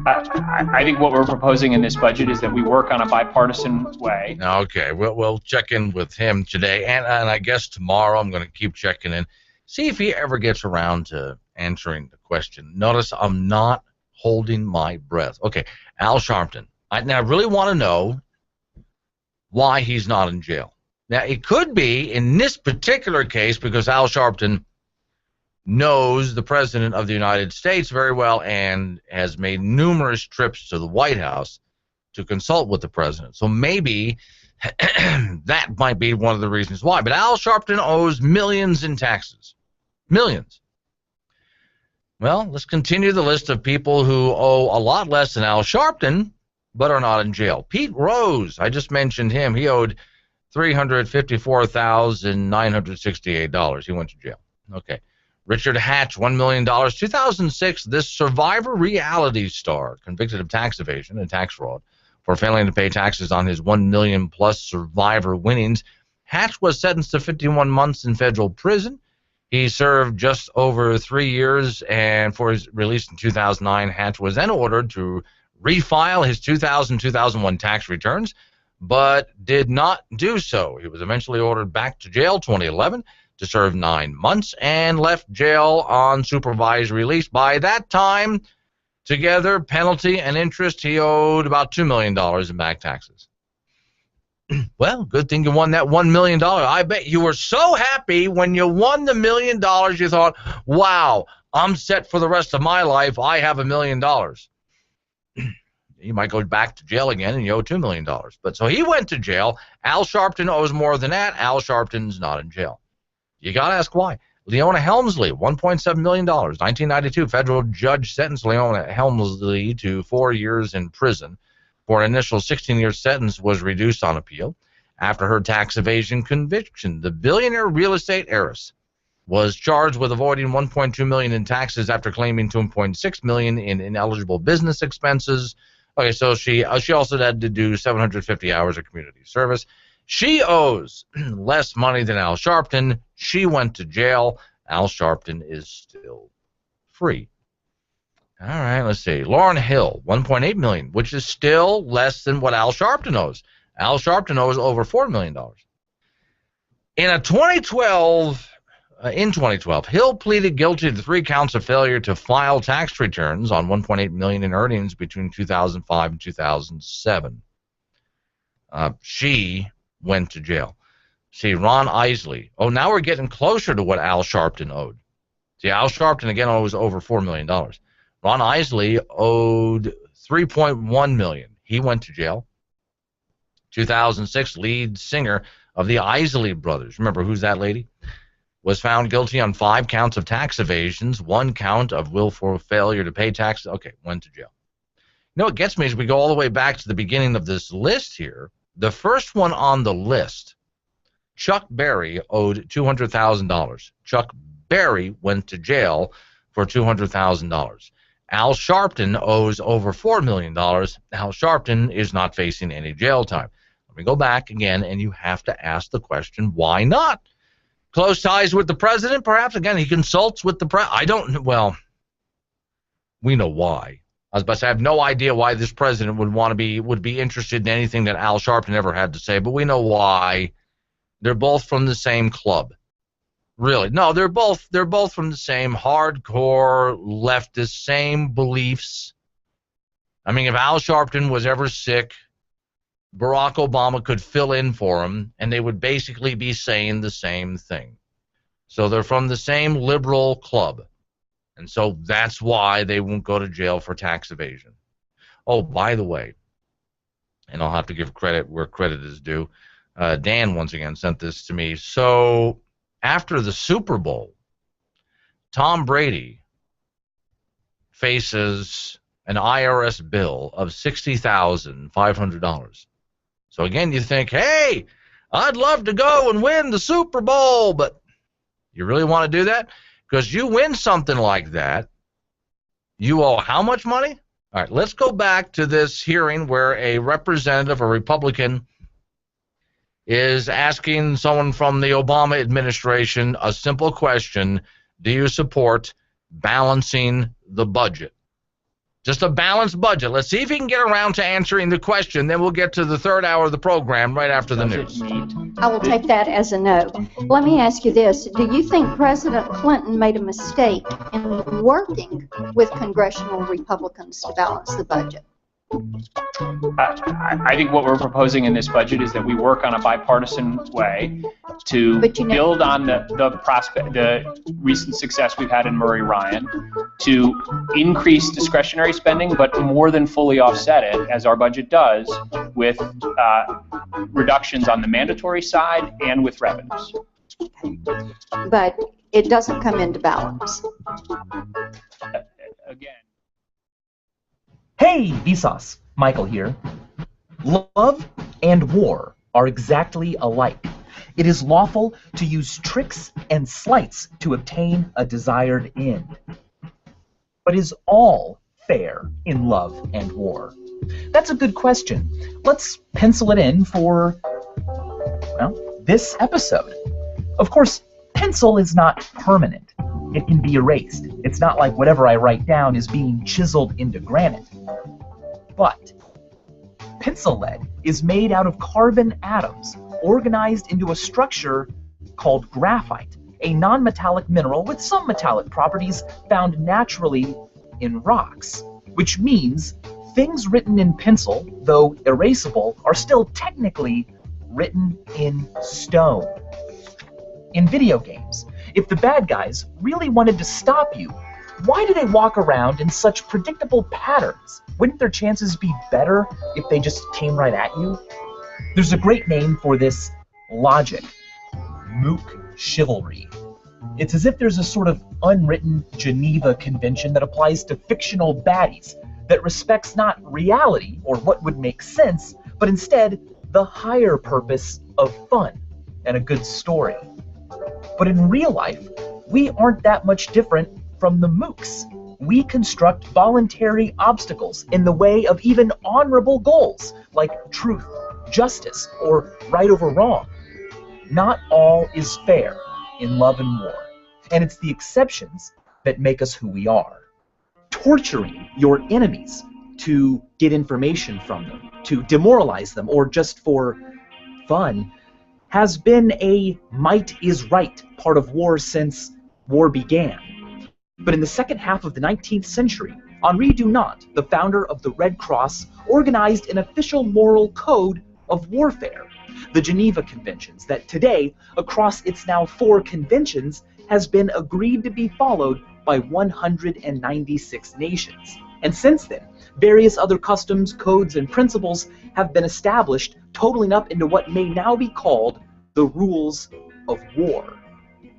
Speaker 20: I think what we're proposing in this budget is that we work on a bipartisan way.
Speaker 9: Okay, we'll check in with him today, and I guess tomorrow I'm going to keep checking in, see if he ever gets around to answering the question. Notice I'm not holding my breath. Okay, Al Sharpton. Now I really want to know why he's not in jail. Now, it could be in this particular case because Al Sharpton knows the President of the United States very well and has made numerous trips to the White House to consult with the President. So maybe that might be one of the reasons why. But Al Sharpton owes millions in taxes. Millions. Well, let's continue the list of people who owe a lot less than Al Sharpton, but are not in jail. Pete Rose, I just mentioned him. He owed $354,968. He went to jail. Okay. Richard Hatch, $1 million. 2006, this Survivor reality star, convicted of tax evasion and tax fraud for failing to pay taxes on his $1 million plus Survivor winnings. Hatch was sentenced to 51 months in federal prison. He served just over 3 years, and for his release in 2009, Hatch was then ordered to refile his 2000-2001 tax returns, but did not do so. He was eventually ordered back to jail 2011 to serve 9 months and left jail on supervised release. By that time, together, penalty and interest, he owed about $2 million in back taxes. Well, good thing you won that $1 million. I bet you were so happy when you won the $1 million, you thought, wow, I'm set for the rest of my life. I have $1 million. You might go back to jail again and you owe $2 million. But so he went to jail. Al Sharpton owes more than that. Al Sharpton's not in jail. You got to ask why. Leona Helmsley, $1.7 million. 1992, federal judge sentenced Leona Helmsley to 4 years in prison. For an initial 16-year sentence was reduced on appeal. After her tax evasion conviction, the billionaire real estate heiress was charged with avoiding $1.2 million in taxes after claiming $2.6 million in ineligible business expenses. Okay, so she also had to do 750 hours of community service. She owes less money than Al Sharpton. She went to jail. Al Sharpton is still free. All right, let's see. Lauren Hill, $1.8 million, which is still less than what Al Sharpton owes. Al Sharpton owes over $4 million. In 2012, Hill pleaded guilty to 3 counts of failure to file tax returns on $1.8 million in earnings between 2005 and 2007. She went to jail. See, Ron Isley. Oh, now we're getting closer to what Al Sharpton owed. See, Al Sharpton, again, owes over $4 million. Ron Isley owed $3.1 million. He went to jail. 2006, lead singer of the Isley Brothers. Remember who's that lady? Was found guilty on 5 counts of tax evasions, 1 count of willful failure to pay taxes. Okay, went to jail. You know what gets me is we go all the way back to the beginning of this list here. The first one on the list, Chuck Berry, owed $200,000. Chuck Berry went to jail for $200,000. Al Sharpton owes over $4 million. Al Sharpton is not facing any jail time. Let me go back again, and you have to ask the question, why not? Close ties with the president, perhaps? Again, he consults with the president. I don't, well, we know why. I was about to say, I have no idea why this president would be interested in anything that Al Sharpton ever had to say, but we know why. They're both from the same club. Really. No, they're both from the same hardcore leftist, same beliefs. I mean, if Al Sharpton was ever sick, Barack Obama could fill in for him, and they would basically be saying the same thing. So they're from the same liberal club. And so that's why they won't go to jail for tax evasion. Oh, by the way, and I'll have to give credit where credit is due, Dan once again sent this to me. So after the Super Bowl, Tom Brady faces an IRS bill of $60,500. So again, you think, hey, I'd love to go and win the Super Bowl, but you really want to do that? Because you win something like that, you owe how much money? All right, let's go back to this hearing where a representative, a Republican, is asking someone from the Obama administration a simple question: do you support balancing the budget? Just a balanced budget. Let's see if he can get around to answering the question. Then we'll get to the third hour of the program right after the news.
Speaker 18: I will take that as a no. Let me ask you this. Do you think President Clinton made a mistake in working with congressional Republicans to balance the budget?
Speaker 20: I think what we're proposing in this budget is that we work on a bipartisan way to build on the recent success we've had in Murray Ryan, to increase discretionary spending, but more than fully offset it, as our budget does, with reductions on the mandatory side and with revenues.
Speaker 18: But it doesn't come into balance.
Speaker 20: Again.
Speaker 7: Hey, Vsauce! Michael here. Love and war are exactly alike. It is lawful to use tricks and sleights to obtain a desired end. But is all fair in love and war? That's a good question. Let's pencil it in for, well, this episode. Of course, pencil is not permanent. It can be erased. It's not like whatever I write down is being chiseled into granite. But pencil lead is made out of carbon atoms organized into a structure called graphite, a non-metallic mineral with some metallic properties found naturally in rocks, which means things written in pencil, though erasable, are still technically written in stone. In video games, if the bad guys really wanted to stop you, why do they walk around in such predictable patterns? Wouldn't their chances be better if they just came right at you? There's a great name for this logic: mook chivalry. It's as if there's a sort of unwritten Geneva Convention that applies to fictional baddies that respects not reality or what would make sense, but instead the higher purpose of fun and a good story. But in real life, we aren't that much different from the mooks. We construct voluntary obstacles in the way of even honorable goals like truth, justice, or right over wrong. Not all is fair in love and war, and it's the exceptions that make us who we are. Torturing your enemies to get information from them, to demoralize them, or just for fun, has been a might is right part of war since war began. But in the second half of the 19th century, Henri Dunant, the founder of the Red Cross, organized an official moral code of warfare, the Geneva Conventions, that today, across its now 4 conventions, has been agreed to be followed by 196 nations. And since then, various other customs, codes, and principles have been established, totaling up into what may now be called the rules of war.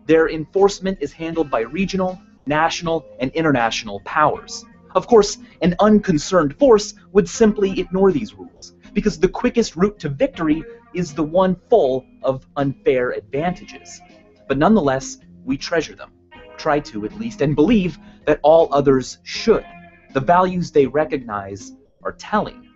Speaker 7: Their enforcement is handled by regional, national, and international powers. Of course, an unconcerned force would simply ignore these rules, because the quickest route to victory is the one full of unfair advantages. But nonetheless, we treasure them, try to at least, and believe that all others should. The values they recognize are telling.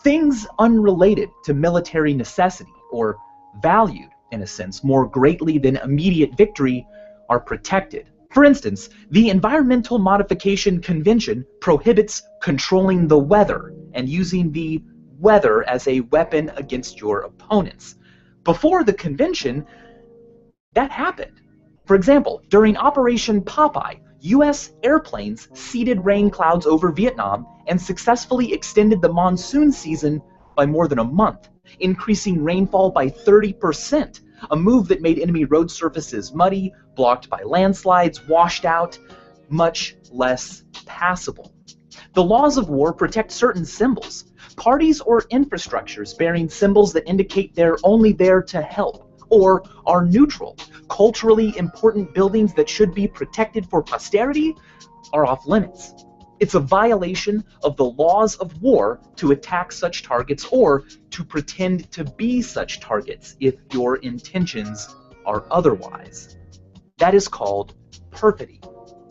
Speaker 7: Things unrelated to military necessity, or valued, in a sense, more greatly than immediate victory, are protected. For instance, the Environmental Modification Convention prohibits controlling the weather and using the weather as a weapon against your opponents. Before the convention, that happened. For example, during Operation Popeye, U.S. airplanes seeded rain clouds over Vietnam and successfully extended the monsoon season by more than a month, increasing rainfall by 30%, a move that made enemy road surfaces muddy, blocked by landslides, washed out, much less passable. The laws of war protect certain symbols. Parties or infrastructures bearing symbols that indicate they're only there to help, or are neutral, culturally important buildings that should be protected for posterity, are off limits. It's a violation of the laws of war to attack such targets or to pretend to be such targets if your intentions are otherwise. That is called perfidy,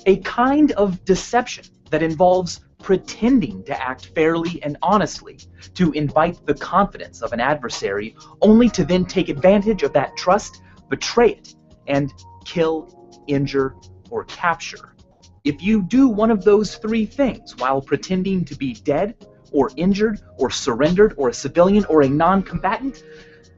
Speaker 7: a kind of deception that involves pretending to act fairly and honestly, to invite the confidence of an adversary, only to then take advantage of that trust, betray it, and kill, injure, or capture. If you do one of those 3 things while pretending to be dead, or injured, or surrendered, or a civilian, or a non-combatant,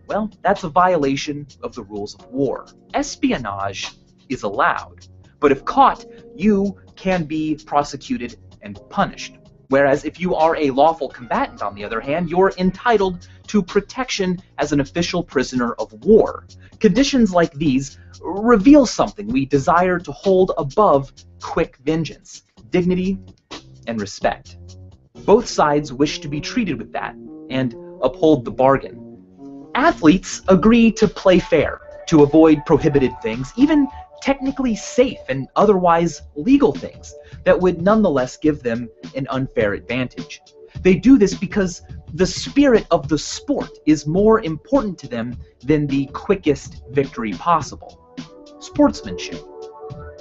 Speaker 7: well, that's a violation of the rules of war. Espionage is allowed, but if caught, you can be prosecuted and punished. Whereas if you are a lawful combatant, on the other hand, you're entitled to protection as an official prisoner of war. Conditions like these reveal something we desire to hold above quick vengeance: dignity and respect. Both sides wish to be treated with that and uphold the bargain. Athletes agree to play fair, to avoid prohibited things, even technically safe and otherwise legal things that would nonetheless give them an unfair advantage. They do this because the spirit of the sport is more important to them than the quickest victory possible. Sportsmanship.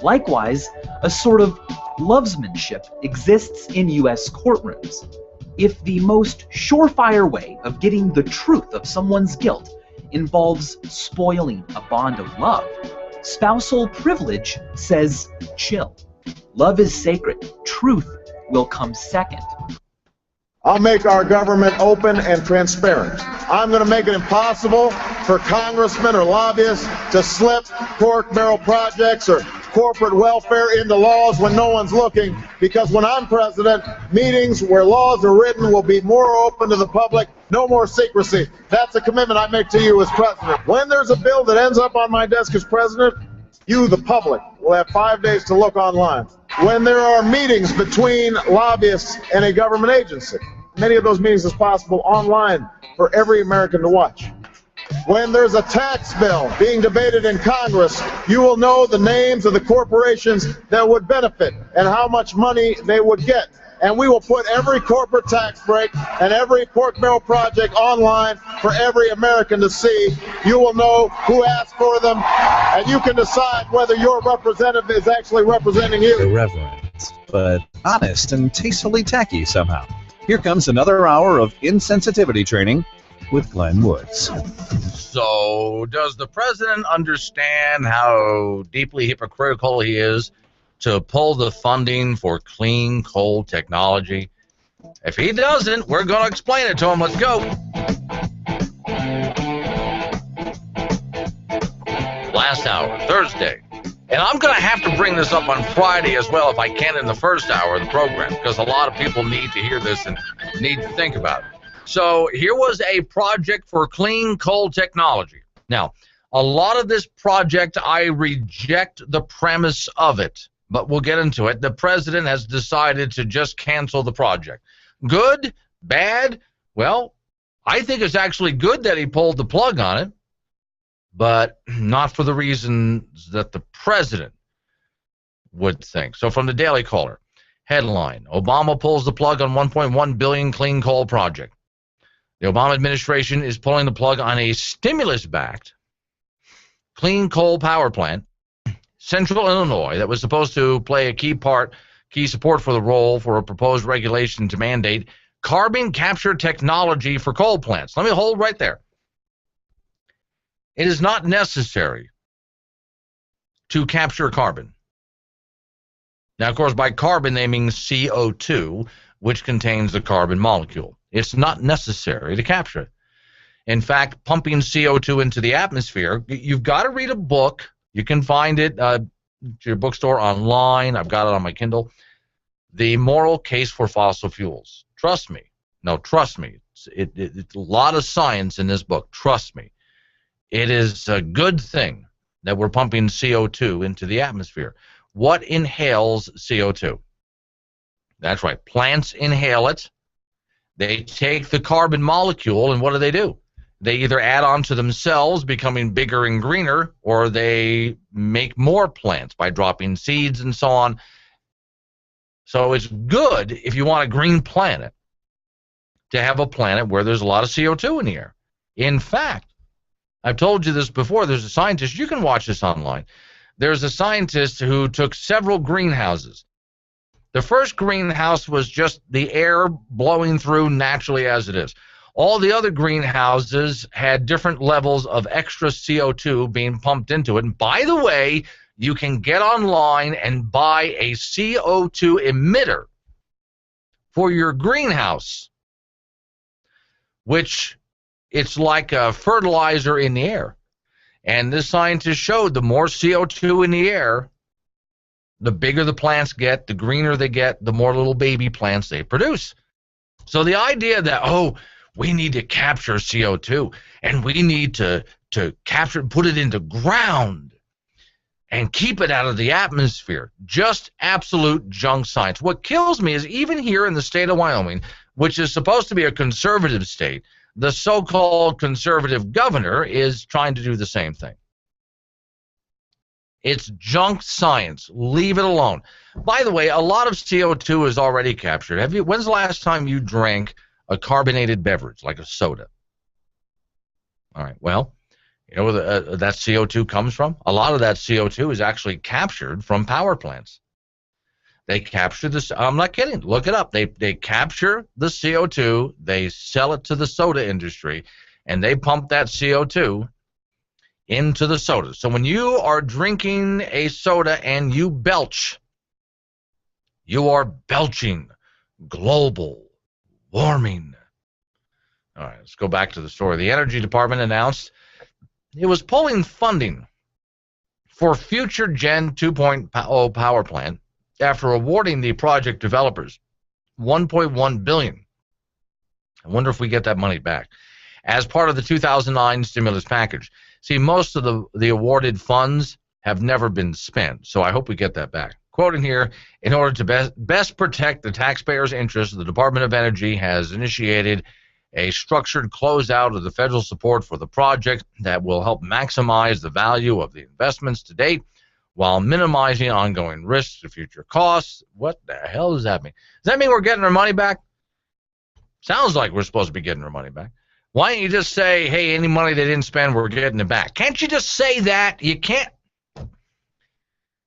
Speaker 7: Likewise, a sort of lovesmanship exists in U.S. courtrooms. If the most surefire way of getting the truth of someone's guilt involves spoiling a bond of love, spousal privilege says chill. Love is sacred. Truth will come second.
Speaker 13: I'll make our government open and transparent. I'm going to make it impossible for congressmen or lobbyists to slip pork barrel projects or corporate welfare into laws when no one's looking, because when I'm president, meetings where laws are written will be more open to the public, no more secrecy. That's a commitment I make to you as president. When there's a bill that ends up on my desk as president, you, the public, will have 5 days to look online. When there are meetings between lobbyists and a government agency, many of those meetings is possible online for every American to watch. When there's a tax bill being debated in Congress, you will know the names of the corporations that would benefit and how much money they would get. And we will put every corporate tax break and every pork barrel project online for every American to see. You will know who asked for them, and you can decide whether your representative is actually representing you.
Speaker 8: Irreverent, but honest and tastefully tacky somehow. Here comes another hour of insensitivity training with Glenn Woods.
Speaker 9: So, does the president understand how deeply hypocritical he is to pull the funding for clean coal technology? If he doesn't, we're going to explain it to him. Let's go. Last hour, Thursday. And I'm going to have to bring this up on Friday as well if I can in the first hour of the program, because a lot of people need to hear this and need to think about it. So here was a project for clean coal technology. Now, a lot of this project, I reject the premise of it, but we'll get into it. The president has decided to just cancel the project. Good? Bad? Well, I think it's actually good that he pulled the plug on it, but not for the reasons that the president would think. So from the Daily Caller, headline, Obama pulls the plug on $1.1 billion clean coal project. The Obama administration is pulling the plug on a stimulus-backed clean coal power plant, Central Illinois, that was supposed to play a key support for the role for a proposed regulation to mandate carbon capture technology for coal plants. Let me hold right there. It is not necessary to capture carbon. Now, of course, by carbon, they mean CO2, which contains the carbon molecule. It's not necessary to capture it. In fact, pumping CO2 into the atmosphere, you've got to read a book. You can find it at your bookstore online. I've got it on my Kindle. The Moral Case for Fossil Fuels. Trust me. No, trust me. It's a lot of science in this book. Trust me. It is a good thing that we're pumping CO2 into the atmosphere. What inhales CO2? That's right. Plants inhale it. They take the carbon molecule, and what do? They either add on to themselves, becoming bigger and greener, or they make more plants by dropping seeds and so on. So it's good if you want a green planet to have a planet where there's a lot of CO2 in the air. In fact, I've told you this before, there's a scientist, you can watch this online. There's a scientist who took several greenhouses. The first greenhouse was just the air blowing through naturally as it is. All the other greenhouses had different levels of extra CO2 being pumped into it. And by the way, you can get online and buy a CO2 emitter for your greenhouse, which it's like a fertilizer in the air. And this scientist showed the more CO2 in the air, the bigger the plants get, the greener they get, the more little baby plants they produce. So the idea that, oh, we need to capture CO2 and we need to capture and put it into ground and keep it out of the atmosphere, just absolute junk science. What kills me is even here in the state of Wyoming, which is supposed to be a conservative state, the so-called conservative governor is trying to do the same thing. It's junk science. Leave it alone. By the way, a lot of CO2 is already captured. When's the last time you drank a carbonated beverage like a soda? All right, well, you know where that CO2 comes from? A lot of that CO2 is actually captured from power plants. They capture this. I'm not kidding. Look it up. They capture the CO2. They sell it to the soda industry, and they pump that CO2 into the soda. So when you are drinking a soda and you belch, you are belching global warming. All right, let's go back to the story. The Energy Department announced it was pulling funding for future Gen 2.0 power plant after awarding the project developers $1.1 billion. I wonder if we get that money back as part of the 2009 stimulus package. See, most of the awarded funds have never been spent, so I hope we get that back. Quoting here, in order to best protect the taxpayers' interests, the Department of Energy has initiated a structured closeout of the federal support for the project that will help maximize the value of the investments to date while minimizing ongoing risks to future costs. What the hell does that mean? Does that mean we're getting our money back? Sounds like we're supposed to be getting our money back. Why don't you just say, hey, any money they didn't spend, we're getting it back? Can't you just say that? You can't.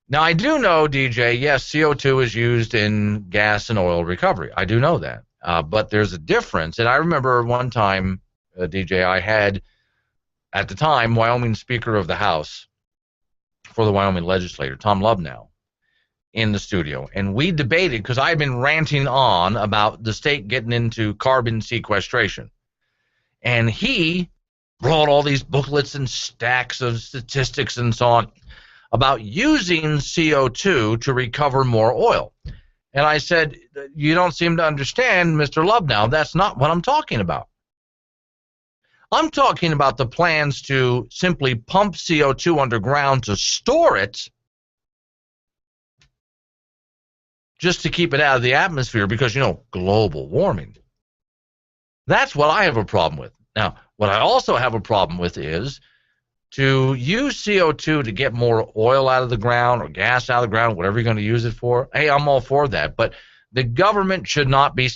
Speaker 9: Now, I do know, DJ, yes, CO2 is used in gas and oil recovery. I do know that. But there's a difference. And I remember one time, DJ, I had, at the time, Wyoming Speaker of the House for the Wyoming legislator, Tom Lubnow, in the studio. And we debated, because I've been ranting on about the state getting into carbon sequestration. And he brought all these booklets and stacks of statistics and so on about using CO2 to recover more oil. And I said, you don't seem to understand, Mr. Lubnow, that's not what I'm talking about. I'm talking about the plans to simply pump CO2 underground to store it just to keep it out of the atmosphere because, you know, global warming. That's what I have a problem with. Now, what I also have a problem with is to use CO2 to get more oil out of the ground or gas out of the ground, whatever you're going to use it for. Hey, I'm all for that. But the government should not be,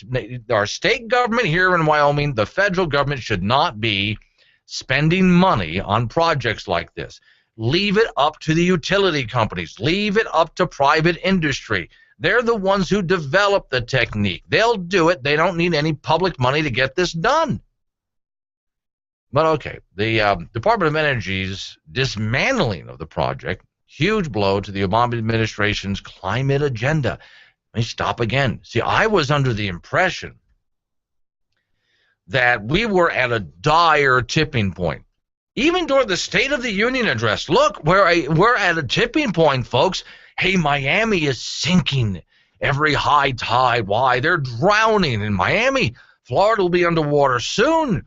Speaker 9: our state government here in Wyoming, the federal government should not be spending money on projects like this. Leave it up to the utility companies. Leave it up to private industry. They're the ones who develop the technique. They'll do it. They don't need any public money to get this done. But okay, the Department of Energy's dismantling of the project, huge blow to the Obama administration's climate agenda. Let me stop again. See, I was under the impression that we were at a dire tipping point. Even during the State of the Union address, look, we're at a tipping point, folks. Hey, Miami is sinking every high tide. Why? They're drowning in Miami. Florida will be underwater soon.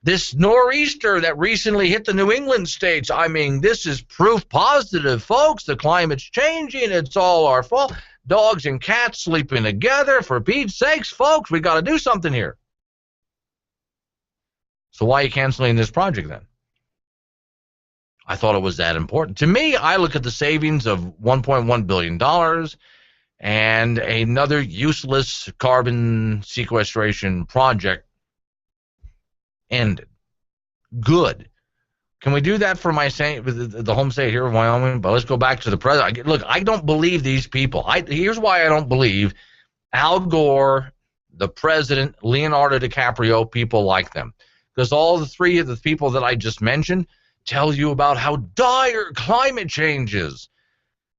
Speaker 9: This nor'easter that recently hit the New England states, I mean, this is proof positive, folks. The climate's changing. It's all our fault. Dogs and cats sleeping together. For Pete's sakes, folks, we got to do something here. So why are you canceling this project then? I thought it was that important. To me, I look at the savings of $1.1 billion and another useless carbon sequestration project ended. Good. Can we do that for my the home state here in Wyoming? But let's go back to the president. Look, I don't believe these people. Here's why I don't believe Al Gore, the president, Leonardo DiCaprio, people like them. Because all the three of the people that I just mentioned tell you about how dire climate change is.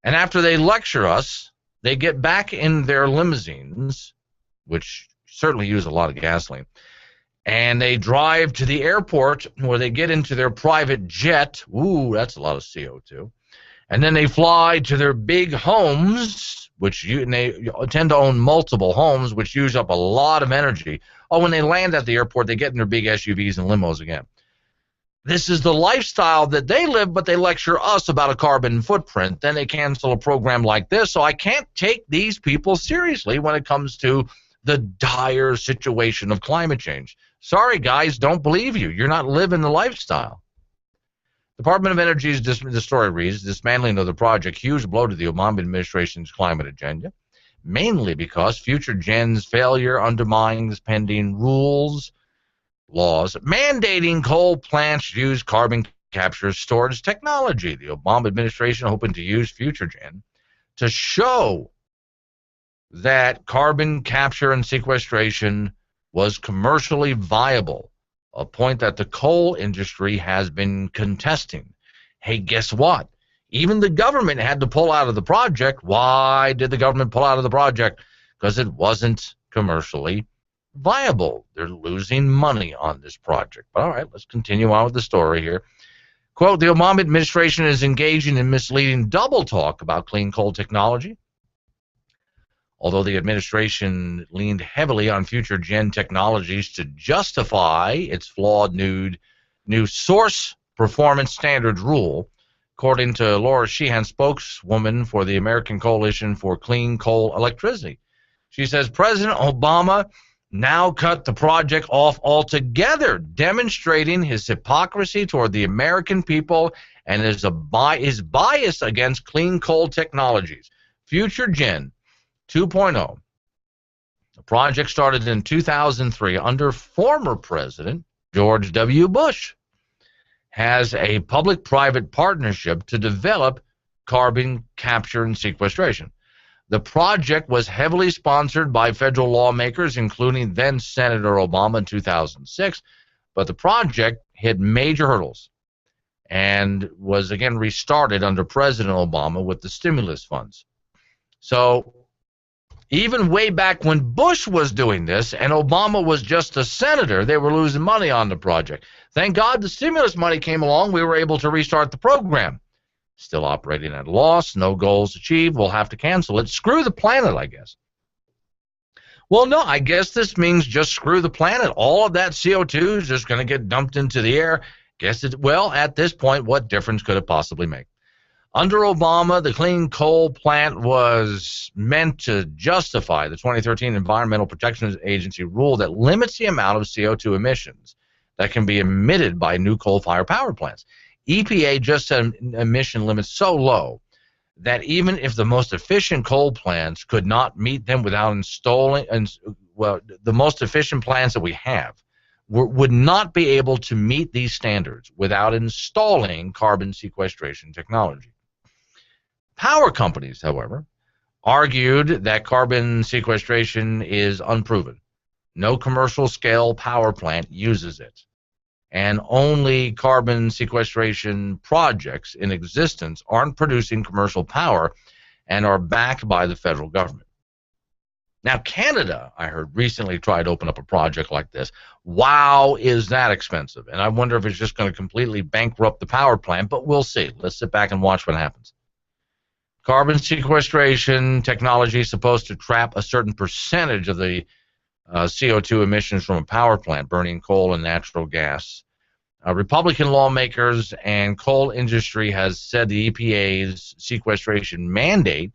Speaker 9: And after they lecture us, they get back in their limousines, which certainly use a lot of gasoline, and they drive to the airport where they get into their private jet. Ooh, that's a lot of CO2. And then they fly to their big homes, and they tend to own multiple homes, which use up a lot of energy. Oh, when they land at the airport, they get in their big SUVs and limos again. This is the lifestyle that they live, but they lecture us about a carbon footprint. Then they cancel a program like this. So I can't take these people seriously when it comes to the dire situation of climate change. Sorry, guys, don't believe you. You're not living the lifestyle. Department of Energy's, the story reads, dismantling of the project, huge blow to the Obama administration's climate agenda, mainly because Future Gen's failure undermines pending laws mandating coal plants use carbon capture storage technology. The Obama administration hoping to use Future Gen to show that carbon capture and sequestration was commercially viable, a point that the coal industry has been contesting. Hey, guess what? Even the government had to pull out of the project. Why did the government pull out of the project? Because it wasn't commercially viable. They're losing money on this project. But all right, let's continue on with the story here. Quote, the Obama administration is engaging in misleading double talk about clean coal technology. Although the administration leaned heavily on Future Gen technologies to justify its flawed new source performance standards rule, according to Laura Sheehan, spokeswoman for the American Coalition for Clean Coal Electricity. She says President Obama now cut the project off altogether, demonstrating his hypocrisy toward the American people and his bias against clean coal technologies. Future Gen 2.0. The project started in 2003 under former President George W. Bush. Has a public-private partnership to develop carbon capture and sequestration. The project was heavily sponsored by federal lawmakers, including then-Senator Obama in 2006, but the project hit major hurdles and was again restarted under President Obama with the stimulus funds. So even way back when Bush was doing this and Obama was just a senator, they were losing money on the project. Thank God the stimulus money came along. We were able to restart the program. Still operating at a loss, no goals achieved. We'll have to cancel it. Screw the planet, I guess. Well, no, I guess this means just screw the planet. All of that CO2 is just going to get dumped into the air. Well, at this point, what difference could it possibly make? Under Obama, the clean coal plant was meant to justify the 2013 Environmental Protection Agency rule that limits the amount of CO2 emissions that can be emitted by new coal-fired power plants. EPA just set emission limits so low that even if the most efficient coal plants could not meet them without installing, the most efficient plants that we have would not be able to meet these standards without installing carbon sequestration technology. Power companies, however, argued that carbon sequestration is unproven. No commercial-scale power plant uses it, and only carbon sequestration projects in existence aren't producing commercial power and are backed by the federal government. Now, Canada, I heard, recently tried to open up a project like this. Wow, is that expensive? And I wonder if it's just going to completely bankrupt the power plant, but we'll see. Let's sit back and watch what happens. Carbon sequestration technology is supposed to trap a certain percentage of the CO2 emissions from a power plant burning coal and natural gas. Republican lawmakers and coal industry has said the EPA's sequestration mandate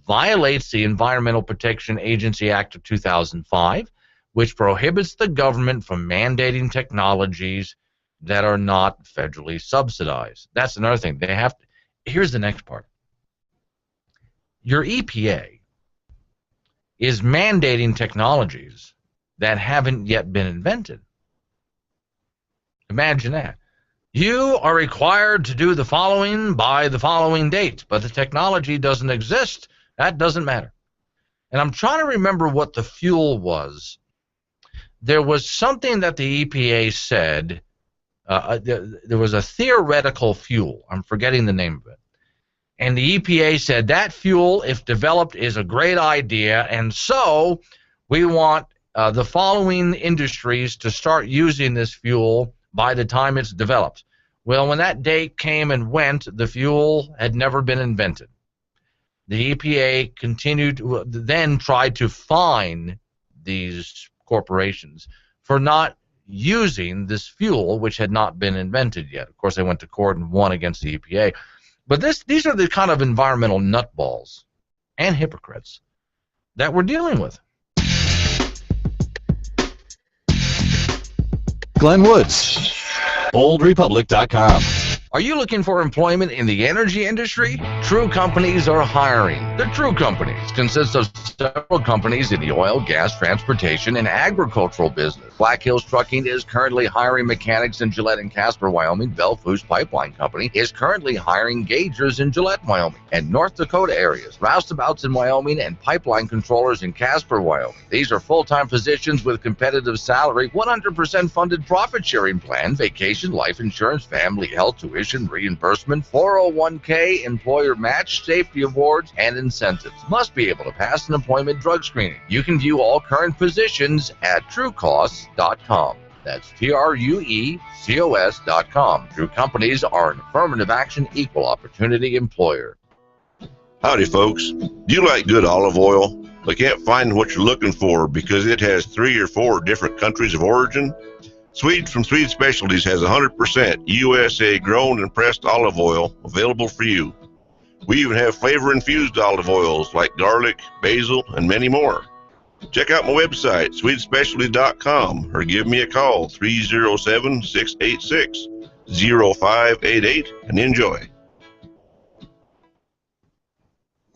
Speaker 9: violates the Environmental Protection Agency Act of 2005, which prohibits the government from mandating technologies that are not federally subsidized. That's another thing. They have to, here's the next part. Your EPA is mandating technologies that haven't yet been invented. Imagine that. You are required to do the following by the following date, but the technology doesn't exist. That doesn't matter. And I'm trying to remember what the fuel was. There was something that the EPA said. There was a theoretical fuel. I'm forgetting the name of it. And the EPA said that fuel, if developed, is a great idea, and so we want the following industries to start using this fuel by the time it's developed. Well, when that date came and went, the fuel had never been invented. The EPA then tried to fine these corporations for not using this fuel, which had not been invented yet. Of course, they went to court and won against the EPA. But these are the kind of environmental nutballs and hypocrites that we're dealing with.
Speaker 8: Glenn Woods, BoldRepublic.com.
Speaker 9: Are you looking for employment in the energy industry? True Companies are hiring. The True Companies consists of several companies in the oil, gas, transportation, and agricultural business. Black Hills Trucking is currently hiring mechanics in Gillette and Casper, Wyoming. Belfouche Pipeline Company is currently hiring gaugers in Gillette, Wyoming, and North Dakota areas. Roustabouts in Wyoming and pipeline controllers in Casper, Wyoming. These are full-time positions with competitive salary, 100% funded profit-sharing plan, vacation, life insurance, family health, tuition, reimbursement, 401k, employer match, safety awards, and incentives. Must be able to pass an employment drug screening. You can view all current positions at truecosts.com. That's TRUECOS.com. True Companies are an affirmative action, equal opportunity employer.
Speaker 12: Howdy, folks. Do you like good olive oil but can't find what you're looking for because it has 3 or 4 different countries of origin? Swede from Swede Specialties has 100% USA grown and pressed olive oil available for you. We even have flavor-infused olive oils like garlic, basil, and many more. Check out my website, swedespecialties.com, or give me a call, 307-686-0588, and enjoy.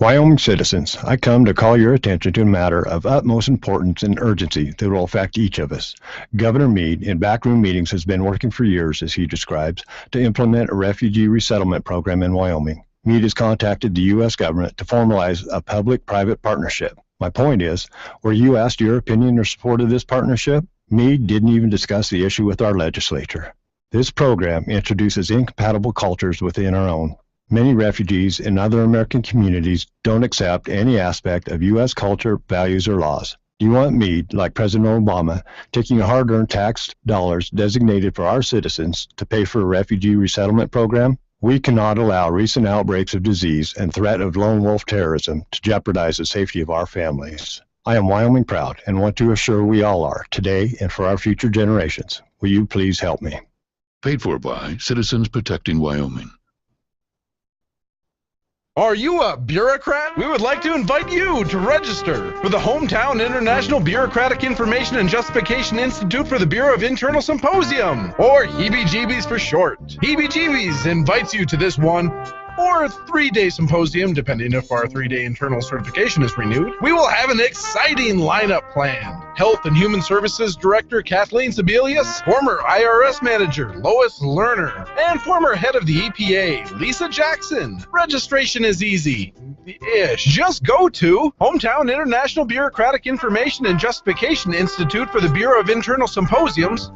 Speaker 11: Wyoming citizens, I come to call your attention to a matter of utmost importance and urgency that will affect each of us. Governor Meade, in backroom meetings, has been working for years, as he describes, to implement a refugee resettlement program in Wyoming. Meade has contacted the U.S. government to formalize a public-private partnership. My point is, were you asked your opinion or support of this partnership? Meade didn't even discuss the issue with our legislature. This program introduces incompatible cultures within our own. Many refugees in other American communities don't accept any aspect of U.S. culture, values, or laws. Do you want Meade, like President Obama, taking hard-earned tax dollars designated for our citizens to pay for a refugee resettlement program? We cannot allow recent outbreaks of disease and threat of lone wolf terrorism to jeopardize the safety of our families. I am Wyoming proud and want to assure we all are, today and for our future generations. Will you please help me?
Speaker 21: Paid for by Citizens Protecting Wyoming.
Speaker 19: Are you a bureaucrat? We would like to invite you to register for the Hometown International Bureaucratic Information and Justification Institute for the Bureau of Internal Symposium, or HEBGBs for short. HEBGBs invites you to this 1 or 3-day symposium, depending if our 3-day internal certification is renewed. We will have an exciting lineup planned. Health and Human Services Director Kathleen Sebelius, former IRS Manager Lois Lerner, and former head of the EPA Lisa Jackson. Registration is easy-ish. Just go to Hometown International Bureaucratic Information and Justification Institute for the Bureau of Internal Symposiums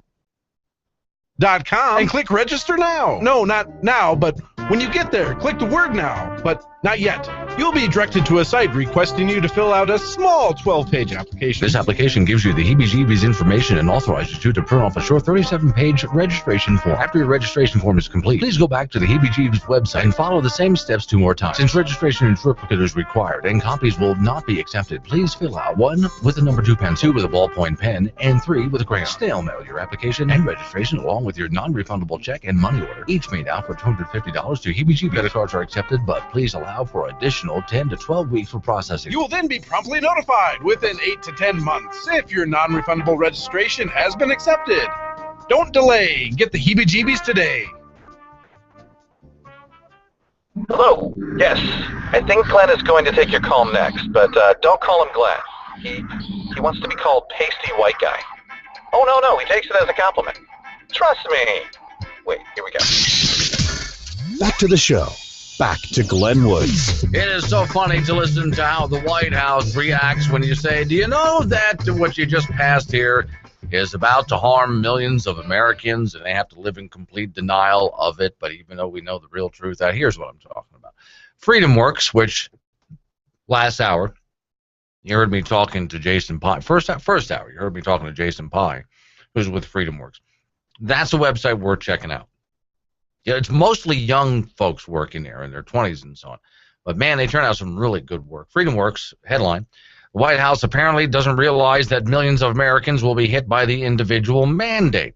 Speaker 19: .com and click register now. No, not now, but when you get there, click the word now, but not yet. You'll be directed to a site requesting you to fill out a small 12-page application.
Speaker 9: This application gives you the heebie-jeebies information and authorizes you to print off a short 37-page registration form. After your registration form is complete, please go back to the heebie-jeebies website and follow the same steps 2 more times. Since registration in triplicate is required and copies will not be accepted, please fill out 1 with a number 2 pen, 2 with a ballpoint pen, and 3 with a crayon. Snail mail your application and registration along with your non-refundable check and money order, each made out for $250 to heebie-jeebies. Credit cards are accepted, but please allow for additional 10 to 12 weeks for processing.
Speaker 19: You will then be promptly notified within 8 to 10 months if your non-refundable registration has been accepted. Don't delay. Get the heebie-jeebies today.
Speaker 22: Hello. Yes, I think Glenn is going to take your call next, but don't call him Glenn. He wants to be called Pasty White Guy. Oh, no, he takes it as a compliment. Trust me. Wait, here we go.
Speaker 8: Back to the show. Back to Glenn Woods.
Speaker 9: It is so funny to listen to how the White House reacts when you say, do you know that what you just passed here is about to harm millions of Americans and they have to live in complete denial of it? But even though we know the real truth, here's what I'm talking about. FreedomWorks, which last hour, you heard me talking to Jason Pye. First hour, you heard me talking to Jason Pye, who's with FreedomWorks. That's a website worth checking out. Yeah, it's mostly young folks working there in their 20s and so on. But, man, they turn out some really good work. FreedomWorks, headline, the White House apparently doesn't realize that millions of Americans will be hit by the individual mandate.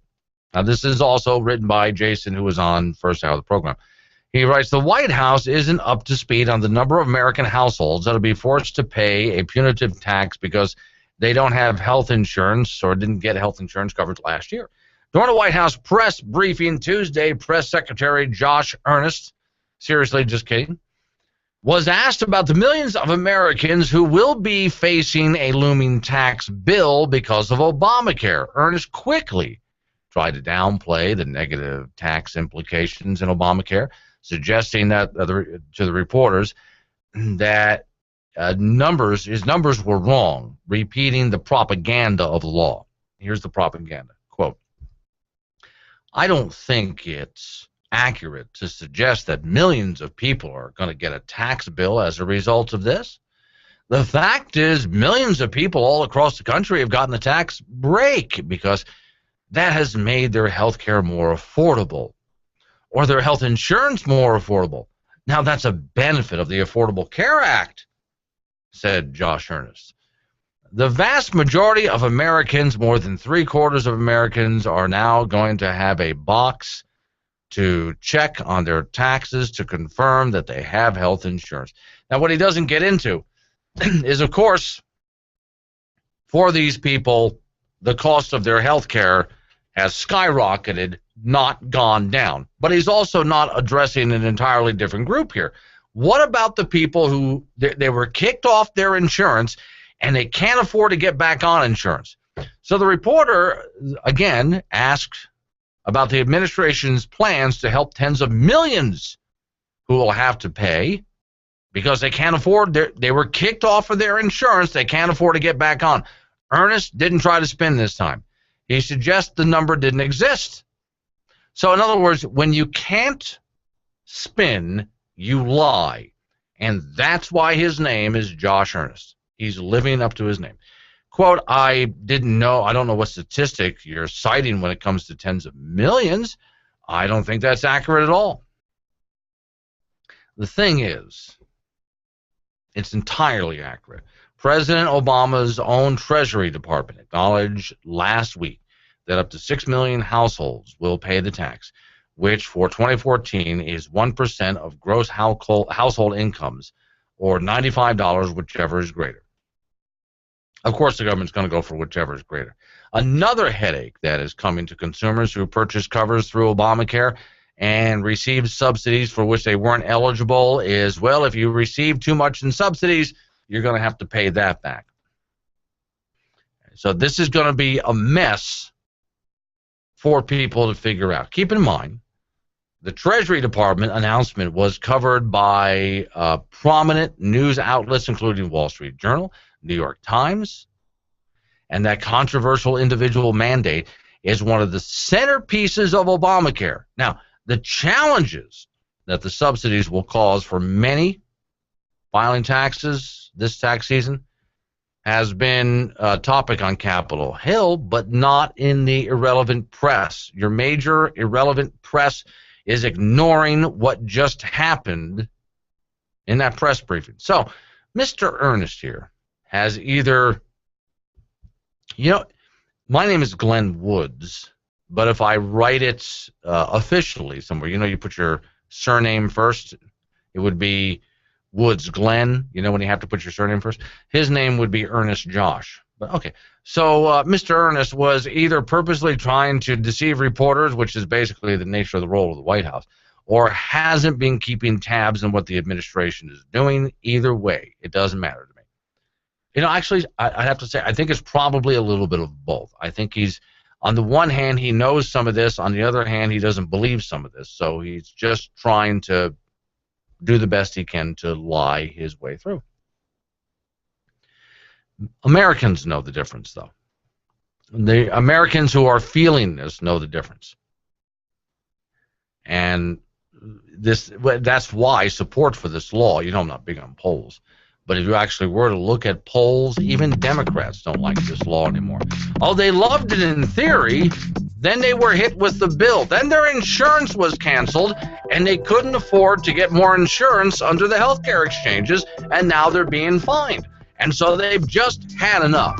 Speaker 9: Now, this is also written by Jason, who was on first hour of the program. He writes, the White House isn't up to speed on the number of American households that will be forced to pay a punitive tax because they don't have health insurance or didn't get health insurance coverage last year. During a White House press briefing Tuesday, Press Secretary Josh Earnest, seriously, just kidding, was asked about the millions of Americans who will be facing a looming tax bill because of Obamacare. Earnest quickly tried to downplay the negative tax implications in Obamacare, suggesting that to the reporters that his numbers were wrong, repeating the propaganda of the law. Here's the propaganda, quote, "I don't think it's accurate to suggest that millions of people are going to get a tax bill as a result of this. The fact is millions of people all across the country have gotten a tax break because that has made their health care more affordable or their health insurance more affordable. Now, that's a benefit of the Affordable Care Act," said Josh Earnest. "The vast majority of Americans, more than 3/4 of Americans, are now going to have a box to check on their taxes to confirm that they have health insurance." Now, what he doesn't get into is, of course, for these people, the cost of their health care has skyrocketed, not gone down. But he's also not addressing an entirely different group here. What about the people who they were kicked off their insurance and they can't afford to get back on insurance? So the reporter, again, asked about the administration's plans to help tens of millions who will have to pay because they can't afford they were kicked off of their insurance, they can't afford to get back on. Earnest didn't try to spin this time. He suggests the number didn't exist. So in other words, when you can't spin, you lie. And that's why his name is Josh Earnest. He's living up to his name. Quote, I don't know what statistic you're citing when it comes to tens of millions. I don't think that's accurate at all. The thing is, it's entirely accurate. President Obama's own Treasury Department acknowledged last week that up to 6 million households will pay the tax, which for 2014 is 1% of gross household incomes, or $95, whichever is greater. Of course, the government's going to go for whichever is greater. Another headache that is coming to consumers who purchase covers through Obamacare and receive subsidies for which they weren't eligible is, well, if you receive too much in subsidies, you're going to have to pay that back. So this is going to be a mess for people to figure out. Keep in mind, the Treasury Department announcement was covered by prominent news outlets, including Wall Street Journal, New York Times, and that controversial individual mandate is one of the centerpieces of Obamacare. Now, the challenges that the subsidies will cause for many filing taxes this tax season has been a topic on Capitol Hill, but not in the irrelevant press. Your major irrelevant press is ignoring what just happened in that press briefing. So, Mr. Earnest here has either, my name is Glenn Woods, but if I write it officially somewhere, you put your surname first, it would be Woods Glenn, when you have to put your surname first. His name would be Ernest Josh. But okay, so Mr. Earnest was either purposely trying to deceive reporters, which is basically the nature of the role of the White House, or hasn't been keeping tabs on what the administration is doing. Either way, it doesn't matter to me. Actually, I have to say, I think it's probably a little bit of both. I think he's, on the one hand, he knows some of this. On the other hand, he doesn't believe some of this. So he's just trying to do the best he can to lie his way through. Americans know the difference, though. The Americans who are feeling this know the difference. And that's why support for this law, I'm not big on polls, but if you actually were to look at polls, even Democrats don't like this law anymore. Oh, they loved it in theory, then they were hit with the bill. Then their insurance was canceled, and they couldn't afford to get more insurance under the healthcare exchanges, and now they're being fined. And so they've just had enough.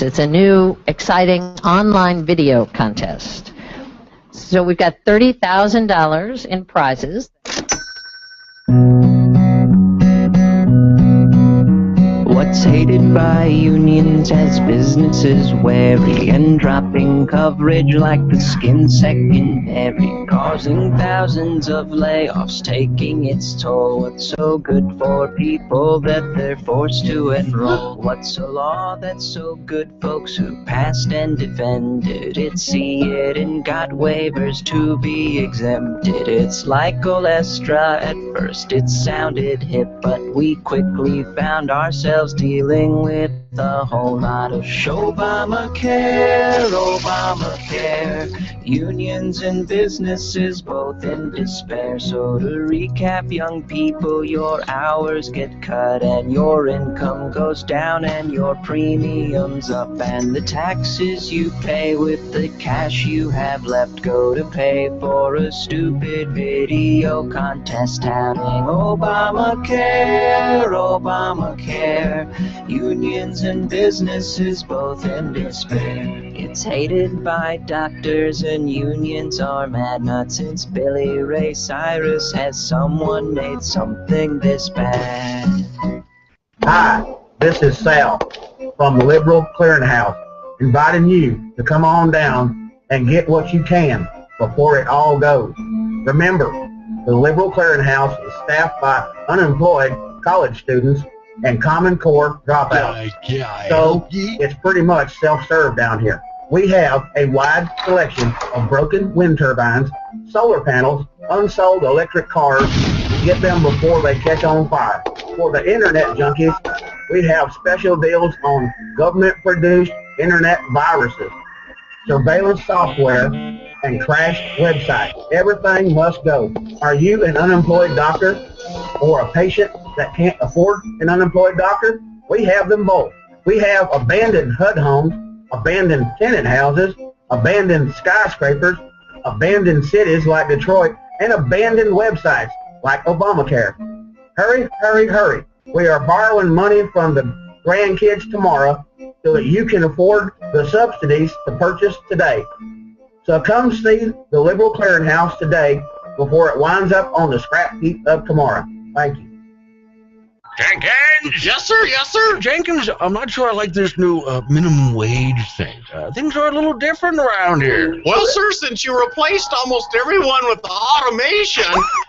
Speaker 5: TheBlaze. It's a new, exciting online video contest. So we've got $30,000 in prizes.
Speaker 10: What's hated by unions has businesses wary and dropping coverage like the skin secondary, causing thousands of layoffs, taking its toll. What's so good for people that they're forced to enroll? What's a law that's so good folks who passed and defended it see it and got waivers to be exempted? It's like Olestra at first, it sounded hip, but we quickly found ourselves dealing with a whole lot of Obamacare, Obamacare. Unions and businesses both in despair. So to recap, young people, your hours get cut and your income goes down and your premiums up, and the taxes you pay with the cash you have left go to pay for a stupid video contest touting Obamacare, Obamacare. Unions and businesses both in despair. It's hated by doctors and unions are mad, not since Billy Ray Cyrus has someone made something this bad.
Speaker 15: Hi, this is Sal from the Liberal Clearinghouse, inviting you to come on down and get what you can before it all goes. Remember, the Liberal Clearinghouse is staffed by unemployed college students and Common Core dropouts. So it's pretty much self-serve down here. We have a wide selection of broken wind turbines, solar panels, unsold electric cars. Get them before they catch on fire. For the internet junkies, we have special deals on government-produced internet viruses, surveillance software, and crashed websites. Everything must go. Are you an unemployed doctor or a patient that can't afford an unemployed doctor? We have them both. We have abandoned HUD homes, abandoned tenant houses, abandoned skyscrapers, abandoned cities like Detroit, and abandoned websites like Obamacare. Hurry, hurry, hurry. We are borrowing money from the grandkids tomorrow so that you can afford the subsidies to purchase today. So come see the Liberal Clearinghouse today before it winds up on the scrap heap of tomorrow. Thank you.
Speaker 23: Jenkins! Yes, sir, yes, sir. Jenkins, I'm not sure I like this new minimum wage thing. Things are a little different around here.
Speaker 2: Well, sir, since you replaced almost everyone with the automation,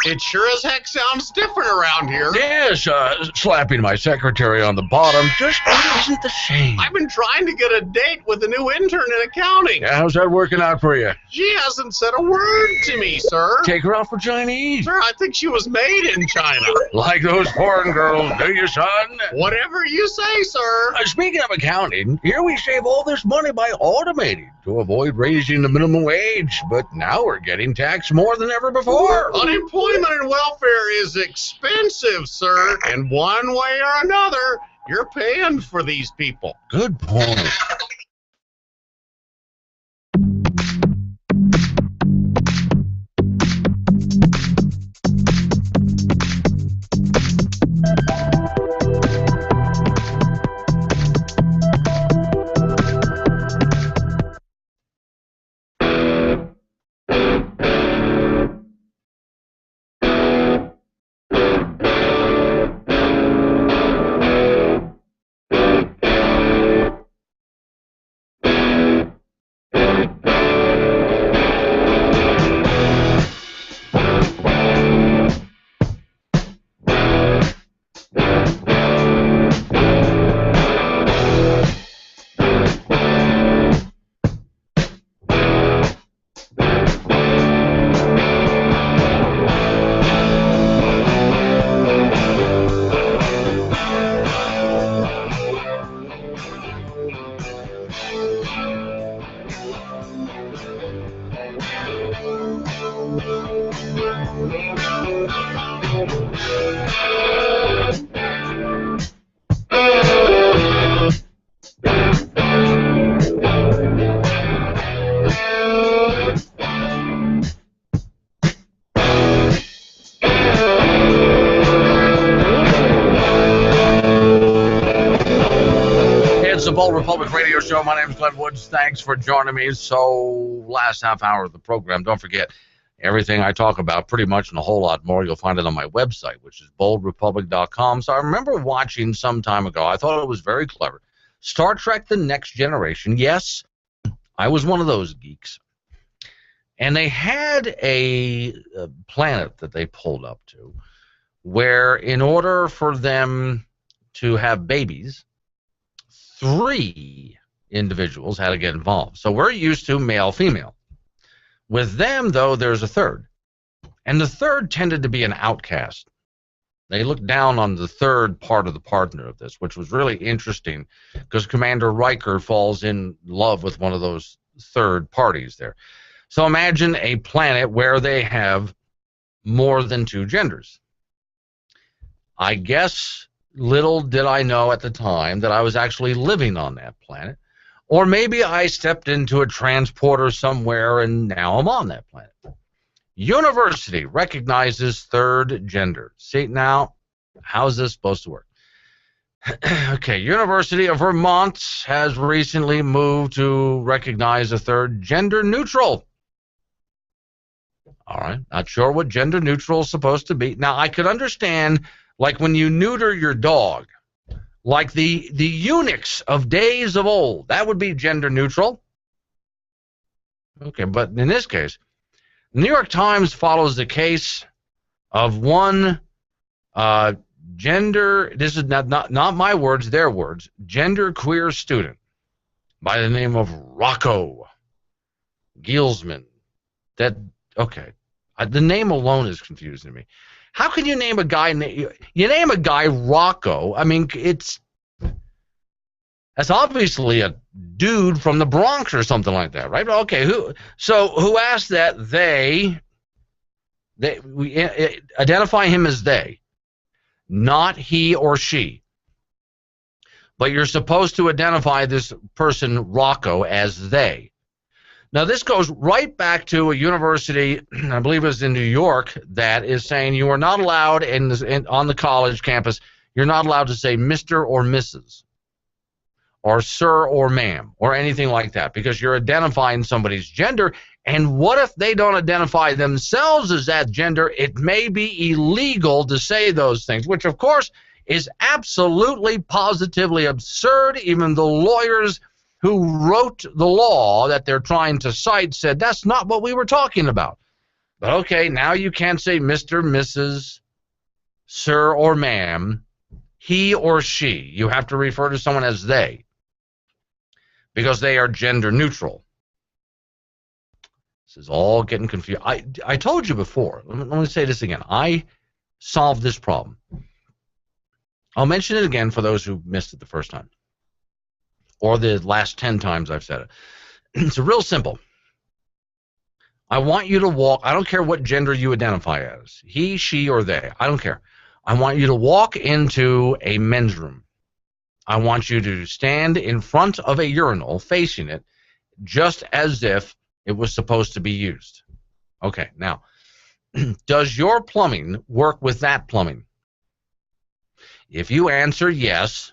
Speaker 2: it sure as heck sounds different around here.
Speaker 23: Yes, slapping my secretary on the bottom just isn't the same.
Speaker 2: I've been trying to get a date with a new intern in accounting.
Speaker 23: Yeah, how's that working out for you?
Speaker 2: She hasn't said a word to me, sir.
Speaker 23: Take her out for Chinese.
Speaker 2: Sir, I think she was made in China.
Speaker 23: Like those foreign girls, do you, son?
Speaker 2: Whatever you say, sir.
Speaker 23: Speaking of accounting, here we save all this money by automating to avoid raising the minimum wage, but now we're getting taxed more than ever before.
Speaker 2: Unemployment and welfare is expensive, sir, and one way or another, you're paying for these people.
Speaker 23: Good point.
Speaker 9: the Bold Republic Radio Show. My name is Glenn Woods. Thanks for joining me. So, last half hour of the program, don't forget, everything I talk about, pretty much and a whole lot more, you'll find it on my website, which is boldrepublic.com. So I remember watching some time ago, I thought it was very clever, Star Trek The Next Generation. Yes, I was one of those geeks. And they had a planet that they pulled up to where in order for them to have babies, 3 individuals had to get involved. So we're used to male-female. With them, though, there's a third. And the third tended to be an outcast. They looked down on the third part of the partner of this, which was really interesting because Commander Riker falls in love with one of those third parties there. So imagine a planet where they have more than 2 genders. I guess little did I know at the time that I was actually living on that planet. Or maybe I stepped into a transporter somewhere and now I'm on that planet. University recognizes third gender. See, now, how's this supposed to work? Okay, University of Vermont has recently moved to recognize a third gender neutral. All right, not sure what gender neutral is supposed to be. Now, I could understand, like when you neuter your dog, like the eunuchs of days of old, that would be gender neutral. Okay, but in this case, the New York Times follows the case of one gender, this is not my words, their words, genderqueer student by the name of Rocco Gielsman. Okay, the name alone is confusing me. How can you name a guy, you name a guy Rocco, I mean, that's obviously a dude from the Bronx or something like that, right? Okay, who asked that? We identify him as they, not he or she. But you're supposed to identify this person, Rocco, as they. Now, this goes right back to a university, I believe it was in New York, that is saying you are not allowed on the college campus, you're not allowed to say Mr. or Mrs. or sir or ma'am or anything like that because you're identifying somebody's gender. And what if they don't identify themselves as that gender? It may be illegal to say those things, which, of course, is absolutely positively absurd. Even the lawyers who wrote the law that they're trying to cite said that's not what we were talking about. But okay, now you can't say Mr., Mrs., sir, or ma'am, he or she. You have to refer to someone as they because they are gender neutral. This is all getting confused. I told you before. Let me say this again. I solved this problem. I'll mention it again for those who missed it the first time. Or the last 10 times I've said it. It's real simple. I want you to walk, I don't care what gender you identify as, he, she, or they, I don't care. I want you to walk into a men's room. I want you to stand in front of a urinal, facing it, just as if it was supposed to be used. Okay, now, does your plumbing work with that plumbing? If you answer yes,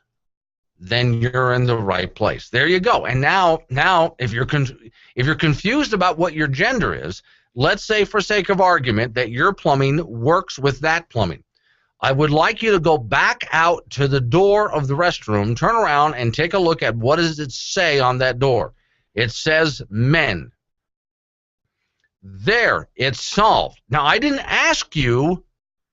Speaker 9: then you're in the right place. There you go. And now if you're confused about what your gender is, let's say for sake of argument that your plumbing works with that plumbing. I would like you to go back out to the door of the restroom, turn around and take a look at what does it say on that door. It says men. There, it's solved. Now, I didn't ask you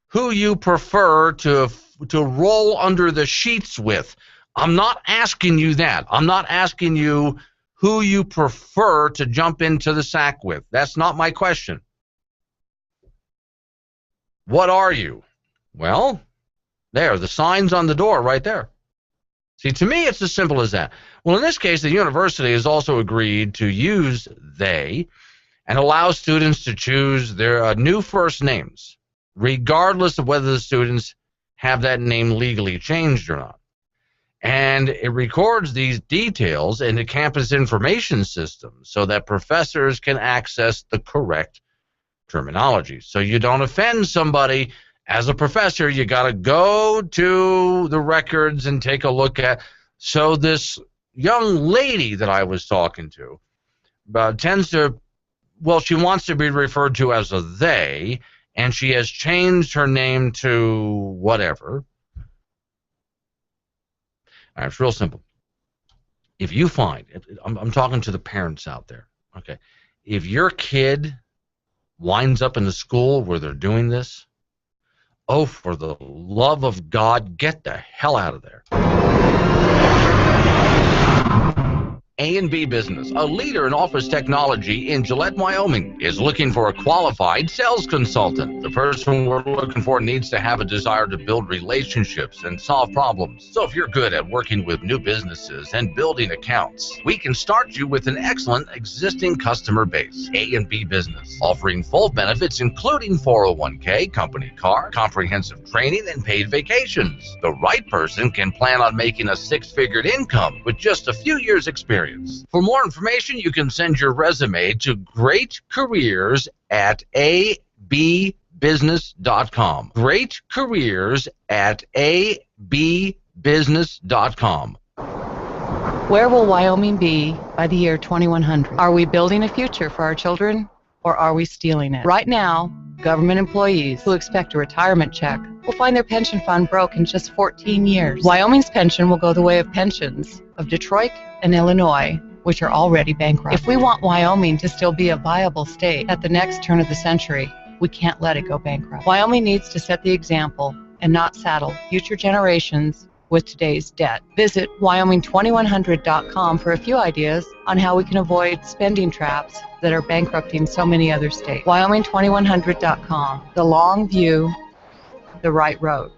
Speaker 9: who you prefer to roll under the sheets with. I'm not asking you that. I'm not asking you who you prefer to jump into the sack with. That's not my question. What are you? Well, there, the sign's on the door right there. See, to me, it's as simple as that. Well, in this case, the university has also agreed to use they and allow students to choose their new first names, regardless of whether the students have that name legally changed or not. And it records these details in the campus information system so that professors can access the correct terminology. So you don't offend somebody. As a professor, you got to go to the records and take a look at, so this young lady that I was talking to tends to, well, she wants to be referred to as a they, and she has changed her name to whatever. All right, it's real simple. If you find, I'm talking to the parents out there, okay, if your kid winds up in a school where they're doing this, oh, for the love of God, get the hell out of there. A&B Business, a leader in office technology in Gillette, Wyoming, is looking for a qualified sales consultant. The person we're looking for needs to have a desire to build relationships and solve problems. So if you're good at working with new businesses and building accounts, we can start you with an excellent existing customer base. A&B Business, offering full benefits including 401k, company car, comprehensive training, and paid vacations. The right person can plan on making a six-figure income with just a few years' experience. For more information, you can send your resume to greatcareers@abbusiness.com. greatcareers@abbusiness.com.
Speaker 3: Where will Wyoming be by the year 2100? Are we building a future for our children, or are we stealing it? Right now, government employees who expect a retirement check will find their pension fund broke in just 14 years. Wyoming's pension will go the way of pensions of Detroit and Illinois, which are already bankrupt. If we want Wyoming to still be a viable state at the next turn of the century, we can't let it go bankrupt. Wyoming needs to set the example and not saddle future generations with today's debt. Visit Wyoming2100.com for a few ideas on how we can avoid spending traps that are bankrupting so many other states. Wyoming2100.com. The long view, the right road.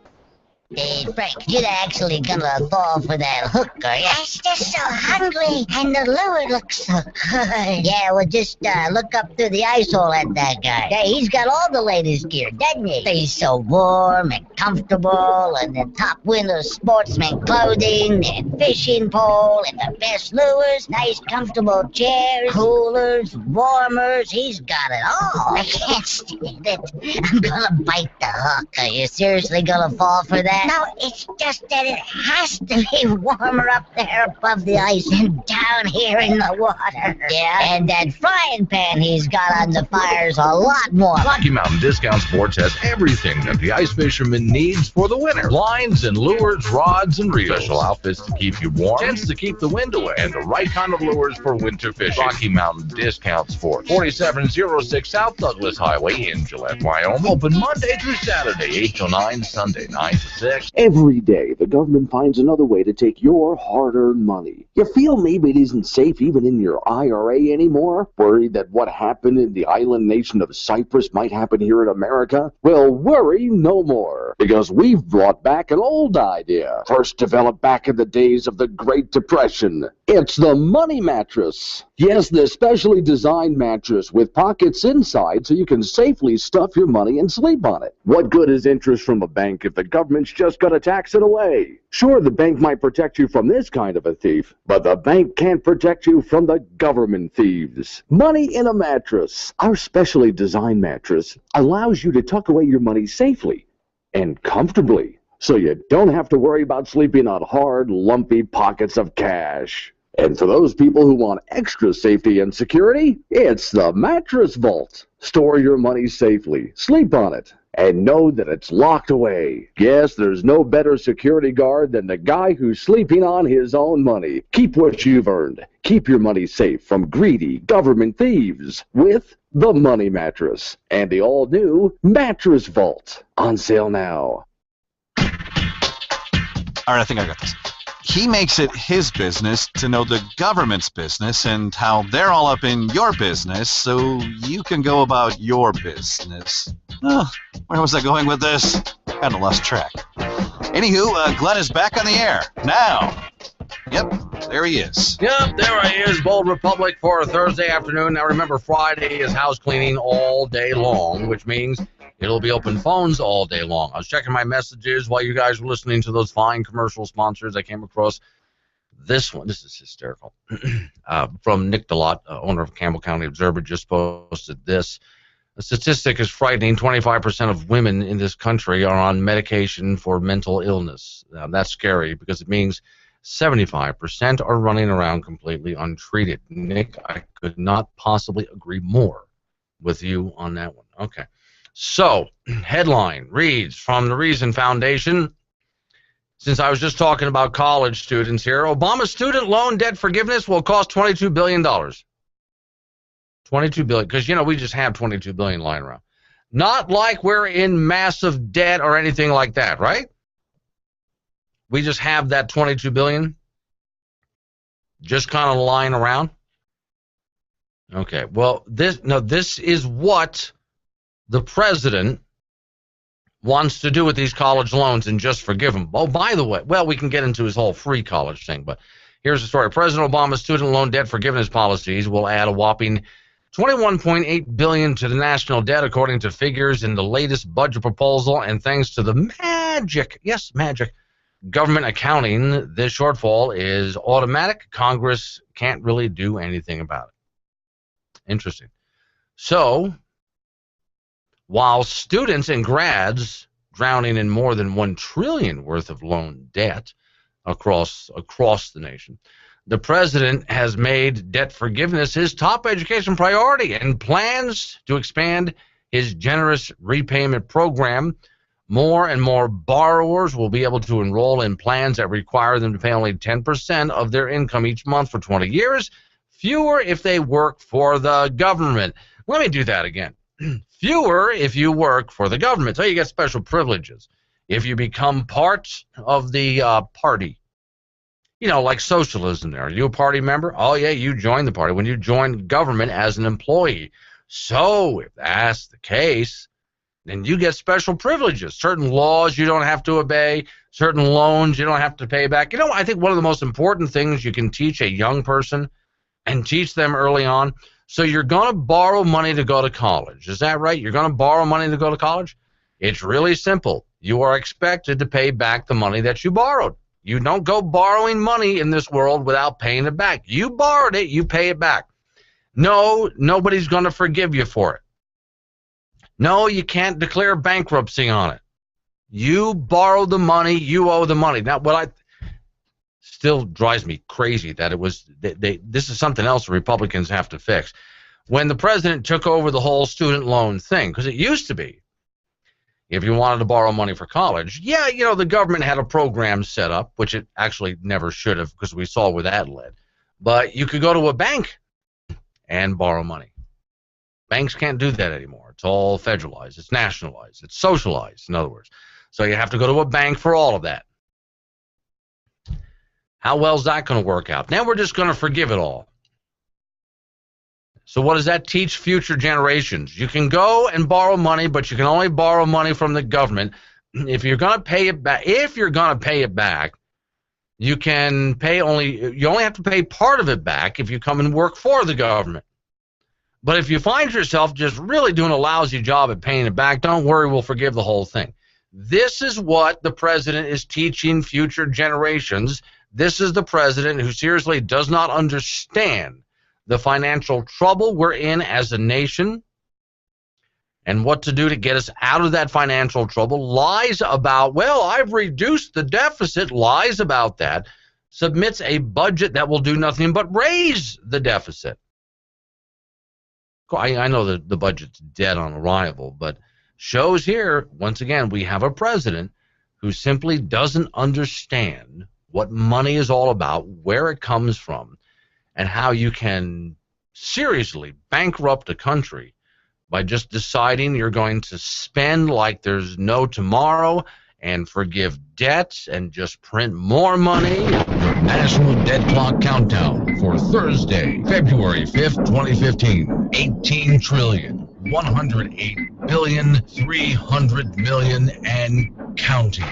Speaker 14: Hey, Frank, you're actually gonna fall for that hook, are you? I'm just so hungry, and the lure looks so good. Yeah, well, just look up through the ice hole at that guy. Yeah, he's got all the latest gear, doesn't he? He's so warm and comfortable, and the top window sportsman clothing, and fishing pole, and the best lures, nice comfortable chairs, coolers, warmers. He's got it all. I can't stand it. I'm gonna bite the hook. Are you seriously gonna fall for that? No, it's just that it has to be warmer up there above the ice than down here in the water. Yeah, and that frying pan he's got on the fire's a lot more.
Speaker 9: Rocky Mountain Discount Sports has everything that the ice fisherman needs for the winter. Lines and lures, rods and reels. Special outfits to keep you warm, tents to keep the wind away, and the right kind of lures for winter fishing. Rocky Mountain Discount Sports, 4706 South Douglas Highway in Gillette, Wyoming. Open Monday through Saturday, 8 till 9, Sunday 9 to 6.
Speaker 16: Every day, the government finds another way to take your hard-earned money. You feel maybe it isn't safe even in your IRA anymore? Worried that what happened in the island nation of Cyprus might happen here in America? Well, worry no more, because we've brought back an old idea, first developed back in the days of the Great Depression. It's the money mattress. Yes, the specially designed mattress with pockets inside so you can safely stuff your money and sleep on it. What good is interest from a bank if the government's just going to tax it away? Sure, the bank might protect you from this kind of a thief, but the bank can't protect you from the government thieves. Money in a mattress. Our specially designed mattress allows you to tuck away your money safely and comfortably, so you don't have to worry about sleeping on hard, lumpy pockets of cash. And for those people who want extra safety and security, it's the Mattress Vault. Store your money safely, sleep on it, and know that it's locked away. Yes, there's no better security guard than the guy who's sleeping on his own money. Keep what you've earned. Keep your money safe from greedy government thieves with the Money Mattress and the all-new Mattress Vault. On sale now.
Speaker 8: All right, I think I got this. He makes it his business to know the government's business and how they're all up in your business so you can go about your business. Oh, where was I going with this? Kind of lost track. Anywho, Glenn is back on the air now. Yep, there he is.
Speaker 9: Yep, there he is, Bold Republic for a Thursday afternoon. Now remember, Friday is house cleaning all day long, which means it'll be open phones all day long. I was checking my messages while you guys were listening to those fine commercial sponsors. I came across this one. This is hysterical. From Nick DeLotte, owner of Campbell County Observer, just posted this. The statistic is frightening. 25% of women in this country are on medication for mental illness. Now, that's scary because it means 75% are running around completely untreated. Nick, I could not possibly agree more with you on that one. Okay. So, headline reads from the Reason Foundation. Since I was just talking about college students here, Obama's student loan debt forgiveness will cost $22 billion. $22 billion, because, we just have $22 billion lying around. Not like we're in massive debt or anything like that, right? We just have that $22 billion just kind of lying around. Okay, well, this is what the president wants to do with these college loans and just forgive them. Oh, by the way, well, we can get into his whole free college thing, but here's the story. President Obama's student loan debt forgiveness policies will add a whopping $21.8 billion to the national debt, according to figures in the latest budget proposal, and thanks to the magic government accounting, this shortfall is automatic. Congress can't really do anything about it. Interesting. So, while students and grads drowning in more than $1 trillion worth of loan debt across the nation, the president has made debt forgiveness his top education priority and plans to expand his generous repayment program. More and more borrowers will be able to enroll in plans that require them to pay only 10% of their income each month for 20 years, fewer if they work for the government. Let me do that again. Fewer if you work for the government. So you get special privileges if you become part of the party. Like socialism there. Are you a party member? Oh, yeah, you join the party when you join government as an employee. So if that's the case, then you get special privileges. Certain laws you don't have to obey, certain loans you don't have to pay back. I think one of the most important things you can teach a young person and teach them early on, so you're going to borrow money to go to college. Is that right? You're going to borrow money to go to college? It's really simple. You are expected to pay back the money that you borrowed. You don't go borrowing money in this world without paying it back. You borrowed it, you pay it back. No, nobody's going to forgive you for it. No, you can't declare bankruptcy on it. You borrowed the money, you owe the money. Now, what still drives me crazy that it was this is something else the Republicans have to fix. When the president took over the whole student loan thing, because it used to be, if you wanted to borrow money for college, the government had a program set up, which it actually never should have, because we saw where that led. But you could go to a bank and borrow money. Banks can't do that anymore. It's all federalized. It's nationalized. It's socialized, in other words. So you have to go to a bank for all of that. How well is that going to work out? Now we're just going to forgive it all. So what does that teach future generations? You can go and borrow money, but you can only borrow money from the government. If you're going to pay it back, you only have to pay part of it back if you come and work for the government. But if you find yourself just really doing a lousy job at paying it back, don't worry, we'll forgive the whole thing. This is what the president is teaching future generations. This is the president who seriously does not understand the financial trouble we're in as a nation and what to do to get us out of that financial trouble. Lies about, well, I've reduced the deficit, lies about that, submits a budget that will do nothing but raise the deficit. I know that the budget's dead on arrival, but shows here, once again, we have a president who simply doesn't understand what money is all about, where it comes from, and how you can seriously bankrupt a country by just deciding you're going to spend like there's no tomorrow and forgive debts and just print more money.
Speaker 23: National Debt Clock Countdown for Thursday, February 5th, 2015. 18 trillion, 108 billion, 300 million, and counting.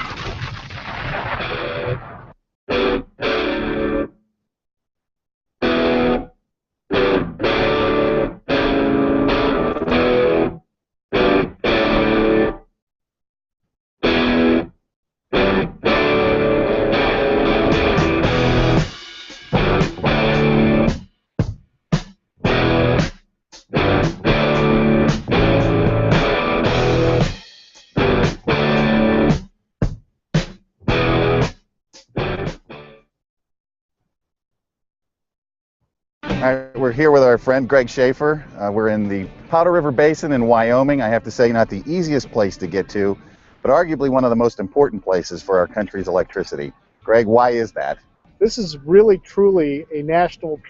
Speaker 1: right, we're here with our friend Greg Schaefer. We're in the Powder River Basin in Wyoming. I have to say, not the easiest place to get to, but arguably one of the most important places for our country's electricity. Greg, why is that?
Speaker 4: This is really, truly a national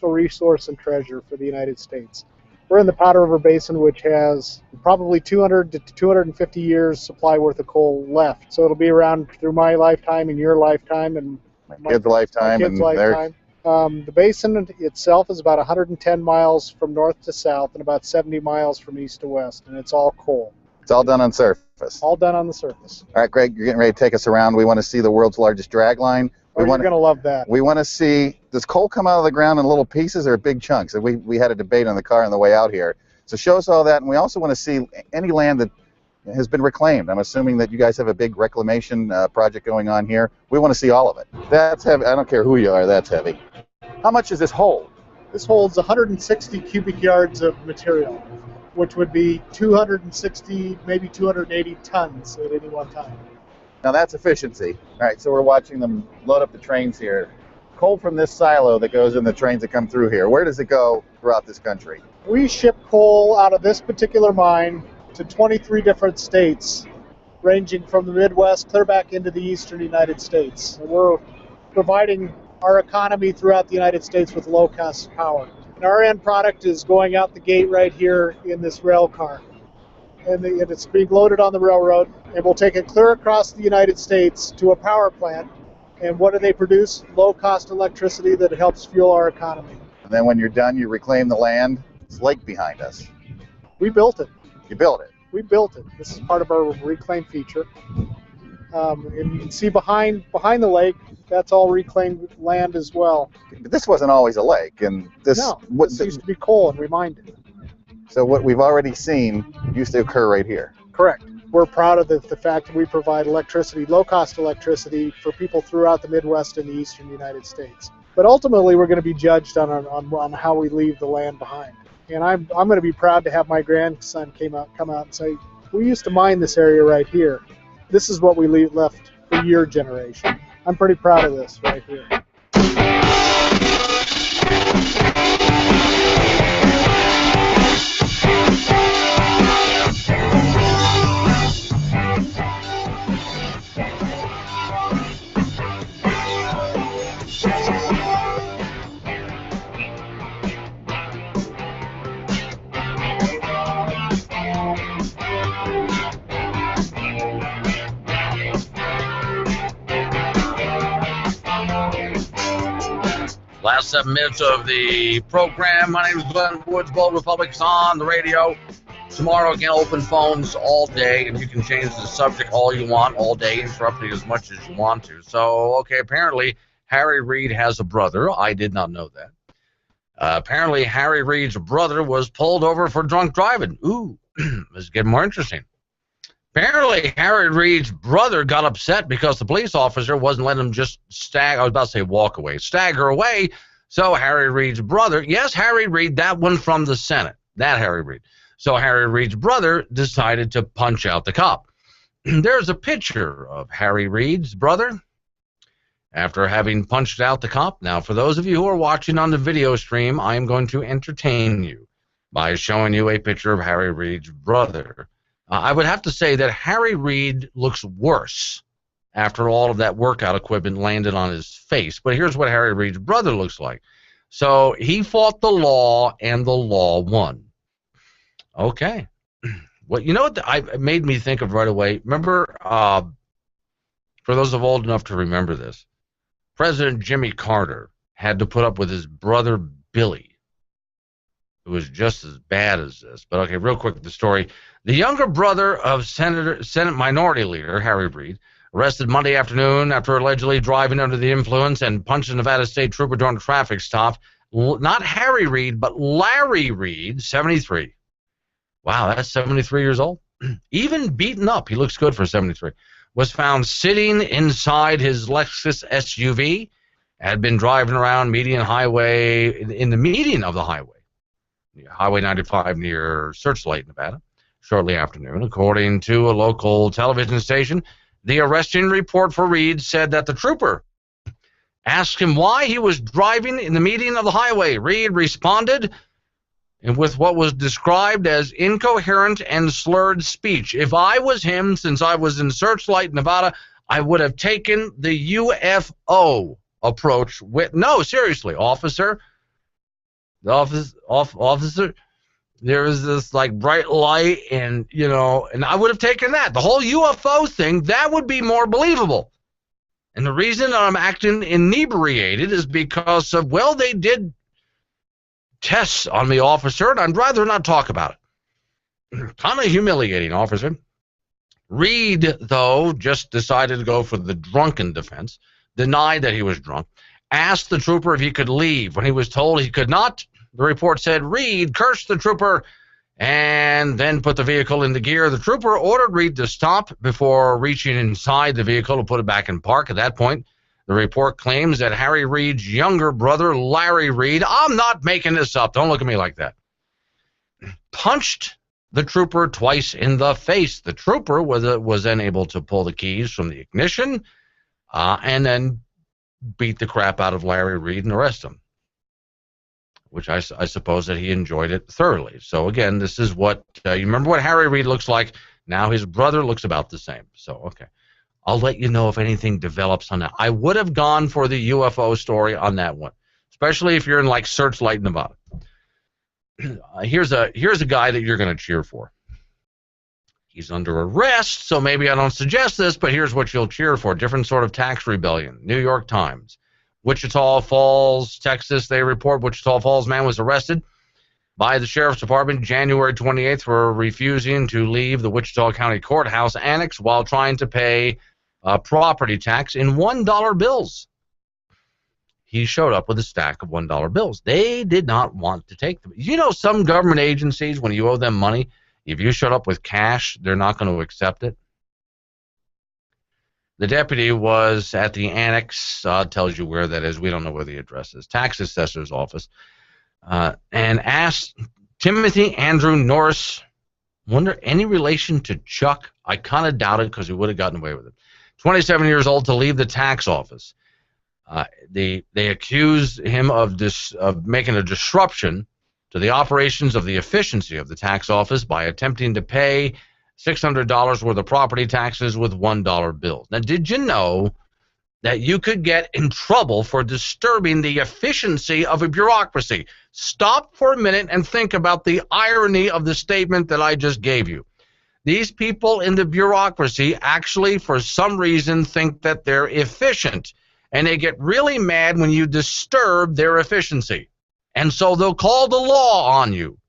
Speaker 4: resource and treasure for the United States. We're in the Powder River Basin, which has probably 200 to 250 years supply worth of coal left. So it'll be around through my lifetime and your lifetime and
Speaker 1: my kids' lifetime.
Speaker 4: The basin itself is about 110 miles from north to south and about 70 miles from east to west, and it's all coal.
Speaker 1: It's all done on surface.
Speaker 4: All done on the surface.
Speaker 1: All right, Greg, you're getting ready to take us around. We want to see the world's largest drag line.
Speaker 4: You're going to love that.
Speaker 1: We want to see, does coal come out of the ground in little pieces or big chunks? We had a debate on the car on the way out here. So show us all that, and we also want to see any land that has been reclaimed. I'm assuming that you guys have a big reclamation project going on here. We want to see all of it. That's heavy. I don't care who you are, that's heavy. How much does this hold?
Speaker 4: This holds 160 cubic yards of material, which would be 260, maybe 280 tons at any one time.
Speaker 1: Now that's efficiency. All right, so we're watching them load up the trains here. Coal from this silo that goes in the trains that come through here, where does it go throughout this country?
Speaker 4: We ship coal out of this particular mine to 23 different states, ranging from the Midwest clear back into the eastern United States. And we're providing our economy throughout the United States with low-cost power. And our end product is going out the gate right here in this rail car. And it's being loaded on the railroad, and we'll take it clear across the United States to a power plant. And what do they produce? Low-cost electricity that helps fuel our economy.
Speaker 1: And then when you're done, you reclaim the land. It's lake behind us.
Speaker 4: We built it.
Speaker 1: You built it?
Speaker 4: We built it. This is part of our reclaim feature. And you can see behind the lake, that's all reclaimed land as well.
Speaker 1: But this wasn't always a lake, and this
Speaker 4: used to be coal and remined.
Speaker 1: So what we've already seen used to occur right here.
Speaker 4: Correct. We're proud of the fact that we provide electricity, low-cost electricity, for people throughout the Midwest and the eastern United States. But ultimately, we're going to be judged on how we leave the land behind. And I'm going to be proud to have my grandson come out and say, we used to mine this area right here. This is what we left for your generation. I'm pretty proud of this right here.
Speaker 9: Last 7 minutes of the program. My name is Glenn Woods. Bold Republic's on the radio. Tomorrow, again, open phones all day, and you can change the subject all you want all day, interrupting as much as you want to. So, okay, apparently Harry Reid has a brother. I did not know that. Apparently Harry Reid's brother was pulled over for drunk driving. Ooh, this is getting more interesting. Apparently, Harry Reid's brother got upset because the police officer wasn't letting him just stagger away. So Harry Reid's brother, yes, Harry Reid, that one from the Senate, that Harry Reid. So Harry Reid's brother decided to punch out the cop. There's a picture of Harry Reid's brother after having punched out the cop. Now, for those of you who are watching on the video stream, I am going to entertain you by showing you a picture of Harry Reid's brother. I would have to say that Harry Reid looks worse after all of that workout equipment landed on his face. But here's what Harry Reid's brother looks like. So he fought the law, and the law won. Okay. Well, you know what it made me think of right away? Remember, for those of old enough to remember this, President Jimmy Carter had to put up with his brother Billy, who was just as bad as this. But okay, real quick, the story. The younger brother of Senate Minority Leader Harry Reid, arrested Monday afternoon after allegedly driving under the influence and punching a Nevada State trooper during a traffic stop. Not Harry Reid, but Larry Reid, 73. Wow, that's 73 years old. Even beaten up, he looks good for 73. Was found sitting inside his Lexus SUV, had been driving around median highway, in the median of the highway, Highway 95 near Searchlight, Nevada, shortly after noon. According to a local television station, the arresting report for Reid said that the trooper asked him why he was driving in the median of the highway. Reed responded with what was described as incoherent and slurred speech. If I was him, since I was in Searchlight, Nevada, I would have taken the UFO approach with, no, seriously, officer, officer, there was this like bright light and, you know, and I would have taken that. The whole UFO thing, that would be more believable. And the reason I'm acting inebriated is because of, well, they did tests on the officer, and I'd rather not talk about it. Kind of humiliating, officer. Reed, though, just decided to go for the drunken defense, denied that he was drunk, asked the trooper if he could leave. When he was told he could not, the report said Reed cursed the trooper and then put the vehicle into gear. The trooper ordered Reed to stop before reaching inside the vehicle to put it back in park. At that point, the report claims that Harry Reed's younger brother, Larry Reed, I'm not making this up, don't look at me like that, punched the trooper twice in the face. The trooper was then able to pull the keys from the ignition and then beat the crap out of Larry Reed and arrest him, which I suppose that he enjoyed it thoroughly. So again, this is what, you remember what Harry Reid looks like? Now his brother looks about the same. So, okay. I'll let you know if anything develops on that. I would have gone for the UFO story on that one, especially if you're in like Searchlight, Nevada. Here's a guy that you're going to cheer for. He's under arrest, so maybe I don't suggest this, but here's what you'll cheer for. Different sort of tax rebellion. New York Times. Wichita Falls, Texas, they report Wichita Falls man was arrested by the Sheriff's Department January 28th for refusing to leave the Wichita County Courthouse Annex while trying to pay property tax in $1 bills. He showed up with a stack of $1 bills. They did not want to take them. You know, some government agencies, when you owe them money, if you showed up with cash, they're not going to accept it. The deputy was at the annex, tells you where that is. We don't know where the address is. Tax assessor's office. And asked Timothy Andrew Norris, wonder any relation to Chuck? I kind of doubt it because he would have gotten away with it. 27 years old, to leave the tax office. They accused him of making a disruption to the operations of the efficiency of the tax office by attempting to pay $600 worth of property taxes with $1 bills. Now, did you know that you could get in trouble for disturbing the efficiency of a bureaucracy? Stop for a minute and think about the irony of the statement that I just gave you. These people in the bureaucracy actually, for some reason, think that they're efficient, and they get really mad when you disturb their efficiency. And so they'll call the law on you.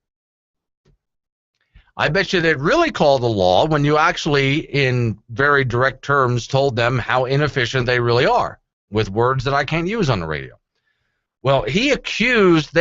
Speaker 9: I bet you they'd really call the law when you actually, in very direct terms, told them how inefficient they really are, with words that I can't use on the radio. Well, they accused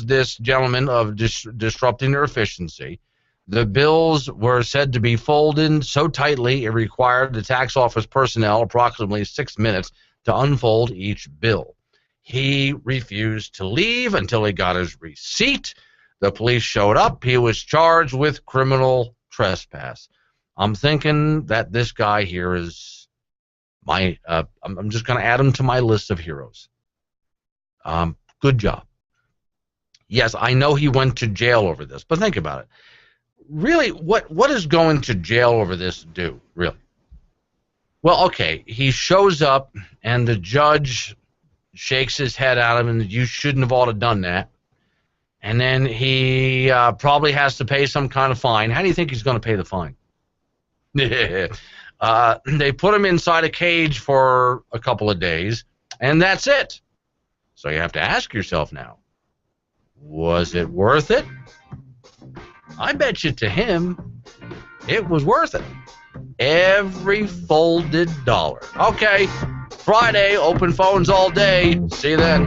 Speaker 9: this gentleman of disrupting their efficiency. The bills were said to be folded so tightly it required the tax office personnel approximately 6 minutes to unfold each bill. He refused to leave until he got his receipt. The police showed up. He was charged with criminal trespass. I'm thinking that this guy here is my, I'm just going to add him to my list of heroes. Good job. Yes, I know he went to jail over this, but think about it. Really, what is going to jail over this do, really? Well, okay, he shows up, and the judge shakes his head at him, and you shouldn't have ought to done that. And then he probably has to pay some kind of fine. How do you think he's going to pay the fine? They put him inside a cage for a couple of days, and that's it. So you have to ask yourself now, was it worth it? I bet you to him, it was worth it. Every folded dollar. Okay, Friday, open phones all day. See you then.